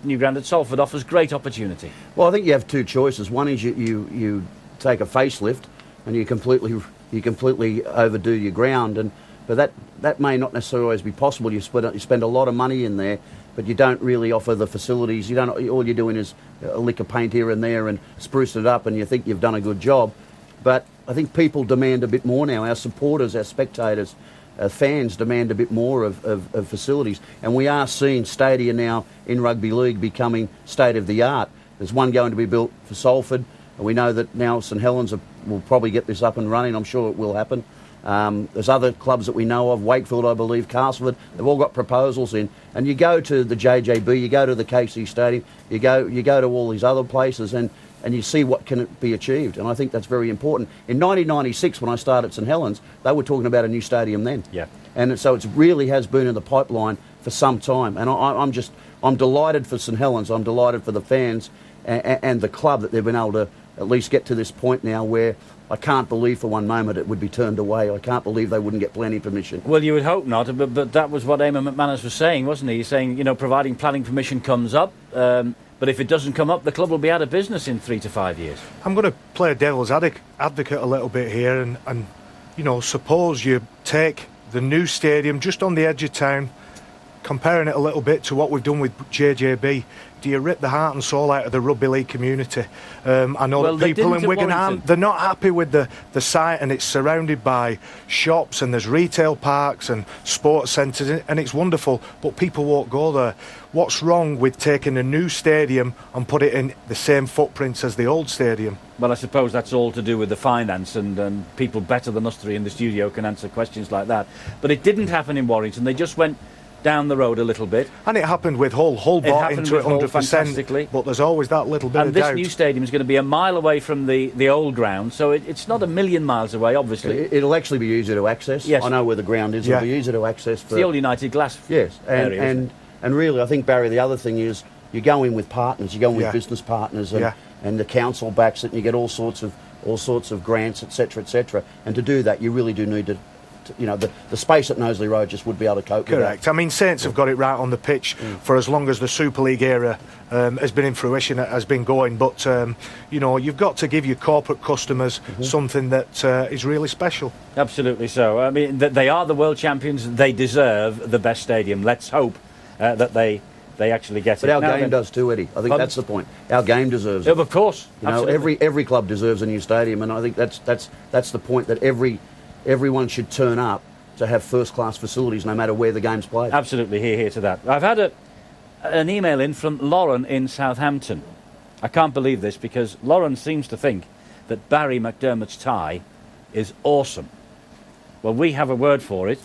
new ground at Salford, offers great opportunity. Well, I think you have two choices. One is you take a facelift and you completely overdo your ground, but that may not necessarily always be possible. You spend a lot of money in there, but you don't really offer the facilities. All you're doing is a lick of paint here and there and spruce it up, and you think you've done a good job. But I think people demand a bit more now. Our supporters, our spectators, fans demand a bit more of facilities, and we are seeing stadia now in rugby league becoming state of the art. There's one going to be built for Salford, and we know that now St Helens will probably get this up and running. I'm sure it will happen. There's other clubs that we know of, Wakefield, I believe, Castleford, they've all got proposals in. And you go to the JJB, you go to the KC Stadium, you go to all these other places, and you see what can be achieved. And I think that's very important. In 1996, when I started at St Helens, they were talking about a new stadium then. Yeah. And so it really has been in the pipeline for some time. And I'm delighted for St Helens, I'm delighted for the fans and the club that they've been able to at least get to this point now where I can't believe for one moment it would be turned away. I can't believe they wouldn't get planning permission. Well, you would hope not, but that was what Eamon McManus was saying, wasn't he? He's saying, providing planning permission comes up, but if it doesn't come up, the club will be out of business in 3 to 5 years. I'm going to play devil's advocate a little bit here, and suppose you take the new stadium just on the edge of town, comparing it a little bit to what we've done with JJB, do you rip the heart and soul out of the rugby league community? I know that people in Wigan they're not happy with the site, and it's surrounded by shops and there's retail parks and sports centres, and it's wonderful, but people won't go there. What's wrong with taking a new stadium and put it in the same footprints as the old stadium? Well, I suppose that's all to do with the finance, and people better than us three in the studio can answer questions like that. But it didn't happen in Warrington. They just went down the road a little bit. And it happened with Hull. Hull bought into it 100%, but there's always that little bit of doubt. And this new stadium is going to be a mile away from the old ground, so it's not a million miles away, obviously. It'll actually be easier to access. Yes. I know where the ground is. It'll be easier to access. It's the old United Glass area. And really, I think, Barry, the other thing is you go in with partners, you go in with business partners, and the council backs it, and you get all sorts of grants, etc. And to do that, you really do need to the space at Knowsley Road just would be able to cope with that. Correct. I mean, Saints have got it right on the pitch for as long as the Super League era has been in fruition, has been going. But, you've got to give your corporate customers something that is really special. Absolutely so. I mean, they are the world champions. They deserve the best stadium. Let's hope that they actually get it. But our game does too, Eddie. I think that's the point. Our game deserves it. Of course. Every club deserves a new stadium, and I think that's the point, that everyone should turn up to have first-class facilities no matter where the game's played. Absolutely, hear to that. I've had an email in from Lauren in Southampton. I can't believe this, because Lauren seems to think that Barry McDermott's tie is awesome. Well, we have a word for it,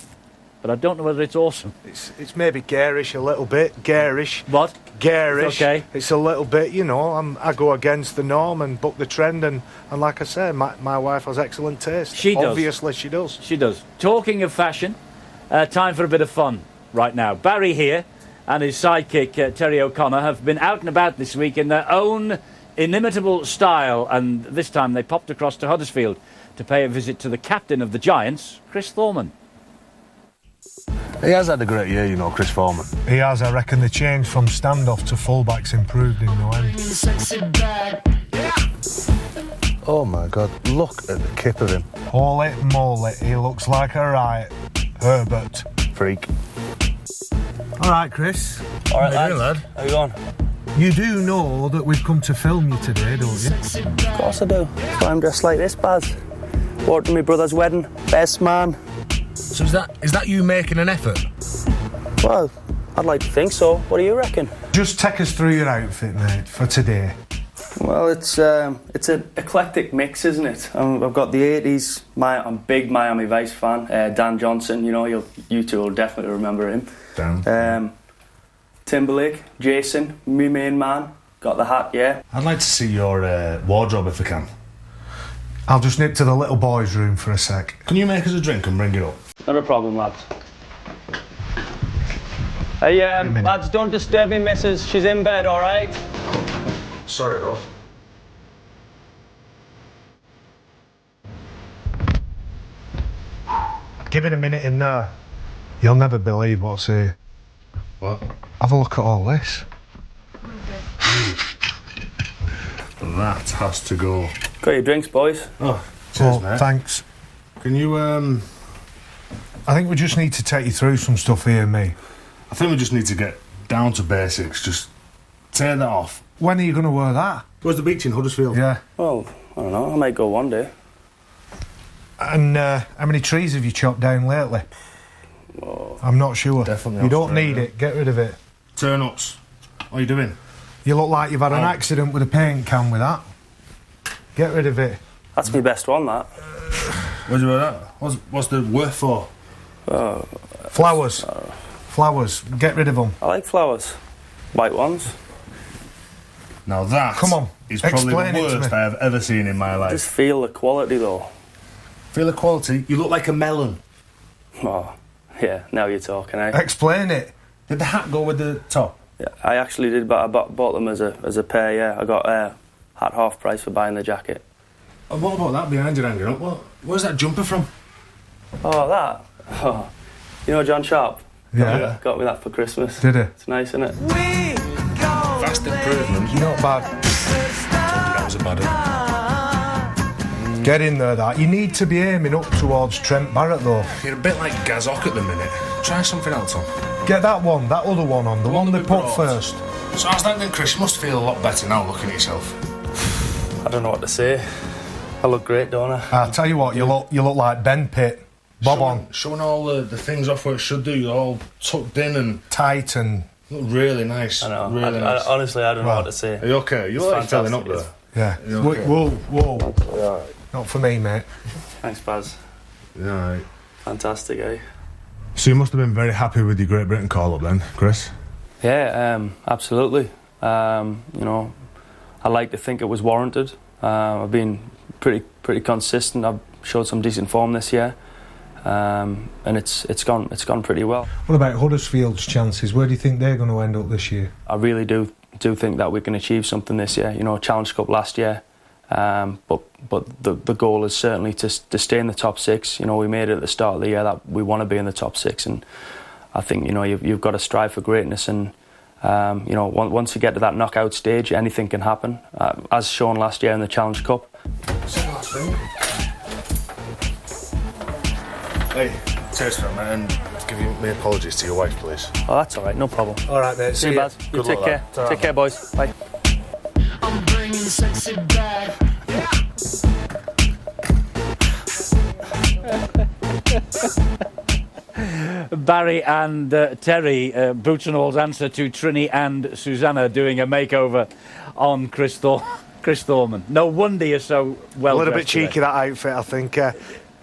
but I don't know whether it's awesome. It's maybe garish a little bit. Garish. What? Garish. Okay. It's a little bit, I go against the norm and buck the trend, and like I say, my wife has excellent taste. She does. Obviously, she does. She does. Talking of fashion, time for a bit of fun right now. Barry here and his sidekick, Terry O'Connor, have been out and about this week in their own inimitable style, and this time they popped across to Huddersfield to pay a visit to the captain of the Giants, Chris Thorman. He has had a great year, Chris Foreman. He has. I reckon the change from standoff to fullback's improved in no end. Oh my God, look at the kip of him. Holy moly, he looks like a right Herbert. Freak. All right, Chris. All right, lad. How you going? You do know that we've come to film you today, don't you? Of course I do. That's why I'm dressed like this, Baz. Walked to my brother's wedding, best man. So is that you making an effort? Well, I'd like to think so. What do you reckon? Just take us through your outfit, mate, for today. Well, it's an eclectic mix, isn't it? I've got the 80s. I'm a big Miami Vice fan. Dan Johnson, you two will definitely remember him. Dan. Timberlake, Jason, me main man. Got the hat, yeah. I'd like to see your wardrobe if I can. I'll just nip to the little boys' room for a sec. Can you make us a drink and bring it up? Not a problem, lads. Hey, lads, don't disturb me, missus. She's in bed, all right? Sorry, though. Give it a minute in there. You'll never believe what's here. What? Have a look at all this. That has to go. Got your drinks, boys. Oh, cheers, mate. Thanks. Can you, I think we just need to take you through some stuff here, mate. I think we just need to get down to basics. Just tear that off. When are you going to wear that? Where's the beach in Huddersfield? Yeah. Well, I don't know. I might go one day. And how many trees have you chopped down lately? Oh, I'm not sure. Definitely. You don't need it. Get rid of it. Turn-ups. What are you doing? You look like you've had an accident with a paint can with that. Get rid of it. That's my best one, that. Where'd you wear that? What's the worth for? Flowers. Flowers. Get rid of them. I like flowers. White ones. Now that is probably the worst I have ever seen in my life. Just feel the quality, though. Feel the quality? You look like a melon. Oh, yeah, now you're talking, eh? Explain it. Did the hat go with the top? Yeah, I actually did, but I bought them as a pair, yeah. I got hat half price for buying the jacket. And what about that behind you hanging up? Where's that jumper from? Oh, that? Oh, you know John Sharp? Yeah. Got me that for Christmas. Did it? It's nice, isn't it? Fast improvement. Not bad. That was a bad one. Get in there, that. You need to be aiming up towards Trent Barrett, though. You're a bit like Gazok at the minute. Try something else on. Get that other one on, the one they put first. So how's that then, Chris? You must feel a lot better now looking at yourself. I don't know what to say. I look great, don't I? I'll tell you what, you look like Ben Pitt. Showing all the things off where it should do. You're all tucked in and tight and look really nice. I know. Really nice. Honestly, I don't know what to say. Are you okay? You're like filling up there. Yeah. Okay? Whoa. Not for me, mate. Thanks, Baz. Yeah. Right. Fantastic, eh? So you must have been very happy with your Great Britain call-up then, Chris? Yeah, absolutely. You know, I like to think it was warranted. I've been pretty consistent. I've showed some decent form this year, and it's gone pretty well. What about Huddersfield's chances? Where do you think they're going to end up this year? I really do think that we can achieve something this year. You know, Challenge Cup last year, but the goal is certainly to stay in the top six. You know, we made it at the start of the year that we want to be in the top six, and I think, you know, you've got to strive for greatness, and you know, once you get to that knockout stage, anything can happen, as shown last year in the Challenge Cup. Hey, cheers for that, and give my apologies to your wife, please. Oh, that's all right, no problem. All right, mate. See you, Baz. You take care. Take care, boys. Bye. I'm bringing sexy back. Barry and Terry, Boots and All's answer to Trini and Susanna doing a makeover on Chris Thorman. No wonder you're so well. A little bit dressed cheeky, today. that outfit, I think.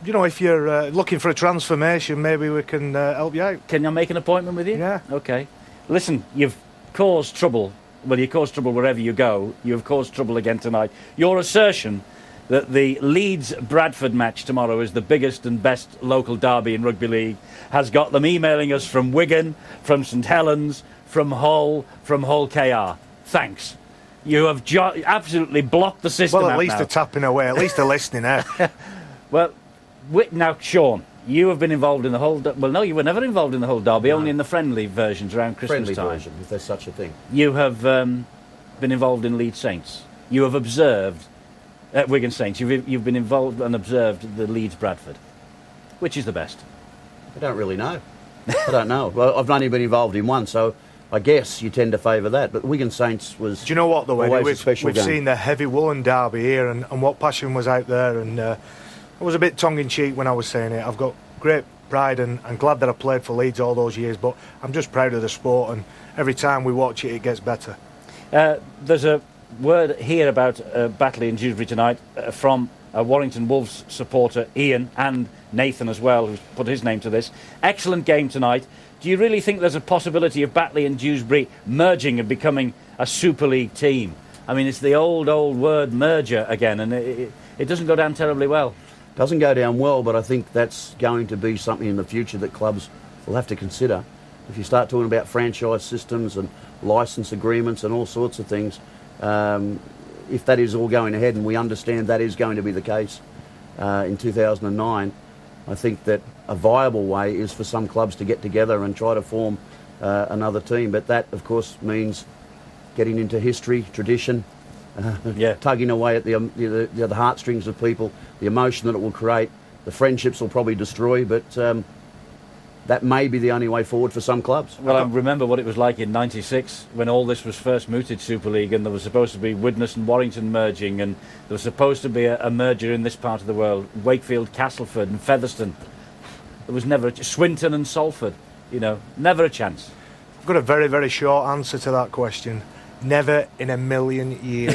You know, if you're looking for a transformation, maybe we can help you out. Can I make an appointment with you? Yeah. Okay. Listen, you've caused trouble. Well, you cause trouble wherever you go. You've caused trouble again tonight. Your assertion that the Leeds-Bradford match tomorrow is the biggest and best local derby in rugby league has got them emailing us from Wigan, from St Helens, from Hull KR. Thanks. You have absolutely blocked the system. Well, at least now. they're tapping away. At least they're listening, eh? Well, now, Sean, you have been involved in the whole... Well, no, you were never involved in the whole derby, only in the friendly versions around Christmas Friendly time. version, if there's such a thing. You have been involved in Leeds Saints. You have observed... Wigan Saints. You've been involved and observed the Leeds Bradford. Which is the best? I don't really know. I don't know. Well, I've only been involved in one, so I guess you tend to favour that. But Wigan Saints was... Do you know what, though, Eddie? always a special We've game. seen the heavy woolen derby here and what passion was out there. And I was a bit tongue-in-cheek when I was saying it. I've got great pride and glad that I played for Leeds all those years, but I'm just proud of the sport, and every time we watch it, it gets better. There's a word here about Batley and Dewsbury tonight from a Warrington Wolves supporter, Ian, and Nathan as well, who's put his name to this. Excellent game tonight. Do you really think there's a possibility of Batley and Dewsbury merging and becoming a Super League team? I mean, it's the old word merger again, and it doesn't go down terribly well. Doesn't go down well, but I think that's going to be something in the future that clubs will have to consider. If you start talking about franchise systems and licence agreements and all sorts of things, if that is all going ahead, and we understand that is going to be the case in 2009, I think that a viable way is for some clubs to get together and try to form another team. But that, of course, means getting into history, tradition, tugging away at the heartstrings of people, the emotion that it will create. The friendships will probably destroy, but that may be the only way forward for some clubs. Well, I remember what it was like in '96 when all this was first mooted Super League, and there was supposed to be Widnes and Warrington merging, and there was supposed to be a merger in this part of the world, Wakefield, Castleford and Featherstone. There was never Swinton and Salford, you know, never a chance. I've got a very, very short answer to that question. Never in a million years.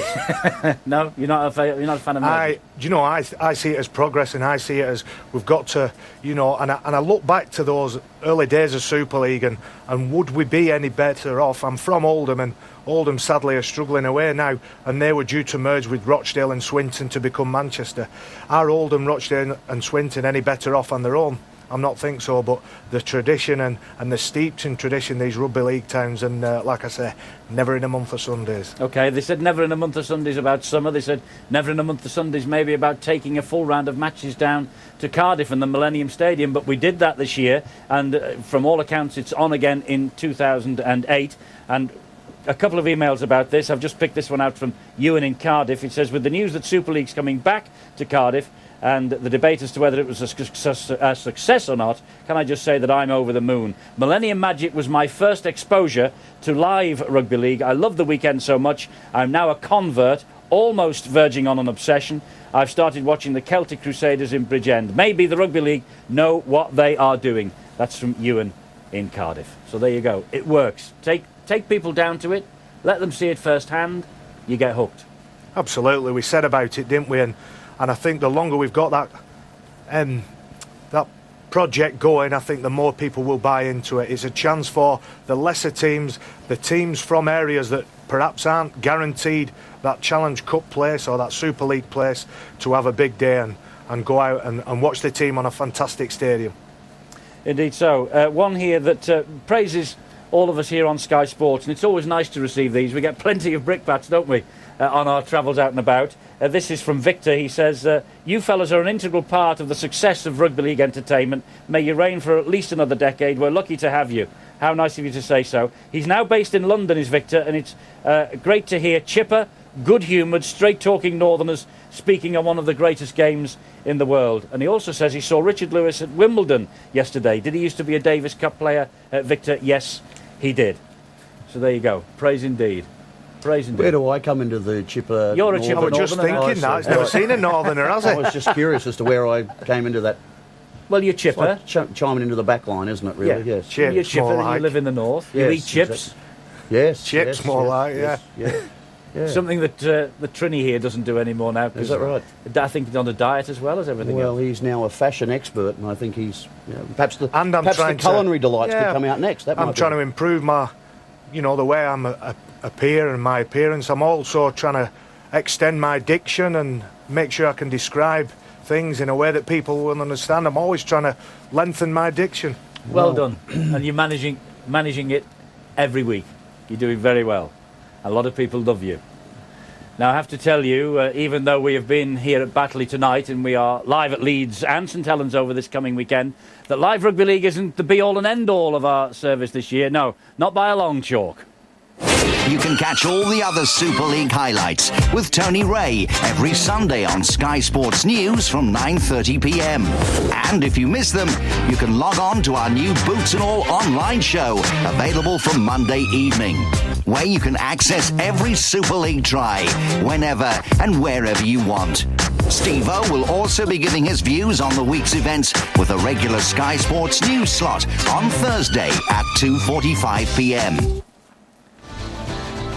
No, you're not a fan of mergers? I see it as progress, and I see it as we've got to, and I look back to those early days of Super League, and would we be any better off? I'm from Oldham, and Oldham sadly are struggling away now, and they were due to merge with Rochdale and Swinton to become Manchester. Are Oldham, Rochdale and Swinton any better off on their own? I'm not think so, but the tradition and the steeped in tradition, these rugby league towns, and like I say, never in a month of Sundays. OK, they said never in a month of Sundays about summer. They said never in a month of Sundays maybe about taking a full round of matches down to Cardiff and the Millennium Stadium, but we did that this year, and from all accounts it's on again in 2008, and a couple of emails about this. I've just picked this one out from Ewan in Cardiff. It says, with the news that Super League's coming back to Cardiff and the debate as to whether it was a success or not, can I just say that I'm over the moon. Millennium Magic was my first exposure to live rugby league. I love the weekend so much. I'm now a convert, almost verging on an obsession. I've started watching the Celtic Crusaders in Bridgend. Maybe the rugby league know what they are doing. That's from Ewan in Cardiff. So there you go. It works. Take people down to it. Let them see it firsthand. You get hooked. Absolutely. We said about it, didn't we? And I think the longer we've got that project going, I think the more people will buy into it. It's a chance for the lesser teams, the teams from areas that perhaps aren't guaranteed that Challenge Cup place or that Super League place, to have a big day and go out and watch the team on a fantastic stadium. Indeed so. One here that praises all of us here on Sky Sports, and it's always nice to receive these. We get plenty of brickbats, don't we, on our travels out and about. This is from Victor. He says, you fellas are an integral part of the success of rugby league entertainment. May you reign for at least another decade. We're lucky to have you. How nice of you to say so. He's now based in London, is Victor, and it's great to hear chipper, good-humoured, straight-talking Northerners speaking on one of the greatest games in the world. And he also says he saw Richard Lewis at Wimbledon yesterday. Did he used to be a Davis Cup player, Victor? Yes, he did. So there you go. Praise indeed. Praise indeed. Where do I come into the chipper? You're a chipper. I was just thinking that. He's never seen a Northerner, has he? I was just curious as to where I came into that. Well, you're chipper. Like chiming into the back line, isn't it, really? Yeah. Yes. Chips, you're chipper and you live in the north. Yes, you eat chips. Exactly. Yes. Chips, yes, more yes, like, yes, yeah. Yeah. Something that the Trini here doesn't do anymore now. Is that right? I think he's on a diet as well as everything else. Well, he's now a fashion expert, and I think he's perhaps the trying culinary delights could come out next. I'm trying to improve my, the way I'm appear and my appearance. I'm also trying to extend my diction and make sure I can describe things in a way that people will understand. I'm always trying to lengthen my diction. Well done. And you're managing it every week. You're doing very well. A lot of people love you. Now, I have to tell you, even though we have been here at Batley tonight and we are live at Leeds and St Helens over this coming weekend, that Live Rugby League isn't the be-all and end-all of our service this year. No, not by a long chalk. You can catch all the other Super League highlights with Tony Ray every Sunday on Sky Sports News from 9:30 p.m. And if you miss them, you can log on to our new Boots and All online show, available from Monday evening, where you can access every Super League try, whenever and wherever you want. Steve-O will also be giving his views on the week's events with a regular Sky Sports News slot on Thursday at 2:45 p.m.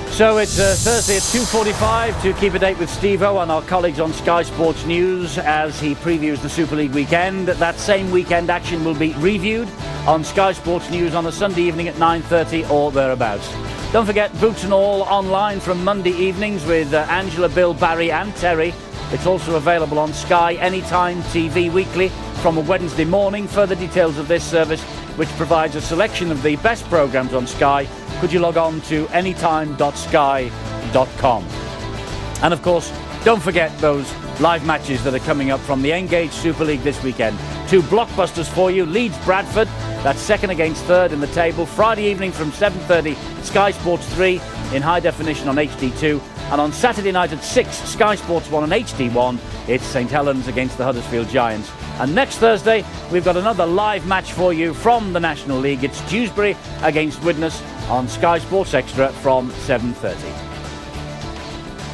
So it's Thursday at 2:45 to keep a date with Steve-O and our colleagues on Sky Sports News as he previews the Super League weekend. That same weekend action will be reviewed on Sky Sports News on a Sunday evening at 9:30 or thereabouts. Don't forget Boots and All online from Monday evenings with Angela, Bill, Barry and Terry. It's also available on Sky Anytime TV weekly from a Wednesday morning. Further details of this service, which provides a selection of the best programmes on Sky, could you log on to anytime.sky.com. And of course, don't forget those live matches that are coming up from the Engage Super League this weekend. 2 blockbusters for you. Leeds Bradford, that's second against third in the table. Friday evening from 7:30, Sky Sports 3 in high definition on HD2. And on Saturday night at 6, Sky Sports 1 on HD1, it's St Helens against the Huddersfield Giants. And next Thursday, we've got another live match for you from the National League. It's Dewsbury against Widnes on Sky Sports Extra from 7:30.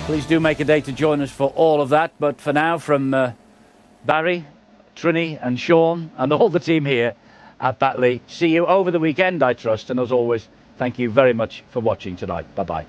Please do make a day to join us for all of that. But for now, from Barry, Trini and Sean and all the team here at Batley, see you over the weekend, I trust. And as always, thank you very much for watching tonight. Bye-bye.